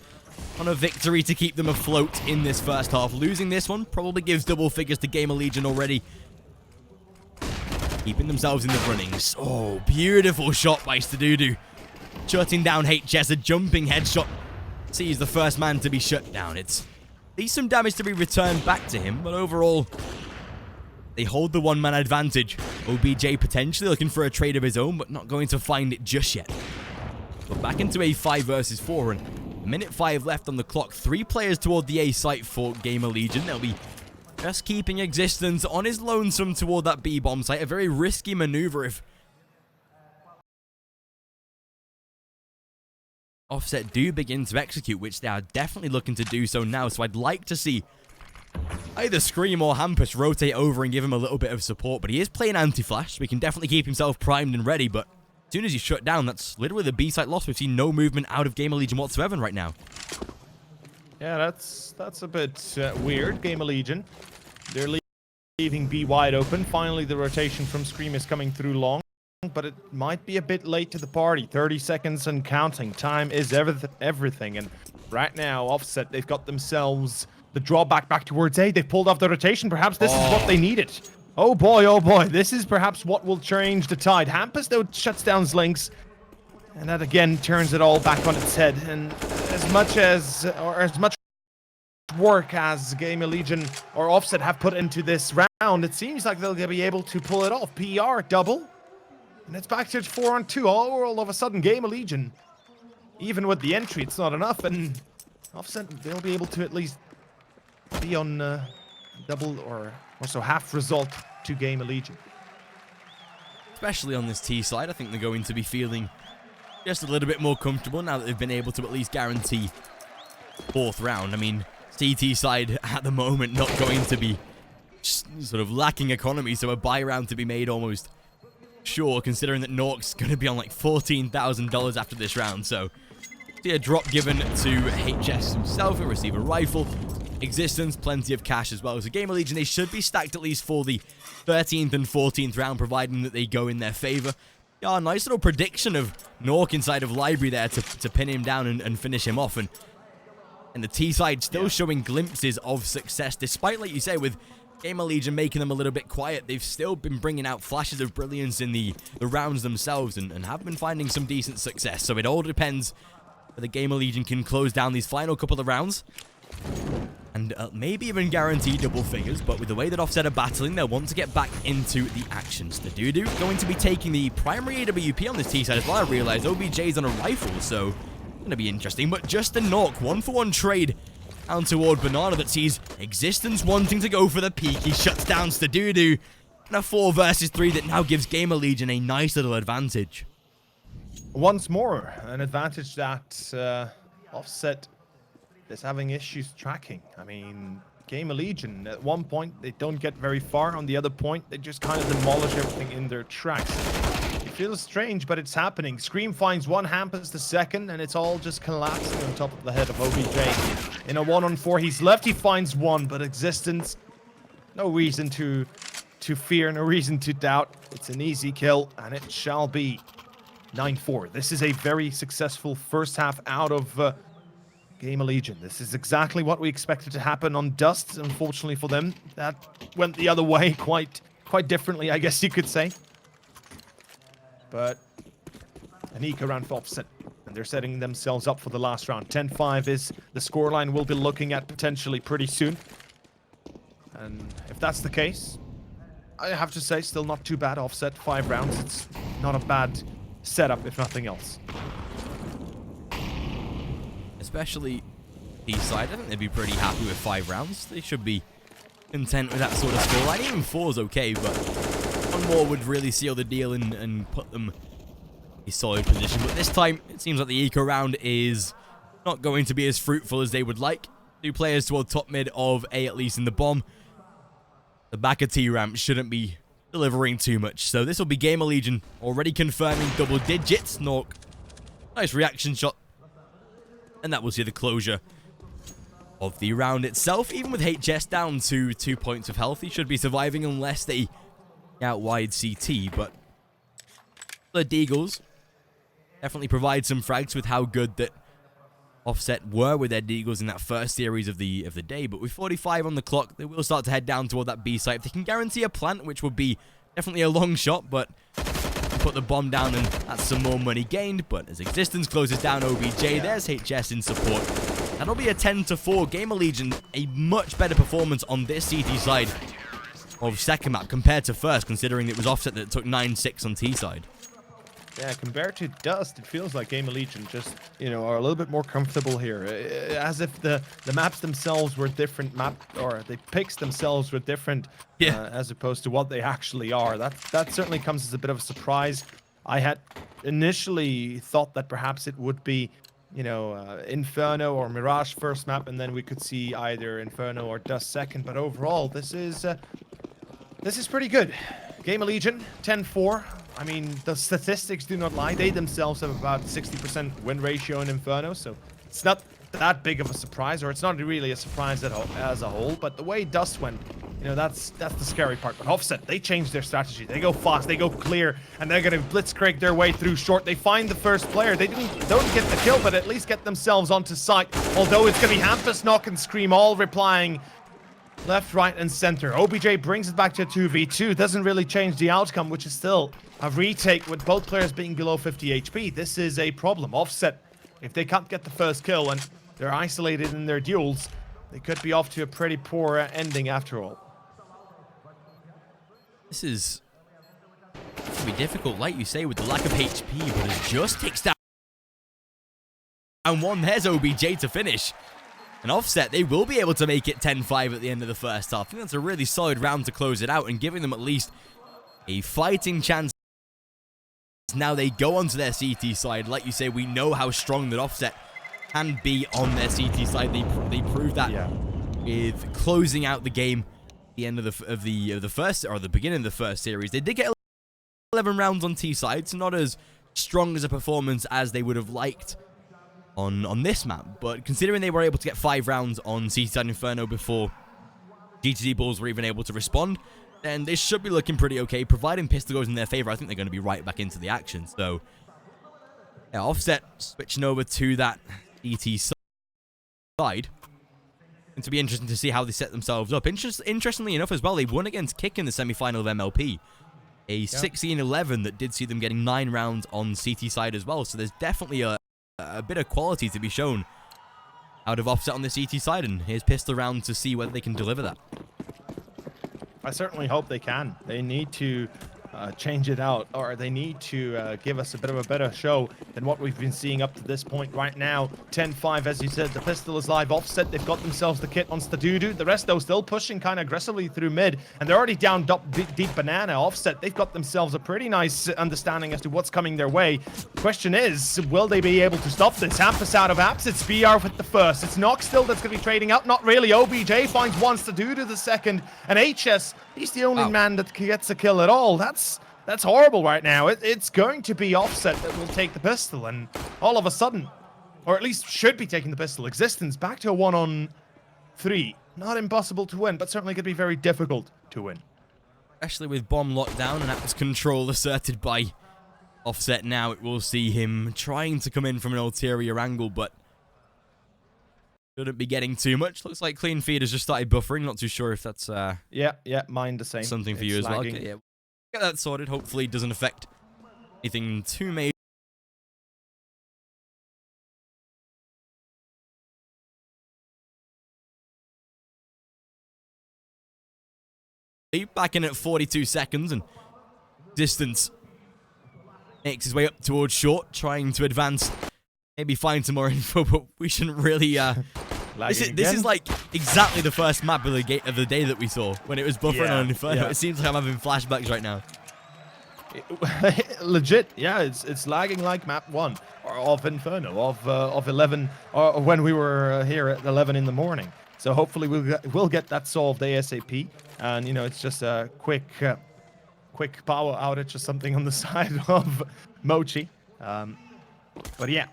on a victory to keep them afloat in this first half. Losing this one probably gives double figures to Gamerlegion already, keeping themselves in the runnings. Oh, beautiful shot by Stadudu, shutting down HS. A jumping headshot sees the first man to be shut down. It's decent damage to be returned back to him, but overall, they hold the one-man advantage. OBJ potentially looking for a trade of his own, but not going to find it just yet. But back into a 5 versus 4, and minute 5 left on the clock. 3 players toward the A site for Gamerlegion. They'll be Just keeping Existence on his lonesome toward that B-bomb site. A very risky maneuver if Offset do begin to execute, which they are definitely looking to do so now. So I'd like to see either Scream or Hampus rotate over and give him a little bit of support. But he is playing anti-flash, so he can definitely keep himself primed and ready. But as soon as he's shut down, that's literally the B-site loss. We've seen no movement out of Gamerlegion whatsoever right now. Yeah, that's a bit weird. Gamerlegion, they're leaving B wide open. Finally, the rotation from Scream is coming through long, but it might be a bit late to the party. 30 seconds and counting. Time is everything. And right now, Offset, they've got themselves the drawback back towards A. They've pulled off the rotation. Perhaps this is what they needed. Oh boy, this is perhaps what will change the tide. Hampus, though, shuts down Lynx. And that again turns it all back on its head. And as much work as Gamerlegion or Offset have put into this round, it seems like they'll be able to pull it off. PR double. And it's back to 4-on-2. All of a sudden, Gamerlegion, even with the entry, it's not enough. And Offset, they'll be able to at least be on double or so half result to Gamerlegion. Especially on this T side, I think they're going to be feeling just a little bit more comfortable now that they've been able to at least guarantee 4th round. I mean, CT side at the moment not going to be sort of lacking economy, so a buy round to be made almost sure, considering that Nork's going to be on like $14,000 after this round. So see a drop given to HS himself and receive a rifle. Existence, plenty of cash as well. So Gamerlegion, they should be stacked at least for the 13th and 14th round, providing that they go in their favor. Yeah, nice little prediction of Nork inside of Library there to pin him down and finish him off. And the T side still showing glimpses of success, despite, like you say, with Gamerlegion making them a little bit quiet. They've still been bringing out flashes of brilliance in the rounds themselves and have been finding some decent success. So it all depends whether Gamerlegion can close down these final couple of rounds and maybe even guarantee double figures. But with the way that Offset are battling, they'll want to get back into the actions. The Doodoo going to be taking the primary AWP on this T side as well. I realize OBJ's on a rifle, so going to be interesting. But just a knock, 1-for-1 trade down toward Banana that sees Existence wanting to go for the peak. He shuts down Stadudu. And a 4 versus 3 that now gives Gamerlegion a nice little advantage. Once more, an advantage that Offset is having issues tracking. I mean, Gamerlegion, at one point, they don't get very far. On the other point, they just kind of demolish everything in their tracks. It feels strange, but it's happening. Scream finds one, Hampus the second, and it's all just collapsing on top of the head of OBJ. In a 1-on-4, he's left, he finds one, but Existence, no reason to fear, no reason to doubt. It's an easy kill, and it shall be 9-4. This is a very successful first half out of Gamerlegion. This is exactly what we expected to happen on Dust. Unfortunately for them, that went the other way quite differently, I guess you could say. But an eco round for Offset, and they're setting themselves up for the last round. 10-5 is the scoreline we'll be looking at potentially pretty soon. And if that's the case, I have to say, still not too bad. Offset 5 rounds. It's not a bad setup, if nothing else. Especially D-side, I think they'd be pretty happy with 5 rounds. They should be content with that sort of scoreline. Even 4's okay, but one more would really seal the deal and put them in a solid position. But this time, it seems like the eco round is not going to be as fruitful as they would like. 2 players toward top mid of A, at least in the bomb. The back of T-ramp shouldn't be delivering too much. So this will be Gamerlegion already confirming double digits. Nork, nice reaction shot. And that will see the closure of the round itself. Even with HS down to 2 points of health, he should be surviving unless they out wide CT. But the Deagles definitely provide some frags with how good that Offset were with their Deagles in that first series of the day. But with 45 on the clock, they will start to head down toward that B site. If they can guarantee a plant, which would be definitely a long shot, but put the bomb down and that's some more money gained. But as Existence closes down OBJ, there's HS in support. That'll be a 10-4. Gamerlegion, a much better performance on this CT side of second map compared to first, considering it was Offset that took 9-6 on T side. Yeah, compared to Dust, it feels like Gamerlegion just, are a little bit more comfortable here. As if the maps themselves were different or the picks themselves were different, as opposed to what they actually are. That certainly comes as a bit of a surprise. I had initially thought that perhaps it would be, Inferno or Mirage first map, and then we could see either Inferno or Dust second. But overall, this is pretty good. Gamerlegion, 10-4. I mean, the statistics do not lie. They themselves have about 60% win ratio in Inferno, so it's not that big of a surprise, or it's not really a surprise as a whole. But the way Dust went, that's the scary part. But Offset, they changed their strategy. They go fast, they go clear, and they're gonna blitzcrank their way through short. They find the first player. They don't get the kill, but at least get themselves onto site. Although it's gonna be Hampus, Knock, and Scream all replying left, right, and center. OBJ brings it back to a 2v2. Doesn't really change the outcome, which is still a retake with both players being below 50 HP. This is a problem. Offset, if they can't get the first kill and they're isolated in their duels, they could be off to a pretty poor ending after all. This is going to be difficult, like you say, with the lack of HP, but it just takes down one. There's OBJ to finish. And Offset, they will be able to make it 10-5 at the end of the first half. I think that's a really solid round to close it out and giving them at least a fighting chance. Now they go onto their CT side. Like you say, we know how strong that Offset can be on their CT side. They proved that with closing out the game at the end of the first, or the beginning of the first series. They did get 11 rounds on T side, so not as strong as a performance as they would have liked on this map, but considering they were able to get 5 rounds on CT side Inferno before GTD Bulls were even able to respond, then this should be looking pretty okay. Providing pistol goes in their favor, I think they're going to be right back into the action. So, yeah, Offset switching over to that ET side. Going to be interesting to see how they set themselves up. Interestingly enough as well, they won against Kick in the semi-final of MLP. A 16-11 that did see them getting 9 rounds on CT side as well. So there's definitely a bit of quality to be shown out of Offset on the CT side, and here's pistol round to see whether they can deliver that. I certainly hope they can. They need to change it out, or they need to give us a bit of a better show than what we've been seeing up to this point. Right now, 10-5, as you said, the pistol is live. Offset, they've got themselves the kit on Stadudu. The rest, though, still pushing kind of aggressively through mid, and they're already down deep banana. Offset, they've got themselves a pretty nice understanding as to what's coming their way. Question is, will they be able to stop this? Hampus out of apps. It's BR with the first. It's Nox still that's going to be trading out. Not really. OBJ finds one, Stadudu the second, and HS, he's the only man that gets a kill at all. That's horrible right now. It's going to be Offset that will take the pistol, and all of a sudden, or at least should be taking the pistol, Existence back to a 1-on-3. Not impossible to win, but certainly could be very difficult to win. Especially with bomb lockdown and apps control asserted by Offset now, it will see him trying to come in from an ulterior angle, but shouldn't be getting too much. Looks like Clean Feed has just started buffering. Not too sure if that's yeah, mine the same. Something for you as well. Okay, yeah. Get that sorted. Hopefully it doesn't affect anything too major. Back in at 42 seconds, and Distance makes his way up towards short, trying to advance, maybe find some more info, but we shouldn't really this is like exactly the first map of the day that we saw when it was buffering on Inferno. Yeah. It seems like I'm having flashbacks right now. Legit, yeah, it's lagging like map 1 of Inferno of 11, or when we were here at 11 in the morning. So hopefully we'll get that solved ASAP, and it's just a quick power outage or something on the side of Moche. But yeah,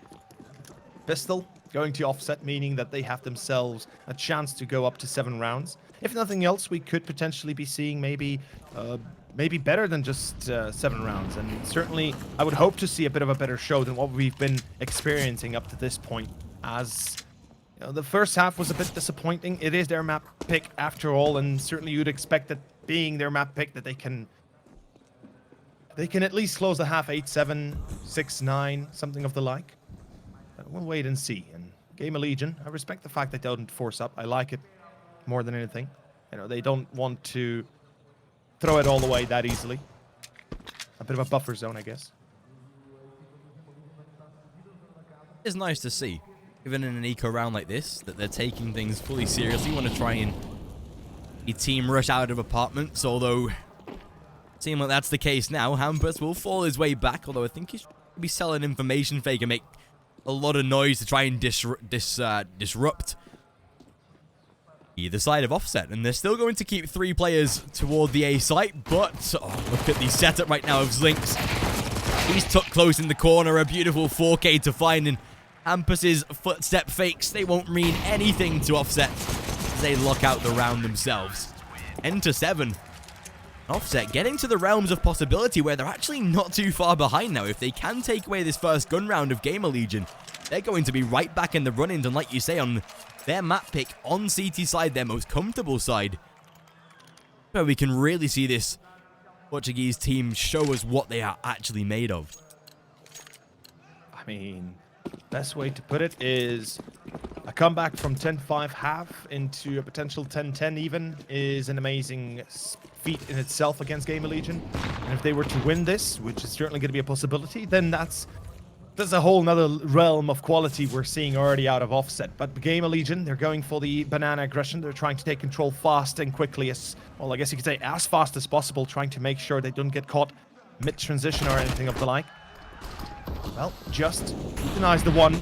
pistol going to Offset, meaning that they have themselves a chance to go up to 7 rounds. If nothing else, we could potentially be seeing maybe better than just 7 rounds. And certainly, I would hope to see a bit of a better show than what we've been experiencing up to this point. As the first half was a bit disappointing. It is their map pick after all, and certainly you'd expect that being their map pick that they can at least close the half 8-7, 6-9, something of the like. We'll wait and see. And Gamerlegion, I respect the fact that they don't force up. I like it more than anything. They don't want to throw it all away that easily. A bit of a buffer zone, I guess. It's nice to see, even in an eco round like this, that they're taking things fully seriously. Want to try and a team rush out of apartments, although seeing like that's the case now, Hampus will fall his way back, although I think he should be selling information fake and make a lot of noise to try and disrupt either side of Offset. And they're still going to keep 3 players toward the A site, but look at the setup right now of Zlinks. He's tucked close in the corner, a beautiful 4K to find, and Hampus's footstep fakes, they won't mean anything to Offset as they lock out the round themselves. Enter 7. Offset getting to the realms of possibility where they're actually not too far behind now. If they can take away this first gun round of Gamerlegion, they're going to be right back in the run-ins, and like you say, on their map pick on CT side, their most comfortable side, where we can really see this Portuguese team show us what they are actually made of. I mean, best way to put it is a comeback from 10-5 half into a potential 10-10 even is an amazing feat in itself against Gamerlegion. And if they were to win this, which is certainly going to be a possibility, then that's a whole nother realm of quality we're seeing already out of Offset. But Gamerlegion, they're going for the banana aggression. They're trying to take control fast and quickly, as well, I guess you could say as fast as possible, trying to make sure they don't get caught mid-transition or anything of the like. Well, just denies the one.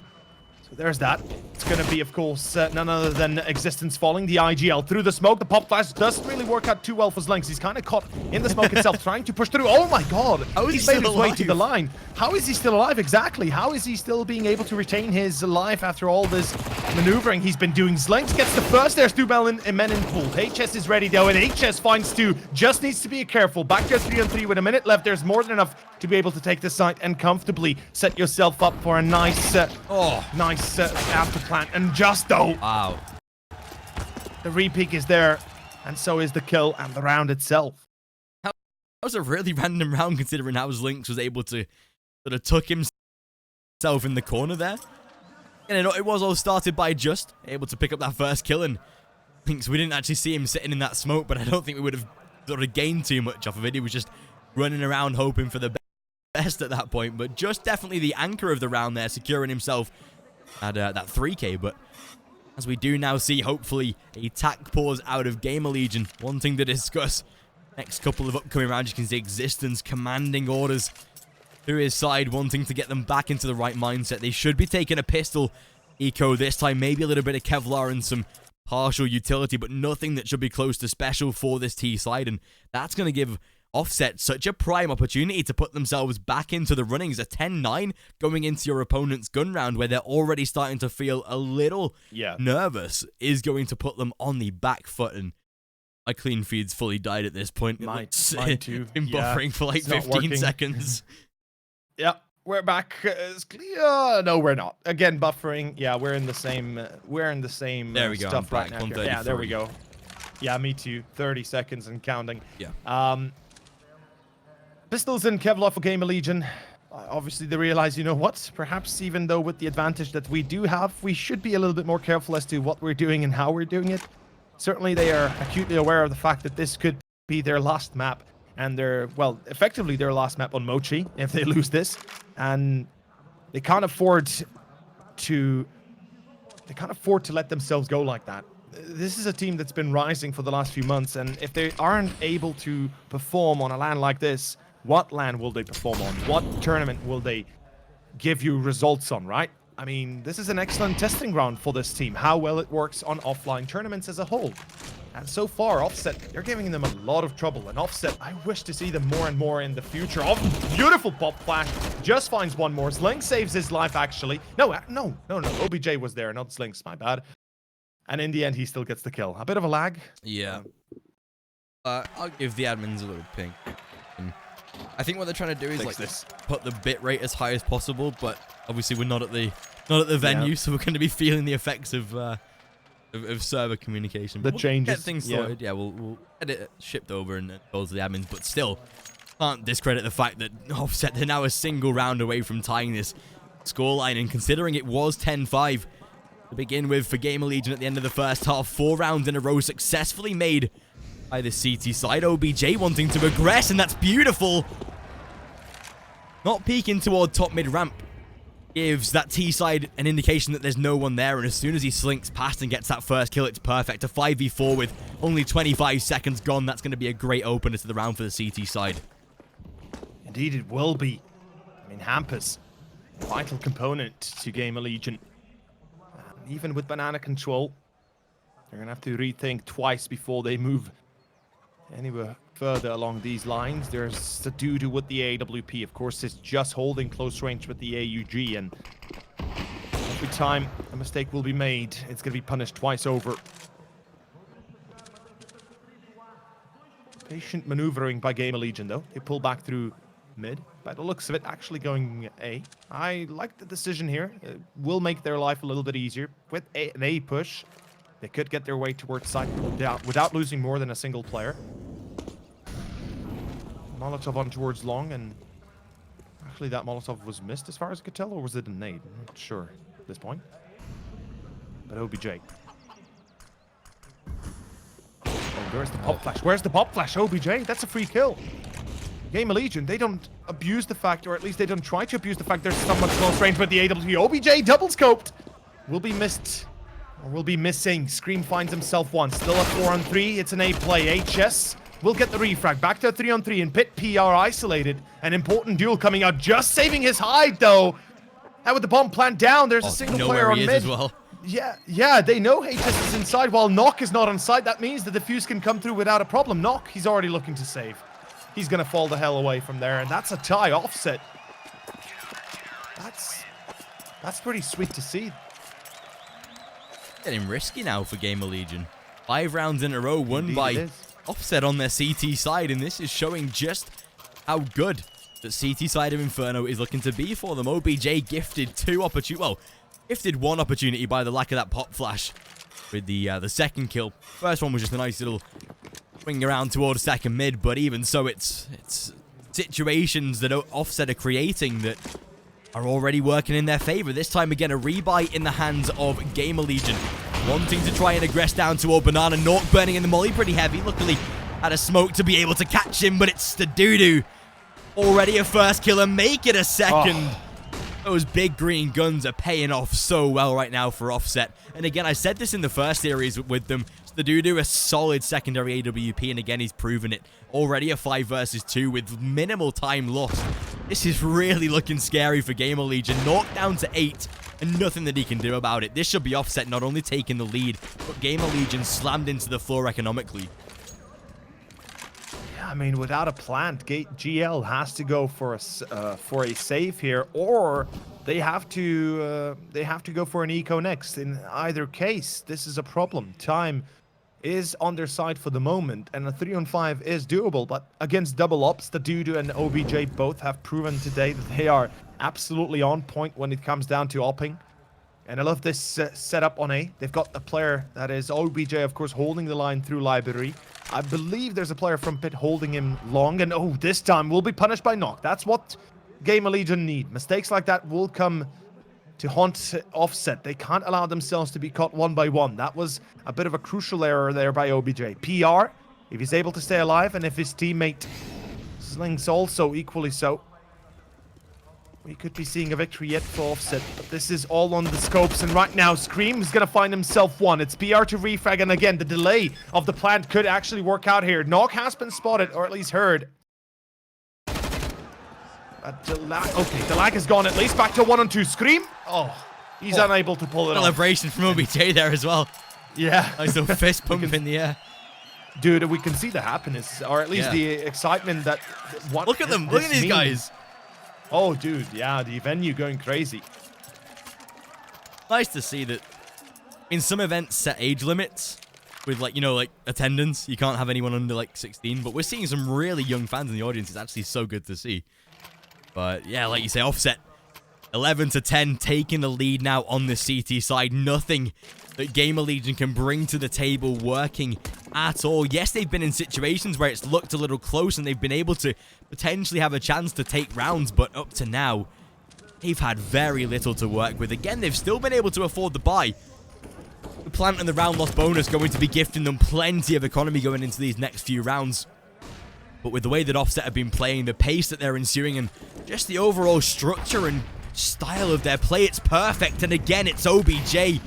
So there's that. It's going to be, of course, none other than Existence falling. The IGL through the smoke. The pop flash doesn't really work out too well for Zlinks. He's kind of caught in the smoke itself, trying to push through. Oh my god! How is He's he made still his way alive? to the line. How is he still alive? Exactly. How is he still being able to retain his life after all this maneuvering he's been doing? Zlinks gets the first. There's 2 men in pool. HS is ready though, and HS finds 2. Just needs to be careful. Back to 3-on-3 with a minute left. There's more than enough to be able to take the site and comfortably set yourself up for a nice, after plan. And just though, Wow. the repeak is there, and so is the kill and the round itself. That was a really random round considering how Zlinks was able to sort of tuck himself in the corner there. And it was all started by just able to pick up that first kill, and Zlinks, we didn't actually see him sitting in that smoke, but I don't think we would have sort of gained too much off of it. He was just running around hoping for the best at that point, but just definitely the anchor of the round there, securing himself at that 3K. But as we do now see, hopefully, a tack pause out of Gamerlegion, wanting to discuss next couple of upcoming rounds. You can see Existence commanding orders through his side, wanting to get them back into the right mindset. They should be taking a pistol eco this time, maybe a little bit of Kevlar and some partial utility, but nothing that should be close to special for this T side, and that's going to give Offset such a prime opportunity to put themselves back into the runnings. A 10-9 going into your opponent's gun round where they're already starting to feel a little nervous is going to put them on the back foot. And my clean feed's fully died at this point. Mine too. Been buffering for like 15 seconds. Yeah, we're back. It's clear. No, we're not. Again, buffering. Yeah, we're in the same. There we go. Stuff right now. Yeah, there we 133. go. Yeah, me too. 30 seconds and counting. Yeah. Pistols and Kevlar for Gamerlegion. Obviously, they realize, you know what? Perhaps even though with the advantage that we do have, we should be a little bit more careful as to what we're doing and how we're doing it. Certainly, they are acutely aware of the fact that this could be their last map. And effectively their last map on Moche if they lose this. And they can't afford to let themselves go like that. This is a team that's been rising for the last few months, and if they aren't able to perform on a LAN like this, what LAN will they perform on? What tournament will they give you results on, right? I mean, this is an excellent testing ground for this team, how well it works on offline tournaments as a whole. And so far, Offset, they're giving them a lot of trouble. And Offset, I wish to see them more and more in the future. Oh, beautiful pop flash. Just finds one more. Zlinks saves his life, actually. No. OBJ was there, not Zlinks. My bad. And in the end, he still gets the kill. A bit of a lag. Yeah. I'll give the admins a little ping. I think what they're trying to do is put the bit rate as high as possible, but obviously we're not at the venue, so we're going to be feeling the effects of server communication. The We'll changes. get things sorted. Yeah, we'll get it shipped over and it goes to the admins, but still can't discredit the fact that Offset, they're now a single round away from tying this scoreline, and considering it was 10-5 to begin with for Gamerlegion at the end of the first half, 4 rounds in a row successfully made by the CT side. OBJ wanting to aggress, and that's beautiful. Not peeking toward top mid ramp. gives that T side an indication that there's no one there, and as soon as he slinks past and gets that first kill, it's perfect. A 5v4 with only 25 seconds gone. That's going to be a great opener to the round for the CT side. Indeed, it will be. I mean, Hampus, a vital component to Gamerlegion. Even with banana control, they're going to have to rethink twice before they move anywhere further along these lines. There's the Dudu with the AWP. Of course, it's just holding close range with the AUG, and every time a mistake will be made, it's going to be punished twice over. Patient maneuvering by Gamerlegion, though. They pull back through mid. By the looks of it, actually going A. I like the decision here. It will make their life a little bit easier. With an A push, they could get their way towards site without losing more than a single player. Molotov on towards long, and actually that Molotov was missed as far as I could tell, or was it a nade? I'm not sure at this point. But OBJ. Oh, where's the pop flash? Where's the pop flash? OBJ, that's a free kill. Gamerlegion, they don't abuse the fact, or at least they don't try to abuse the fact there's someone close range with the AW. OBJ double scoped. Will be missed, or will be missing. Scream finds himself one. Still a 4-on-3. It's an A play. HS will get the refrag. Back to a 3-on-3, and Pit PR isolated. An important duel coming out, just saving his hide though. And with the bomb plant down, there's a single player on mid. As well. Yeah, they know HS is inside while Nock is not on site. That means the defuse can come through without a problem. Nock, he's already looking to save. He's going to fall the hell away from there, and that's a tie offset. That's pretty sweet to see. Getting risky now for Gamerlegion. 5 rounds in a row won by offset on their CT side, and this is showing just how good the CT side of Inferno is looking to be for them. OBJ gifted gifted one opportunity by the lack of that pop flash with the second kill. First one was just a nice little swing around towards second mid, but even so, it's situations that offset are creating that are already working in their favor. This time again, a rebuy in the hands of Gamerlegion, wanting to try and aggress down toward Banana. Nork burning in the molly pretty heavy. Luckily, had a smoke to be able to catch him, but it's the Dudu. Already a first kill and make it a second. Oh. Those big green guns are paying off so well right now for offset. And again, I said this in the first series with them. The Dudu, a solid secondary AWP, and again, he's proven it. Already a 5 versus 2 with minimal time lost. This is really looking scary for Gamerlegion. Knocked down to 8, and nothing that he can do about it. This should be offset not only taking the lead, but Gamerlegion slammed into the floor economically. Yeah, I mean, without a plant, GL has to go for a save here, or they have to go for an eco next. In either case, this is a problem. Time is on their side for the moment, and a 3-on-5 is doable, but against double ops, the Dudu and OBJ both have proven today that they are absolutely on point when it comes down to opping. And I love this setup on A. They've got a player that is OBJ, of course, holding the line through library. I believe there's a player from Pit holding him long, and oh, this time will be punished by Knock. That's what Gamerlegion need. Mistakes like that will come to haunt offset. They can't allow themselves to be caught one by one. That was a bit of a crucial error there by OBJ. PR, if he's able to stay alive, and if his teammate Slings also equally so, we could be seeing a victory yet for offset, but this is all on the scopes, and right now Scream is going to find himself one. It's PR to refrag, and again, the delay of the plant could actually work out here. Nog has been spotted, or at least heard. Okay, the lag is gone at least. Back to 1-on-2. Scream. Oh, he's unable to pull it off. Celebration from OBJ there as well. Yeah. Nice little fist pump in the air. Dude, we can see the happiness, or at least the excitement that... Look at them. Look at these guys. Oh, dude, yeah, the venue going crazy. Nice to see that in some events set age limits with, like, you know, like attendance. You can't have anyone under like 16, but we're seeing some really young fans in the audience. It's actually so good to see. But yeah, like you say, offset 11-10, taking the lead now on the CT side. Nothing that Gamerlegion can bring to the table working at all. Yes, they've been in situations where it's looked a little close and they've been able to potentially have a chance to take rounds, but up to now, they've had very little to work with. Again, they've still been able to afford the buy. The plant and the round loss bonus going to be gifting them plenty of economy going into these next few rounds. But with the way that offset have been playing, the pace that they're ensuing, and just the overall structure and style of their play. It's perfect. And again, it's OBJ.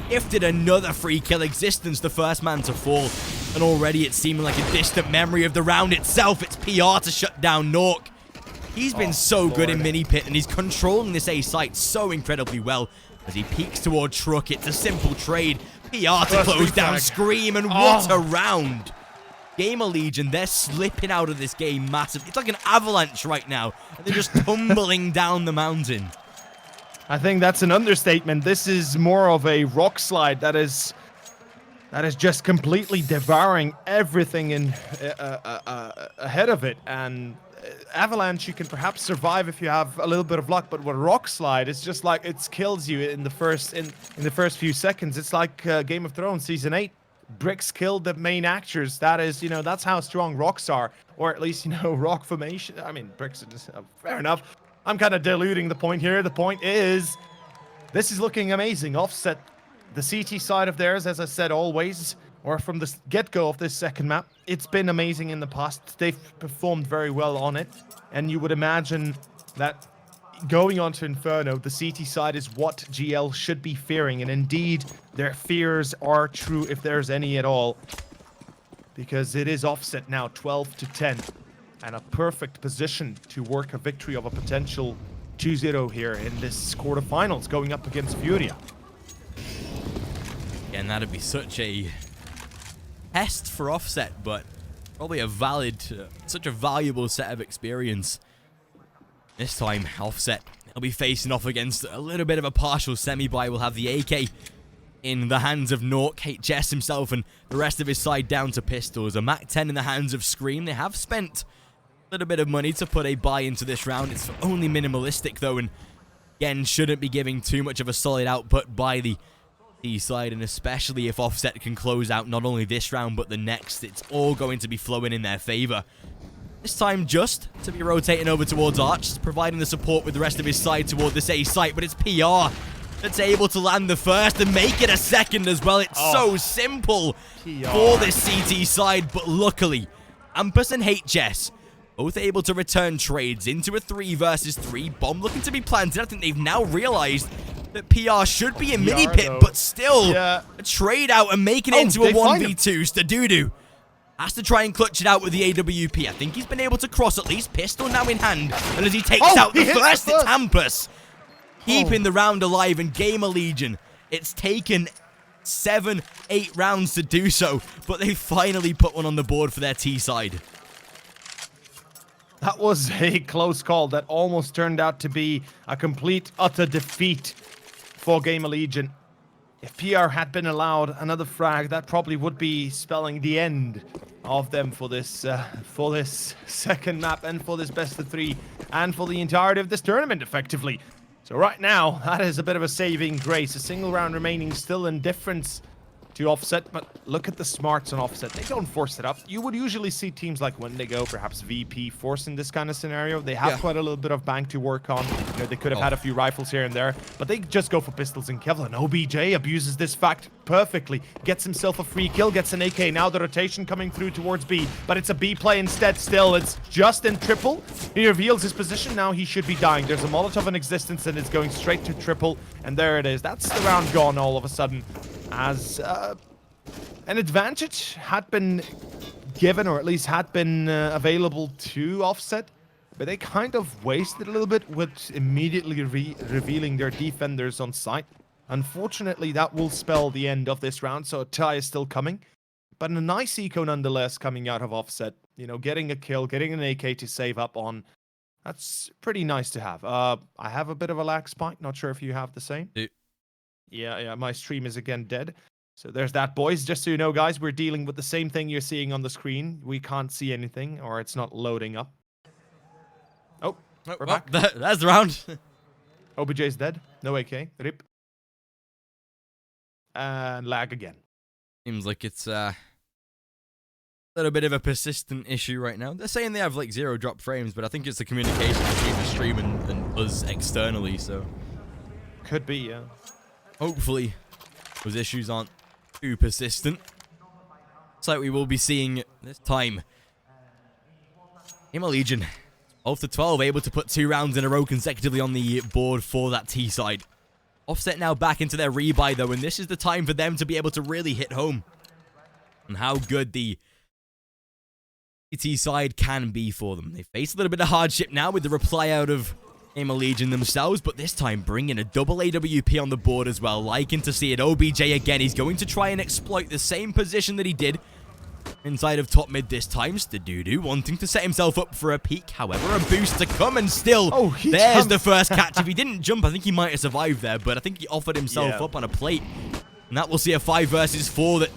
Gifted another free kill existence, the first man to fall. And already it's seeming like a distant memory of the round itself. It's PR to shut down Nork. He's been so good in mini pit, and he's controlling this A site so incredibly well as he peeks toward Truck. It's a simple trade. PR to close down Scream, and what a round. Gamerlegion, they're slipping out of this game massive. It's like an avalanche right now. They're just tumbling down the mountain. I think that's an understatement. This is more of a rock slide that is just completely devouring everything in ahead of it. And avalanche, you can perhaps survive if you have a little bit of luck, but with rock slide, it's just like it kills you in the first few seconds. It's like Game of Thrones season 8. Bricks killed the main actors. That is, that's how strong rocks are, or at least, rock formation. I mean, bricks are just fair enough. I'm kind of diluting the point here. The point is, this is looking amazing. Offset, the CT side of theirs, as I said, always, or from the get-go of this second map, it's been amazing in the past. They've performed very well on it, and you would imagine that going on to Inferno, the CT side is what GL should be fearing, and indeed, their fears are true if there's any at all, because it is Offset now 12-10, and a perfect position to work a victory of a potential 2-0 here in this quarterfinals, going up against Furia. Yeah, and that'd be such a test for Offset, but probably a valid, such a valuable set of experience. This time, Offset, they'll be facing off against a little bit of a partial semi-buy. We'll have the AK in the hands of Nork, HS himself, and the rest of his side down to pistols. A MAC-10 in the hands of Scream. They have spent a little bit of money to put a buy into this round. It's only minimalistic, though, and again, shouldn't be giving too much of a solid output by the D side, and especially if Offset can close out not only this round, but the next. It's all going to be flowing in their favor. This time just to be rotating over towards Arch, providing the support with the rest of his side toward this A site, but it's PR that's able to land the first and make it a second as well. It's so simple for this CT side, but luckily, Ampus and HS both able to return trades into a 3 versus 3. Bomb looking to be planted. I think they've now realized that PR should be in mini pit, but still a trade out and making it into a 1v2. Stadudu has to try and clutch it out with the AWP. I think he's been able to cross at least. Pistol now in hand. And as he takes out the first, it's Hampus. Keeping the round alive, and Gamerlegion, it's taken 7-8 rounds to do so, but they finally put one on the board for their T side. That was a close call that almost turned out to be a complete, utter defeat for Gamerlegion. If PR had been allowed another frag, that probably would be spelling the end of them for this second map, and for this best of 3, and for the entirety of this tournament, effectively. So right now, that is a bit of a saving grace. A single round remaining, still in difference to Offset, but look at the smarts on Offset. They don't force it up. You would usually see teams like Wendigo, perhaps VP, forcing this kind of scenario. They have quite a little bit of bank to work on. They could have had a few rifles here and there, but they just go for pistols and Kevlar. And OBJ abuses this fact perfectly. Gets himself a free kill, gets an AK. Now the rotation coming through towards B, but it's a B play instead still. It's just in triple. He reveals his position. Now he should be dying. There's a Molotov in existence, and it's going straight to triple. And there it is. That's the round gone all of a sudden, as an advantage had been given, or at least had been available to Offset, but they kind of wasted a little bit with immediately revealing their defenders on site. Unfortunately, that will spell the end of this round, so a tie is still coming. But a nice eco nonetheless coming out of Offset. Getting a kill, getting an AK to save up on. That's pretty nice to have. I have a bit of a lag spike. Not sure if you have the same. Yeah, my stream is again dead. So there's that, boys. Just so you know, guys, we're dealing with the same thing you're seeing on the screen. We can't see anything, or it's not loading up. Oh, we're back. That's the round. OBJ's dead. No AK. Rip. And lag again. Seems like it's a little bit of a persistent issue right now. They're saying they have like 0 drop frames, but I think it's the communication between the stream and us externally, so. Could be, yeah. Hopefully, those issues aren't too persistent. Looks like we will be seeing this time Gamerlegion 12-12, able to put 2 rounds in a row consecutively on the board for that T side. Offset now back into their rebuy, though, and this is the time for them to be able to really hit home on how good the T side can be for them. They face a little bit of hardship now with the reply out of Gamerlegion themselves, but this time bringing a double AWP on the board as well. Liking to see it. OBJ again. He's going to try and exploit the same position that he did inside of top mid this time. Stadudu wanting to set himself up for a peek. However, a boost to come, and still, there's jumped. the first catch. If he didn't jump, I think he might have survived there, but I think he offered himself up on a plate. And that will see a 5 versus 4 that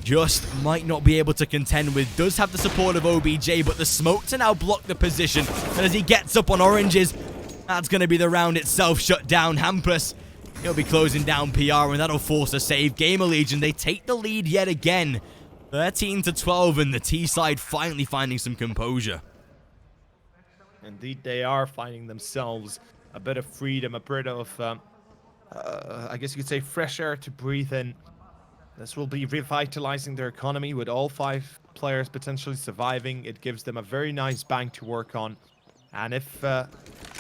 just might not be able to contend with. Does have the support of OBJ, but the smoke to now block the position. And as he gets up on oranges, that's going to be the round itself shut down. Hampus, he'll be closing down PR, and that'll force a save. Gamerlegion, they take the lead yet again. 13-12, and the T side finally finding some composure. Indeed, they are finding themselves a bit of freedom, a bit of, I guess you could say, fresh air to breathe in. This will be revitalizing their economy with all 5 players potentially surviving. It gives them a very nice bank to work on. And if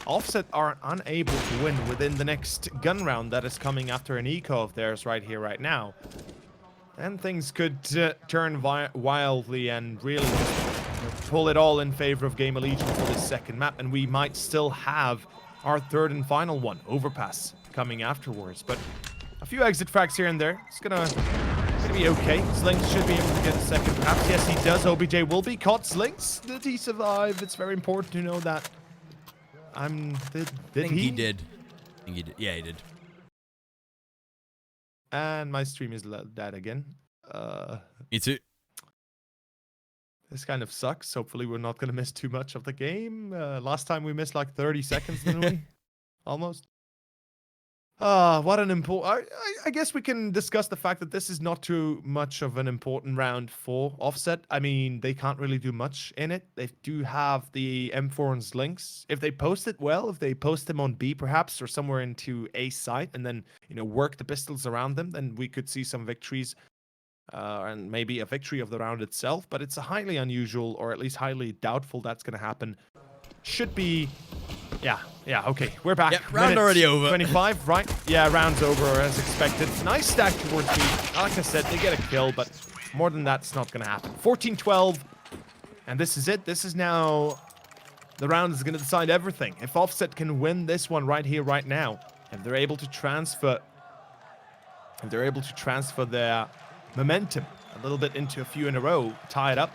Offset are unable to win within the next gun round that is coming after an eco of theirs right here, right now, then things could turn wildly and really pull it all in favor of Gamerlegion for this second map. And we might still have our 3rd and final one, Overpass, coming afterwards. But a few exit frags here and there. It's gonna be okay. Slinks should be able to get a second perhaps. Yes, he does. OBJ will be caught. Slinks, did he survive? It's very important to know that. I think he did. Yeah, he did. And my stream is dead again. Me too. This kind of sucks. Hopefully we're not gonna miss too much of the game. Last time we missed like 30 seconds, didn't we? Almost. What an important... I guess we can discuss the fact that this is not too much of an important round for Offset. I mean, they can't really do much in it. They do have the M4 and Slinks. If they post it well, if they post them on B perhaps, or somewhere into A site, and then, you know, work the pistols around them, then we could see some victories. And maybe a victory of the round itself. But it's a highly unusual, or at least highly doubtful that's going to happen. Should be... Yeah, okay. We're back. Yep, round already over. 25, right? Yeah, round's over as expected. Nice stack towards B. Like I said, they get a kill, but more than that's not going to happen. 14-12, and this is it. This is now... The round is going to decide everything. If Offset can win this one right here, right now, if they're able to transfer... If they're able to transfer their momentum a little bit into a few in a row, tie it up,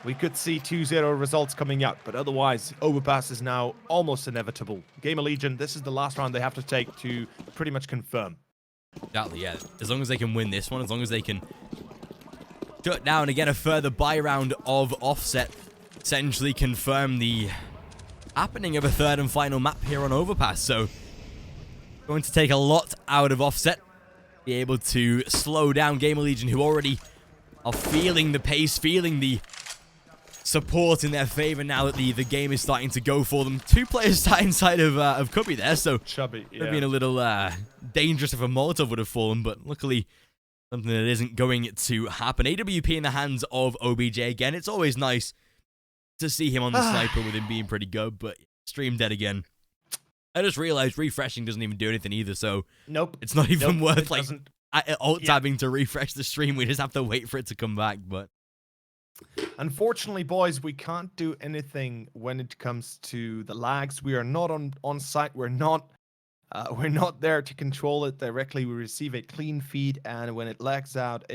we could see 2-0 results coming out, but otherwise, Overpass is now almost inevitable. Gamerlegion, this is the last round they have to take to pretty much confirm. Exactly, yeah. As long as they can win this one, as long as they can shut down again a further buy round of Offset, essentially confirm the happening of a 3rd and final map here on Overpass. So, going to take a lot out of Offset, be able to slow down Gamerlegion, who already are feeling the pace, feeling the support in their favor now that the game is starting to go for them. 2 players sat inside of Cubby there, so Chubby, yeah. Would have been a little dangerous if a Molotov would have fallen, but luckily something that isn't going to happen. AWP in the hands of OBJ again. It's always nice to see him on the sniper with him being pretty good, but stream dead again. I just realized refreshing doesn't even do anything either, so nope, it's not even worth like alt-tabbing to refresh the stream. We just have to wait for it to come back, but... Unfortunately, boys, we can't do anything when it comes to the lags. We are not on site. We're not there to control it directly. We receive a clean feed, and when it lags out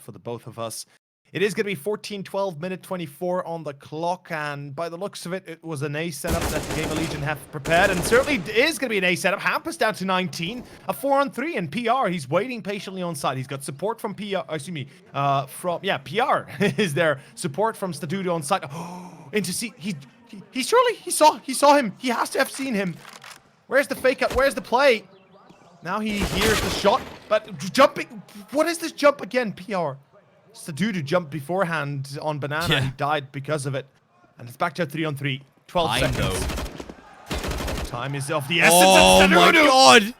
for the both of us. It is going to be 14-12, minute 24 on the clock, and by the looks of it, it was an A setup that Gamerlegion have prepared, and certainly is going to be an A setup. Hampus down to 19, a 4-on-3, and PR, he's waiting patiently on side. He's got support from PR, PR is there. Support from Stadudu on side. Into C, he saw him. He has to have seen him. Where's the fake out? Where's the play? Now he hears the shot, but jumping. What is this jump again, PR? Stadudu jumped beforehand on Banana. Yeah. He died because of it. And it's back to a 3-on-3. 12 seconds. Time is of the essence. Oh my god!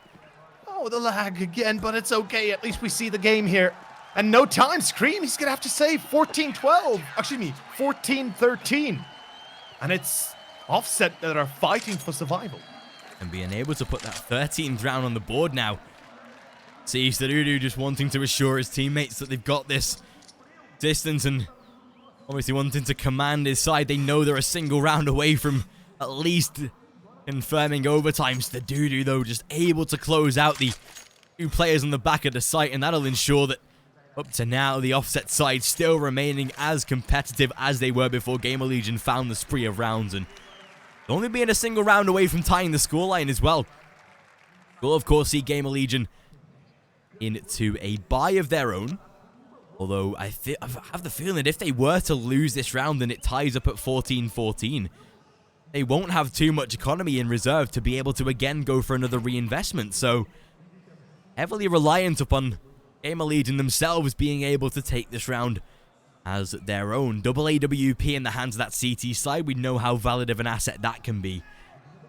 Oh, the lag again, but it's okay. At least we see the game here. And no time. Scream, he's going to have to save 14-12. Excuse me, 14-13. And it's Offset that are fighting for survival. And being able to put that 13th round on the board now. See Stadudu just wanting to assure his teammates that they've got this distance and obviously wanting to command his side. They know they're a single round away from at least confirming overtime. Stadudu, though, just able to close out the 2 players on the back of the site, and that'll ensure that up to now, the Offset side still remaining as competitive as they were before Gamerlegion found the spree of rounds, and only being a single round away from tying the scoreline as well. We'll, of course, see Gamerlegion into a bye of their own. Although, I have the feeling that if they were to lose this round and it ties up at 14-14, they won't have too much economy in reserve to be able to again go for another reinvestment. So, heavily reliant upon Gamerlegion themselves being able to take this round as their own. Double AWP in the hands of that CT side. We know how valid of an asset that can be.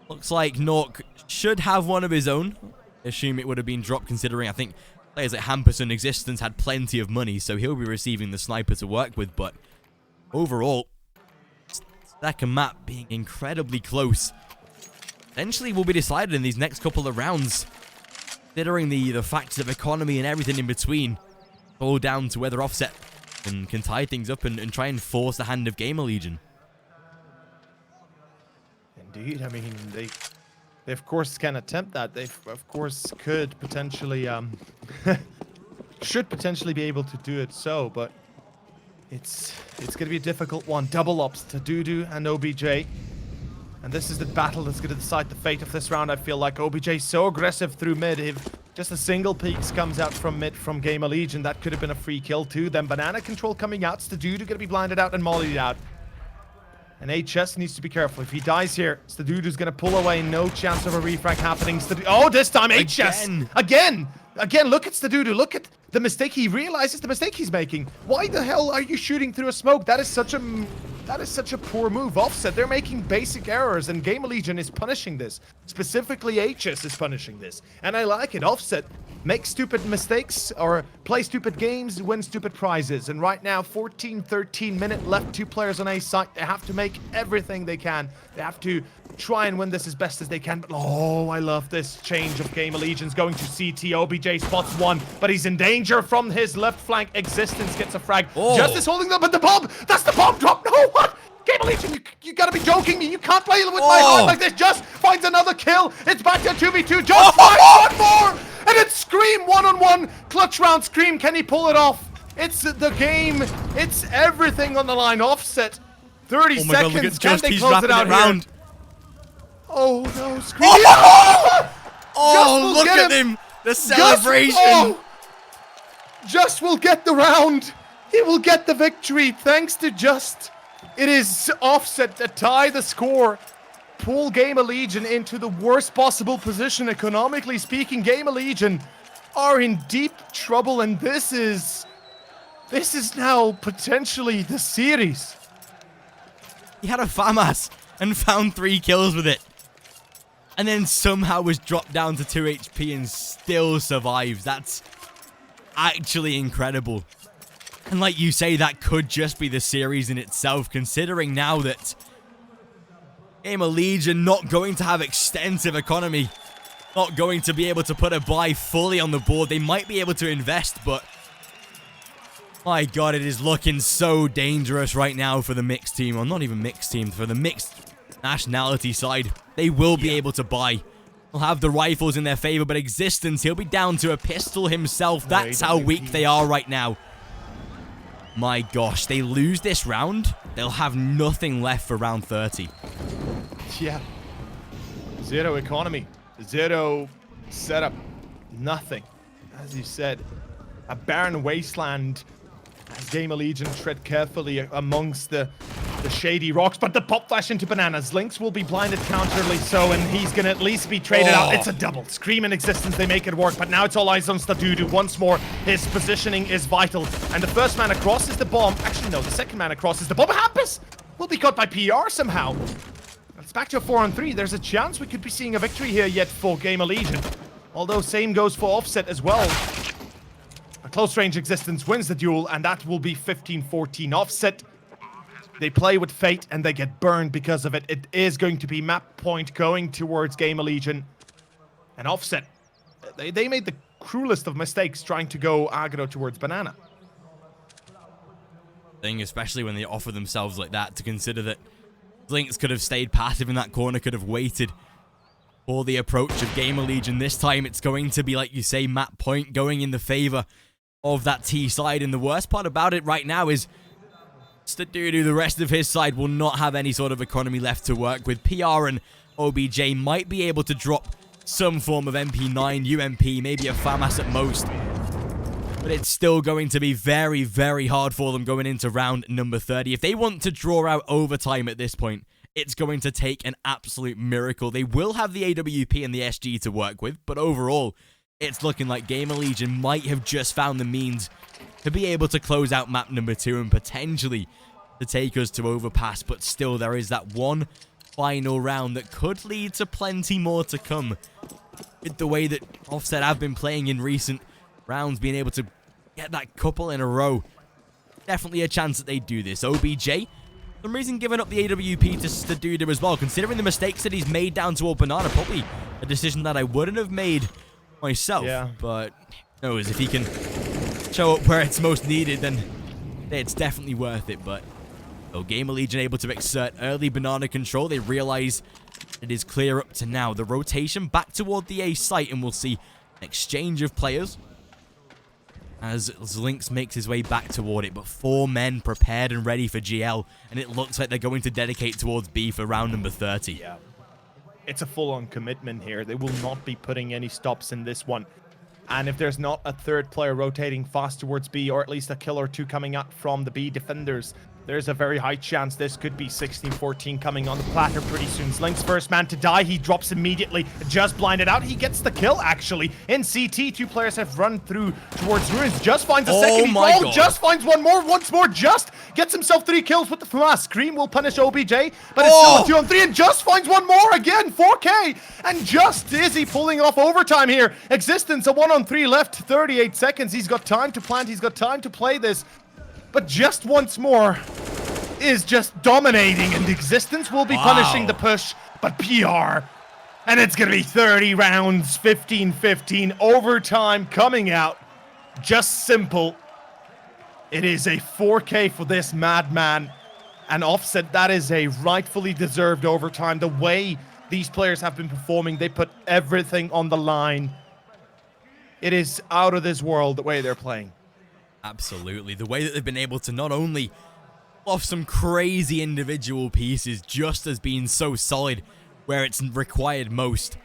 Looks like Nork should have one of his own. Assume it would have been dropped, considering I think players like Hampus and Existence had plenty of money, so he'll be receiving the sniper to work with. But overall, second map being incredibly close. Eventually will be decided in these next couple of rounds, considering the factors of economy and everything in between. All down to whether Offset can tie things up and try and force the hand of Gamerlegion. Indeed, I mean, they of course can attempt that. They of course could potentially should potentially be able to do it so, but it's going to be a difficult one. Double ops to Dudu and OBJ. And this is the battle that's going to decide the fate of this round. I feel like OBJ so aggressive through mid. If just a single peaks comes out from mid from Gamerlegion, that could have been a free kill too. Then banana control coming out. Stadudu going to be blinded out and mollied out. And HS needs to be careful. If he dies here, Stadudu's going to pull away. No chance of a refrag happening. Oh, this time HS! Again! Look at Stadudu. Look at the mistake. He realizes the mistake he's making. Why the hell are you shooting through a smoke? That is such a poor move. Offset, they're making basic errors, and Gamerlegion is punishing this. Specifically, HS is punishing this. And I like it. Offset, make stupid mistakes or play stupid games, win stupid prizes. And right now, 13 minute left. 2 players on A site. They have to make everything they can. They have to try and win this as best as they can. But oh, I love this change of Gamerlegion's going to CT. OBJ spots one, but he's in danger from his left flank. Existence gets a frag. Oh. Justice holding them, but the bomb! That's the bomb drop! No, what? Gamerlegion, you gotta be joking me. You can't play with my heart like this. Just finds another kill. It's back to 2v2. Just finds one more! And it's Scream one-on-one. Clutch round Scream. Can he pull it off? It's the game. It's everything on the line. Offset. 30 seconds. God, look at Can Just, they he's close it out round. here? Oh no, Scream. Oh, look at him. The celebration. Just will get the round. He will get the victory thanks to Just. It is Offset to tie the score. Pull Gamerlegion into the worst possible position economically speaking. Gamerlegion are in deep trouble, and this is now potentially the series. He had a FAMAS and found 3 kills with it. And then somehow was dropped down to 2 HP and still survives. That's actually incredible. And like you say, that could just be the series in itself, considering now that Gamerlegion not going to have extensive economy, not going to be able to put a buy fully on the board. They might be able to invest, but my God, it is looking so dangerous right now for the mixed team. Or not even mixed team, for the mixed nationality side. They will be able to buy. They'll have the rifles in their favor, but Existence, he'll be down to a pistol himself. That's how weak they are right now. My gosh, they lose this round, they'll have nothing left for round 30. Yeah. 0 economy. 0 setup. Nothing. As you said, a barren wasteland as Gamerlegion tread carefully amongst the shady rocks, but the pop flash into bananas. Lynx will be blinded counterly so, and he's gonna at least be traded out. It's a double. Scream and Existence, they make it work, but now it's all eyes on Stadudu. Once more, his positioning is vital, and the first man across is the bomb. Actually, no, the second man across is the bomb. Hampus will be caught by PR somehow. It's back to a 4-on-3. There's a chance we could be seeing a victory here yet for Gamerlegion. Although same goes for Offset as well. A close range Existence wins the duel, and that will be 15-14. Offset, They play with fate and they get burned because of it. It is going to be map point going towards Gamerlegion. And Offset, they made the cruelest of mistakes trying to go aggro towards Banana. Thing, especially when they offer themselves like that, to consider that Lynx could have stayed passive in that corner, could have waited for the approach of Gamerlegion. This time it's going to be, like you say, map point going in the favor of that T side. And the worst part about it right now is Stadudu, the rest of his side, will not have any sort of economy left to work with. PR and OBJ might be able to drop some form of MP9, UMP, maybe a FAMAS at most. But it's still going to be very, very hard for them going into round number 30. If they want to draw out overtime at this point, it's going to take an absolute miracle. They will have the AWP and the SG to work with, but overall, it's looking like Gamerlegion might have just found the means to be able to close out map number 2 and potentially to take us to overpass. But still, there is that one final round that could lead to plenty more to come. With the way that Offset have been playing in recent rounds, being able to get that couple in a row, definitely a chance that they do this. OBJ, for some reason, giving up the AWP to Stadudu as well, considering the mistakes that he's made down toward Banana. Probably a decision that I wouldn't have made myself, but who knows, if he can show up where it's most needed, then it's definitely worth it. But Gamerlegion able to exert early Banana control. They realize it is clear up to now. The rotation back toward the A site, and we'll see an exchange of players as Lynx makes his way back toward it. But 4 men prepared and ready for GL, and it looks like they're going to dedicate towards B for round number 30. Yeah. It's a full-on commitment here. They will not be putting any stops in this one. And if there's not a third player rotating fast towards B, or at least a kill or two coming out from the B defenders, there's a very high chance this could be 16-14 coming on the platter pretty soon. Slink's first man to die. He drops immediately. Just blinded out. He gets the kill, actually. In CT, 2 players have run through towards Ruins. Just finds a second. My God. Just finds one more. Once more, Just gets himself 3 kills with the FAMAS. Scream will punish OBJ, but it's still a 2 on 3, and Just finds one more again. 4K. And Just, is he pulling off overtime here? Existence, a 1 on 3 left. 38 seconds. He's got time to plant. He's got time to play this. But Just once more is just dominating, and Existence will be punishing the push, but PR. And it's going to be 30 rounds, 15-15, overtime coming out. Just simple. It is a 4K for this madman. And Offset, that is a rightfully deserved overtime. The way these players have been performing, they put everything on the line. It is out of this world the way they're playing. Absolutely. The way that they've been able to not only off some crazy individual pieces, just as being so solid where it's required most,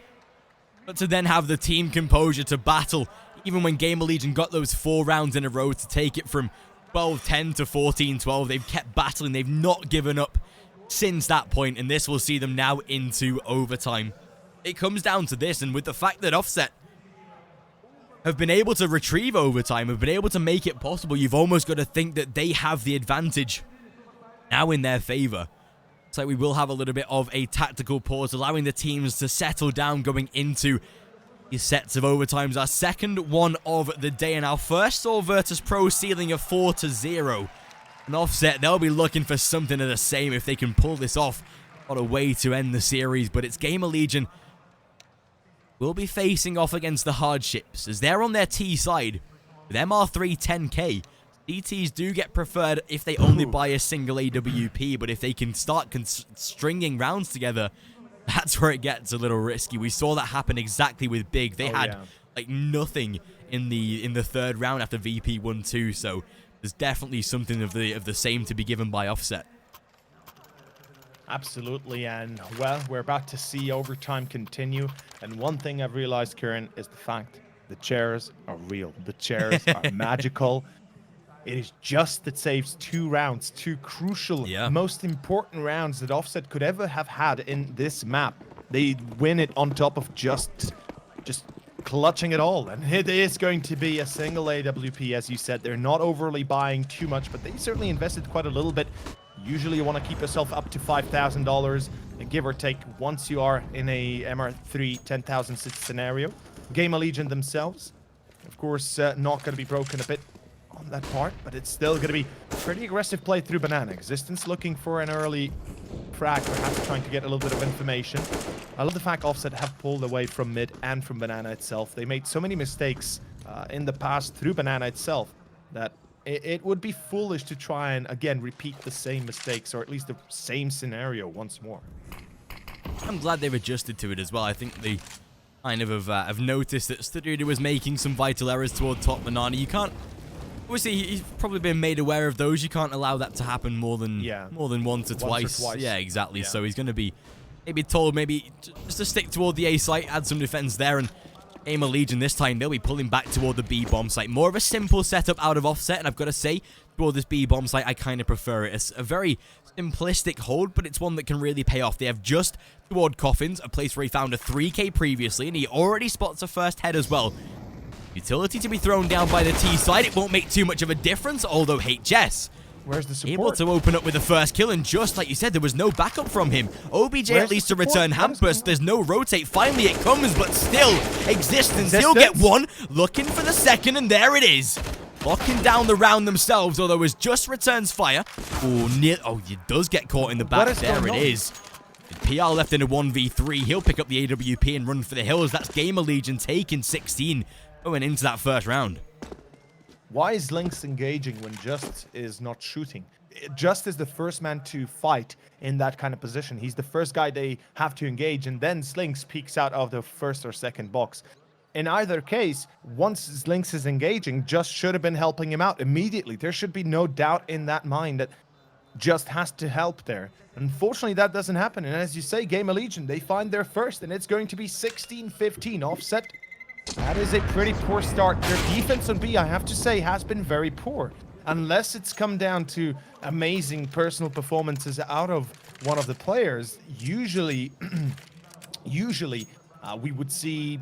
but to then have the team composure to battle, even when Gamerlegion got those 4 rounds in a row to take it from 12-10 to 14-12. They've kept battling. They've not given up since that point, and this will see them now into overtime. It comes down to this, and with the fact that Offset have been able to retrieve overtime, have been able to make it possible, you've almost got to think that they have the advantage now in their favor. So we will have a little bit of a tactical pause, allowing the teams to settle down going into these sets of overtimes. Our second one of the day, and our first saw Virtus Pro ceiling of 4-0. An Offset, they'll be looking for something of the same if they can pull this off on a way to end the series. But it's Gamerlegion will be facing off against the hardships, as they're on their T side with MR3 10k. DTs do get preferred if they only buy a single AWP, but if they can start stringing rounds together, that's where it gets a little risky. We saw that happen exactly with Big. They had like nothing in the 3rd round after VP 1-2, so there's definitely something of the same to be given by Offset. Absolutely, and well, we're about to see overtime continue. And one thing I've realized, Kieran, is the fact the chairs are real. The chairs are magical. It is Just that saves 2 rounds, 2 crucial, most important rounds that Offset could ever have had in this map. They win it on top of just clutching it all. And it is going to be a single AWP, as you said. They're not overly buying too much, but they certainly invested quite a little bit. Usually you want to keep yourself up to $5,000, give or take, once you are in a MR3 10,000 scenario. Gamerlegion themselves, of course, not going to be broken a bit on that part, but it's still going to be pretty aggressive play through Banana. Existence looking for an early frag, perhaps trying to get a little bit of information. I love the fact Offset have pulled away from mid and from Banana itself. They made so many mistakes in the past through Banana itself that it would be foolish to try and, again, repeat the same mistakes, or at least the same scenario once more. I'm glad they've adjusted to it as well. I think they kind of have noticed that Stadudu was making some vital errors toward top Banana. You can't... Obviously, he's probably been made aware of those. You can't allow that to happen more than once or twice. Yeah, exactly. Yeah. So he's going to be maybe told just to stick toward the A site, add some defense there, and Gamerlegion this time, they'll be pulling back toward the B bomb site. More of a simple setup out of Offset, and I've got to say, toward this B bomb site, I kind of prefer it. It's a very simplistic hold, but it's one that can really pay off. They have just toward Coffins, a place where he found a 3K previously, and he already spots a first head as well. Utility to be thrown down by the T side. It won't make too much of a difference, although HS... Where's the support? Able to open up with the first kill, and just like you said, there was no backup from him. OBJ at least to return Hampus. There's no rotate. Finally it comes, but still, Existence. He'll get one. Looking for the second, and there it is. Locking down the round themselves, although as just returns fire. Oh, he does get caught in the back. There it is. PR left in a 1v3. He'll pick up the AWP and run for the hills. That's Gamerlegion taking 16 going into that first round. Why is Lynx engaging when Just is not shooting? Just is the first man to fight in that kind of position. He's the first guy they have to engage, and then Lynx peeks out of the first or second box. In either case, once Lynx is engaging, Just should have been helping him out immediately. There should be no doubt in that mind that Just has to help there. Unfortunately, that doesn't happen. And as you say, Gamerlegion, they find their first, and it's going to be 16-15 Offset. That is a pretty poor start. Their defense on B, I have to say, has been very poor. Unless it's come down to amazing personal performances out of one of the players, usually we would see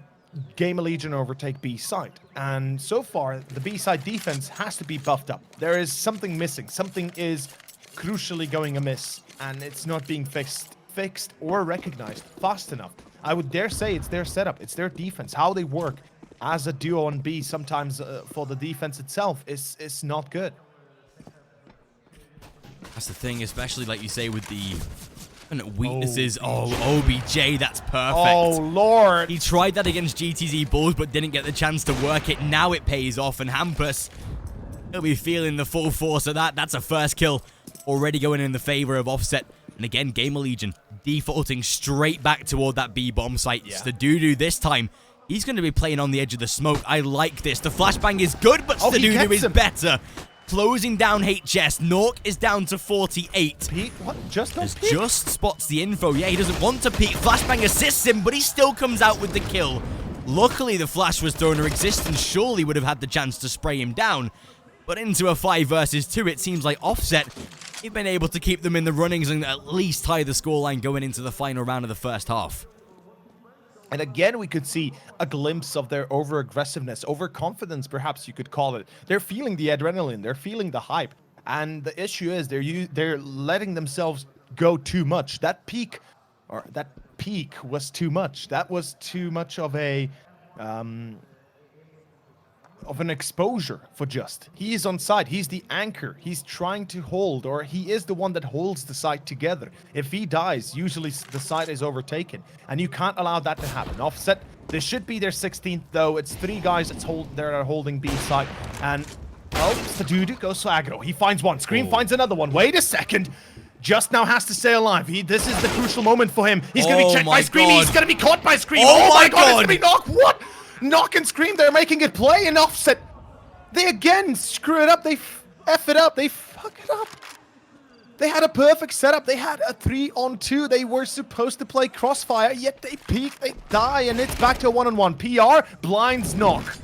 Gamerlegion overtake B side. And so far, the B side defense has to be buffed up. There is something missing. Something is crucially going amiss, and it's not being fixed or recognized fast enough. I would dare say it's their setup, it's their defense, how they work as a duo on B. Sometimes for the defense itself is not good. That's the thing, especially like you say with the weaknesses. OBJ, that's perfect. Oh, Lord. He tried that against GTZ Bulls, but didn't get the chance to work it. Now it pays off, and Hampus, he'll be feeling the full force of that. That's a first kill already going in the favor of Offset. And again, Gamerlegion defaulting straight back toward that B bomb site. Yeah. Stadudu this time, he's going to be playing on the edge of the smoke. I like this. The flashbang is good, but Stadudu is better. Closing down HS. Nork is down to 48. Pete, what? Just spots the info. Yeah, he doesn't want to peek. Flashbang assists him, but he still comes out with the kill. Luckily, the flash was thrown, or Existence surely would have had the chance to spray him down. But into a 5 versus 2, it seems like Offset, he've been able to keep them in the runnings and at least tie the scoreline going into the final round of the first half. And again, we could see a glimpse of their over-aggressiveness, overconfidence, perhaps you could call it. They're feeling the adrenaline, they're feeling the hype. And the issue is they're letting themselves go too much. That peak was too much. That was too much of an exposure for Just. He is on side. He's the anchor. He's trying to hold, or he is the one that holds the side together. If he dies, usually the side is overtaken, and you can't allow that to happen. Offset, this should be their 16th, though. It's 3 guys that are holding B side, and Stadudu goes to aggro. He finds one. Scream finds another one. Wait a second. Just now has to stay alive. This is the crucial moment for him. He's going to be checked by Scream. He's going to be caught by Scream. Oh my God. It's going to be Knock. What? Knock and Scream, they're making it play, and Offset, they again screw it up. They F it up. They fuck it up. They had a perfect setup. They had a 3-on-2. They were supposed to play Crossfire, yet they peek, they die, and it's back to a 1-on-1. PR blinds Knock.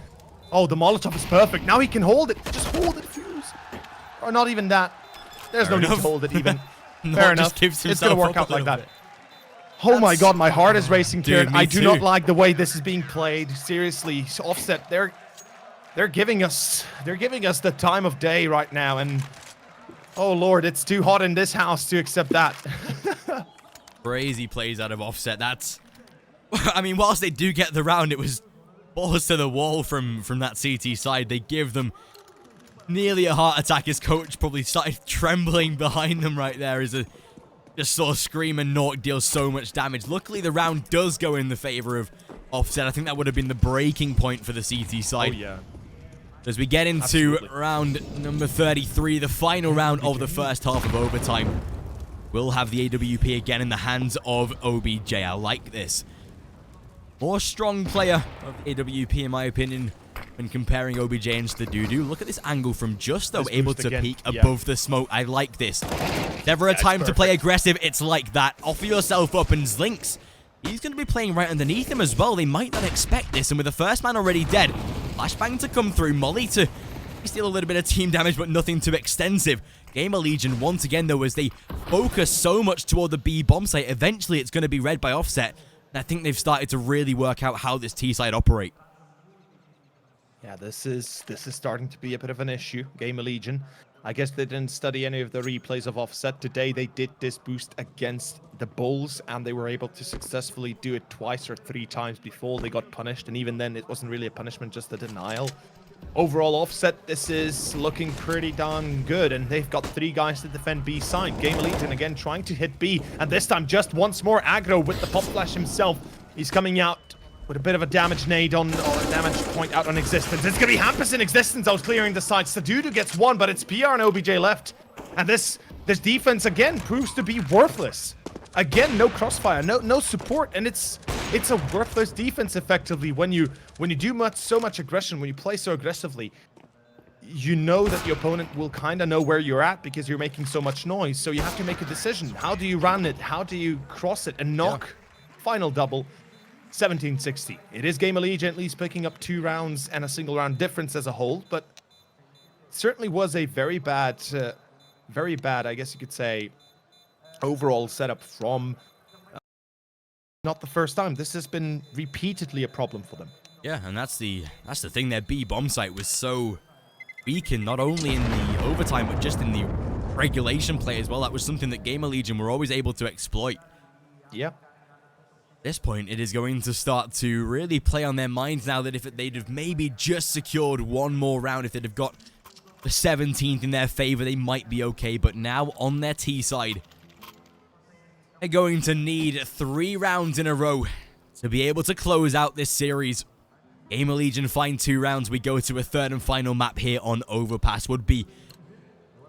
Oh, the Molotov is perfect. Now he can hold it. Just hold it, Fuse. Or not even that. There's no need to hold it even. Fair enough. It's going to work out like that. Oh my God, my heart is racing, Kieran. I do not like the way this is being played. Seriously, Offset, they're giving us the time of day right now, and oh Lord, it's too hot in this house to accept that. Crazy plays out of Offset. That's, I mean, whilst they do get the round, it was balls to the wall from that CT side. They give them nearly a heart attack. His coach probably started trembling behind them right there as a just saw Scream and Nork deal so much damage. Luckily, the round does go in the favor of Offset. I think that would have been the breaking point for the CT side. Oh, yeah. As we get into round number 33, the final round of the first half of overtime, we'll have the AWP again in the hands of OBJ. I like this. More strong player of the AWP, in my opinion, when comparing OBJ and Stadudu. Look at this angle from Justo, able to peek above the smoke. I like this. If ever a time to play aggressive, it's like that. Offer yourself up, and Zlinks, he's going to be playing right underneath him as well. They might not expect this, and with the first man already dead, flashbang to come through, Molly to steal a little bit of team damage, but nothing too extensive. Gamerlegion, once again, though, as they focus so much toward the B bomb site, eventually it's going to be read by Offset. And I think they've started to really work out how this T side operate. Yeah, this is starting to be a bit of an issue. Gamerlegion, I guess they didn't study any of the replays of Offset. Today they did this boost against the Bulls, and they were able to successfully do it twice or 3 times before they got punished, and even then it wasn't really a punishment, just a denial. Overall, Offset, this is looking pretty darn good, and they've got 3 guys to defend B side. Gamerlegion again trying to hit B, and this time just once more aggro with the pop flash himself. He's coming out with a bit of a damage nade on, or a damage point out on Existence. It's gonna be Hampus in Existence out clearing the side. Stadudu gets 1, but it's PR and OBJ left. And this defense again proves to be worthless. Again, no crossfire, no support, and it's a worthless defense effectively when you do so much aggression, when you play so aggressively. You know that the opponent will kind of know where you're at because you're making so much noise. So you have to make a decision. How do you run it? How do you cross it and knock? Final double. 17-60. It is Gamerlegion at least picking up 2 rounds and a single round difference as a whole, but it certainly was a very bad, I guess you could say, overall setup from not the first time. This has been repeatedly a problem for them. Yeah, and that's the thing. Their B bomb site was so weakened, not only in the overtime, but just in the regulation play as well. That was something that Gamerlegion were always able to exploit. Yep. At this point, it is going to start to really play on their minds now that if they'd have maybe just secured 1 more round, if they'd have got the 17th in their favor, they might be okay. But now on their T side, they're going to need 3 rounds in a row to be able to close out this series. Gamerlegion find 2 rounds. We go to a 3rd and final map here on Overpass. Would be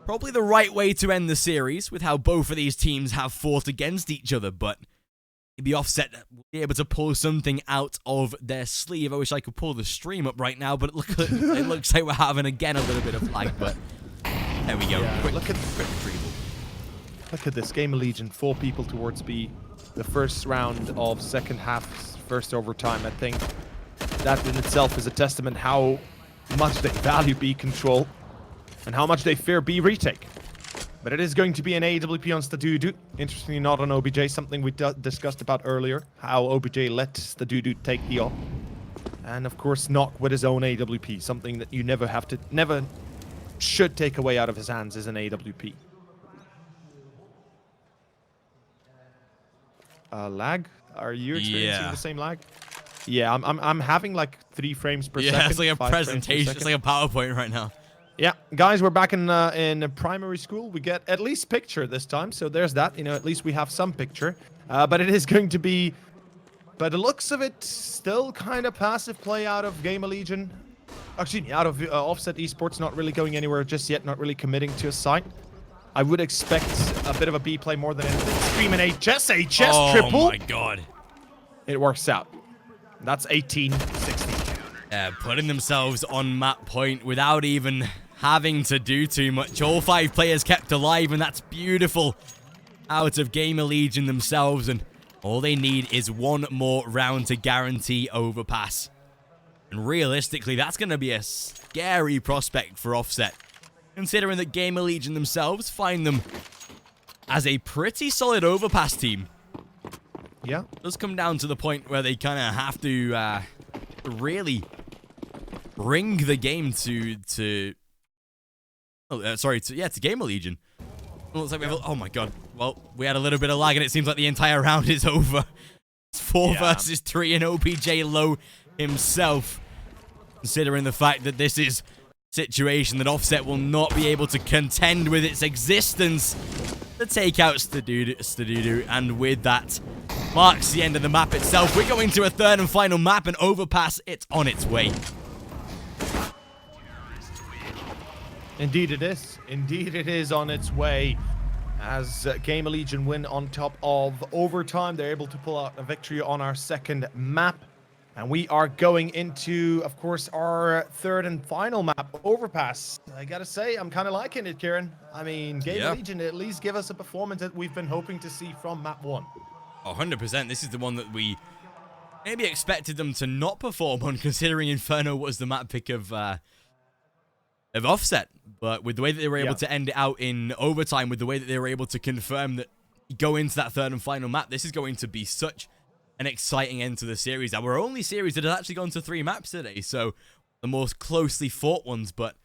probably the right way to end the series with how both of these teams have fought against each other, but maybe Offset will be able to pull something out of their sleeve. I wish I could pull the stream up right now, but it looks like we're having again a little bit of lag, but there we go. Yeah, Quick look at this. Gamerlegion, 4 people towards B. The first round of second half, first overtime. I think that in itself is a testament how much they value B control and how much they fear B retake. But it is going to be an AWP on Stadudu. Interestingly, not on OBJ, something we discussed about earlier, how OBJ let Stadudu take the op. And of course, Knock with his own AWP, something that you never should take away out of his hands is an AWP. Lag? Are you experiencing the same lag? Yeah, I'm having like 3 frames per second. Yeah, it's like a presentation. It's like a PowerPoint right now. Yeah, guys, we're back in primary school. We get at least picture this time, so there's that. You know, at least we have some picture. But it is going to be, by the looks of it, still kind of passive play out of Gamerlegion. Actually, out of Offset Esports, not really going anywhere just yet, not really committing to a site. I would expect a bit of a B play more than anything. Screaming HS triple. Oh my god. It works out. That's 18-16. Putting themselves on map point without even having to do too much. All 5 players kept alive, and that's beautiful out of Gamerlegion themselves, and all they need is 1 more round to guarantee Overpass. And realistically, that's going to be a scary prospect for Offset, considering that Gamerlegion themselves find them as a pretty solid Overpass team. Yeah. It does come down to the point where they kind of have to really bring the game to Gamerlegion. Looks like we have, oh my god. Well, we had a little bit of lag and it seems like the entire round is over. It's 4 versus 3 and OBJ low himself. Considering the fact that this is situation that Offset will not be able to contend with its existence. The takeout Stadudu, and with that marks the end of the map itself. We're going to a third and final map, and Overpass, it's on its way. Indeed it is. Indeed it is on its way. As Gamerlegion win on top of overtime, they're able to pull out a victory on our second map. And we are going into, of course, our third and final map, Overpass. I gotta say, I'm kind of liking it, Kieran. I mean, Gamerlegion at least give us a performance that we've been hoping to see from map 1. 100%. This is the one that we maybe expected them to not perform on, considering Inferno was the map pick of Offset. But with the way that they were able to end it out in overtime, with the way that they were able to confirm that go into that third and final map, this is going to be such an exciting end to the series. Our only series that has actually gone to 3 maps today, so the most closely fought ones. But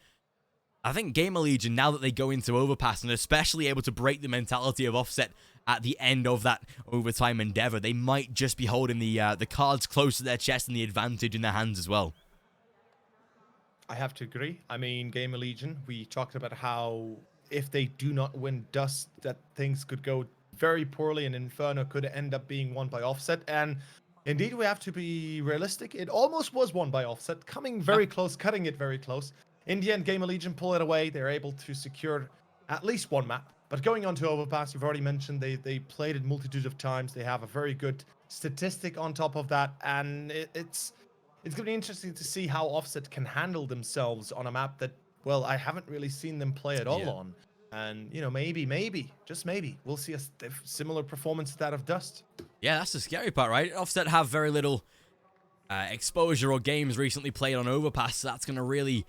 I think Gamerlegion, now that they go into Overpass and especially able to break the mentality of Offset at the end of that overtime endeavor, they might just be holding the cards close to their chest and the advantage in their hands as well. I have to agree. I mean, Gamerlegion, we talked about how if they do not win Dust, that things could go very poorly, and Inferno could end up being won by Offset. And indeed, we have to be realistic. It almost was won by Offset, coming very close, cutting it very close. In the end, Gamerlegion pull it away. They're able to secure at least 1 map. But going on to Overpass, you've already mentioned they played it multitude of times. They have a very good statistic on top of that, and it's going to be interesting to see how Offset can handle themselves on a map that, well, I haven't really seen them play at all on. And, you know, maybe, just maybe, we'll see a similar performance to that of Dust. Yeah, that's the scary part, right? Offset have very little exposure or games recently played on Overpass, so that's going to really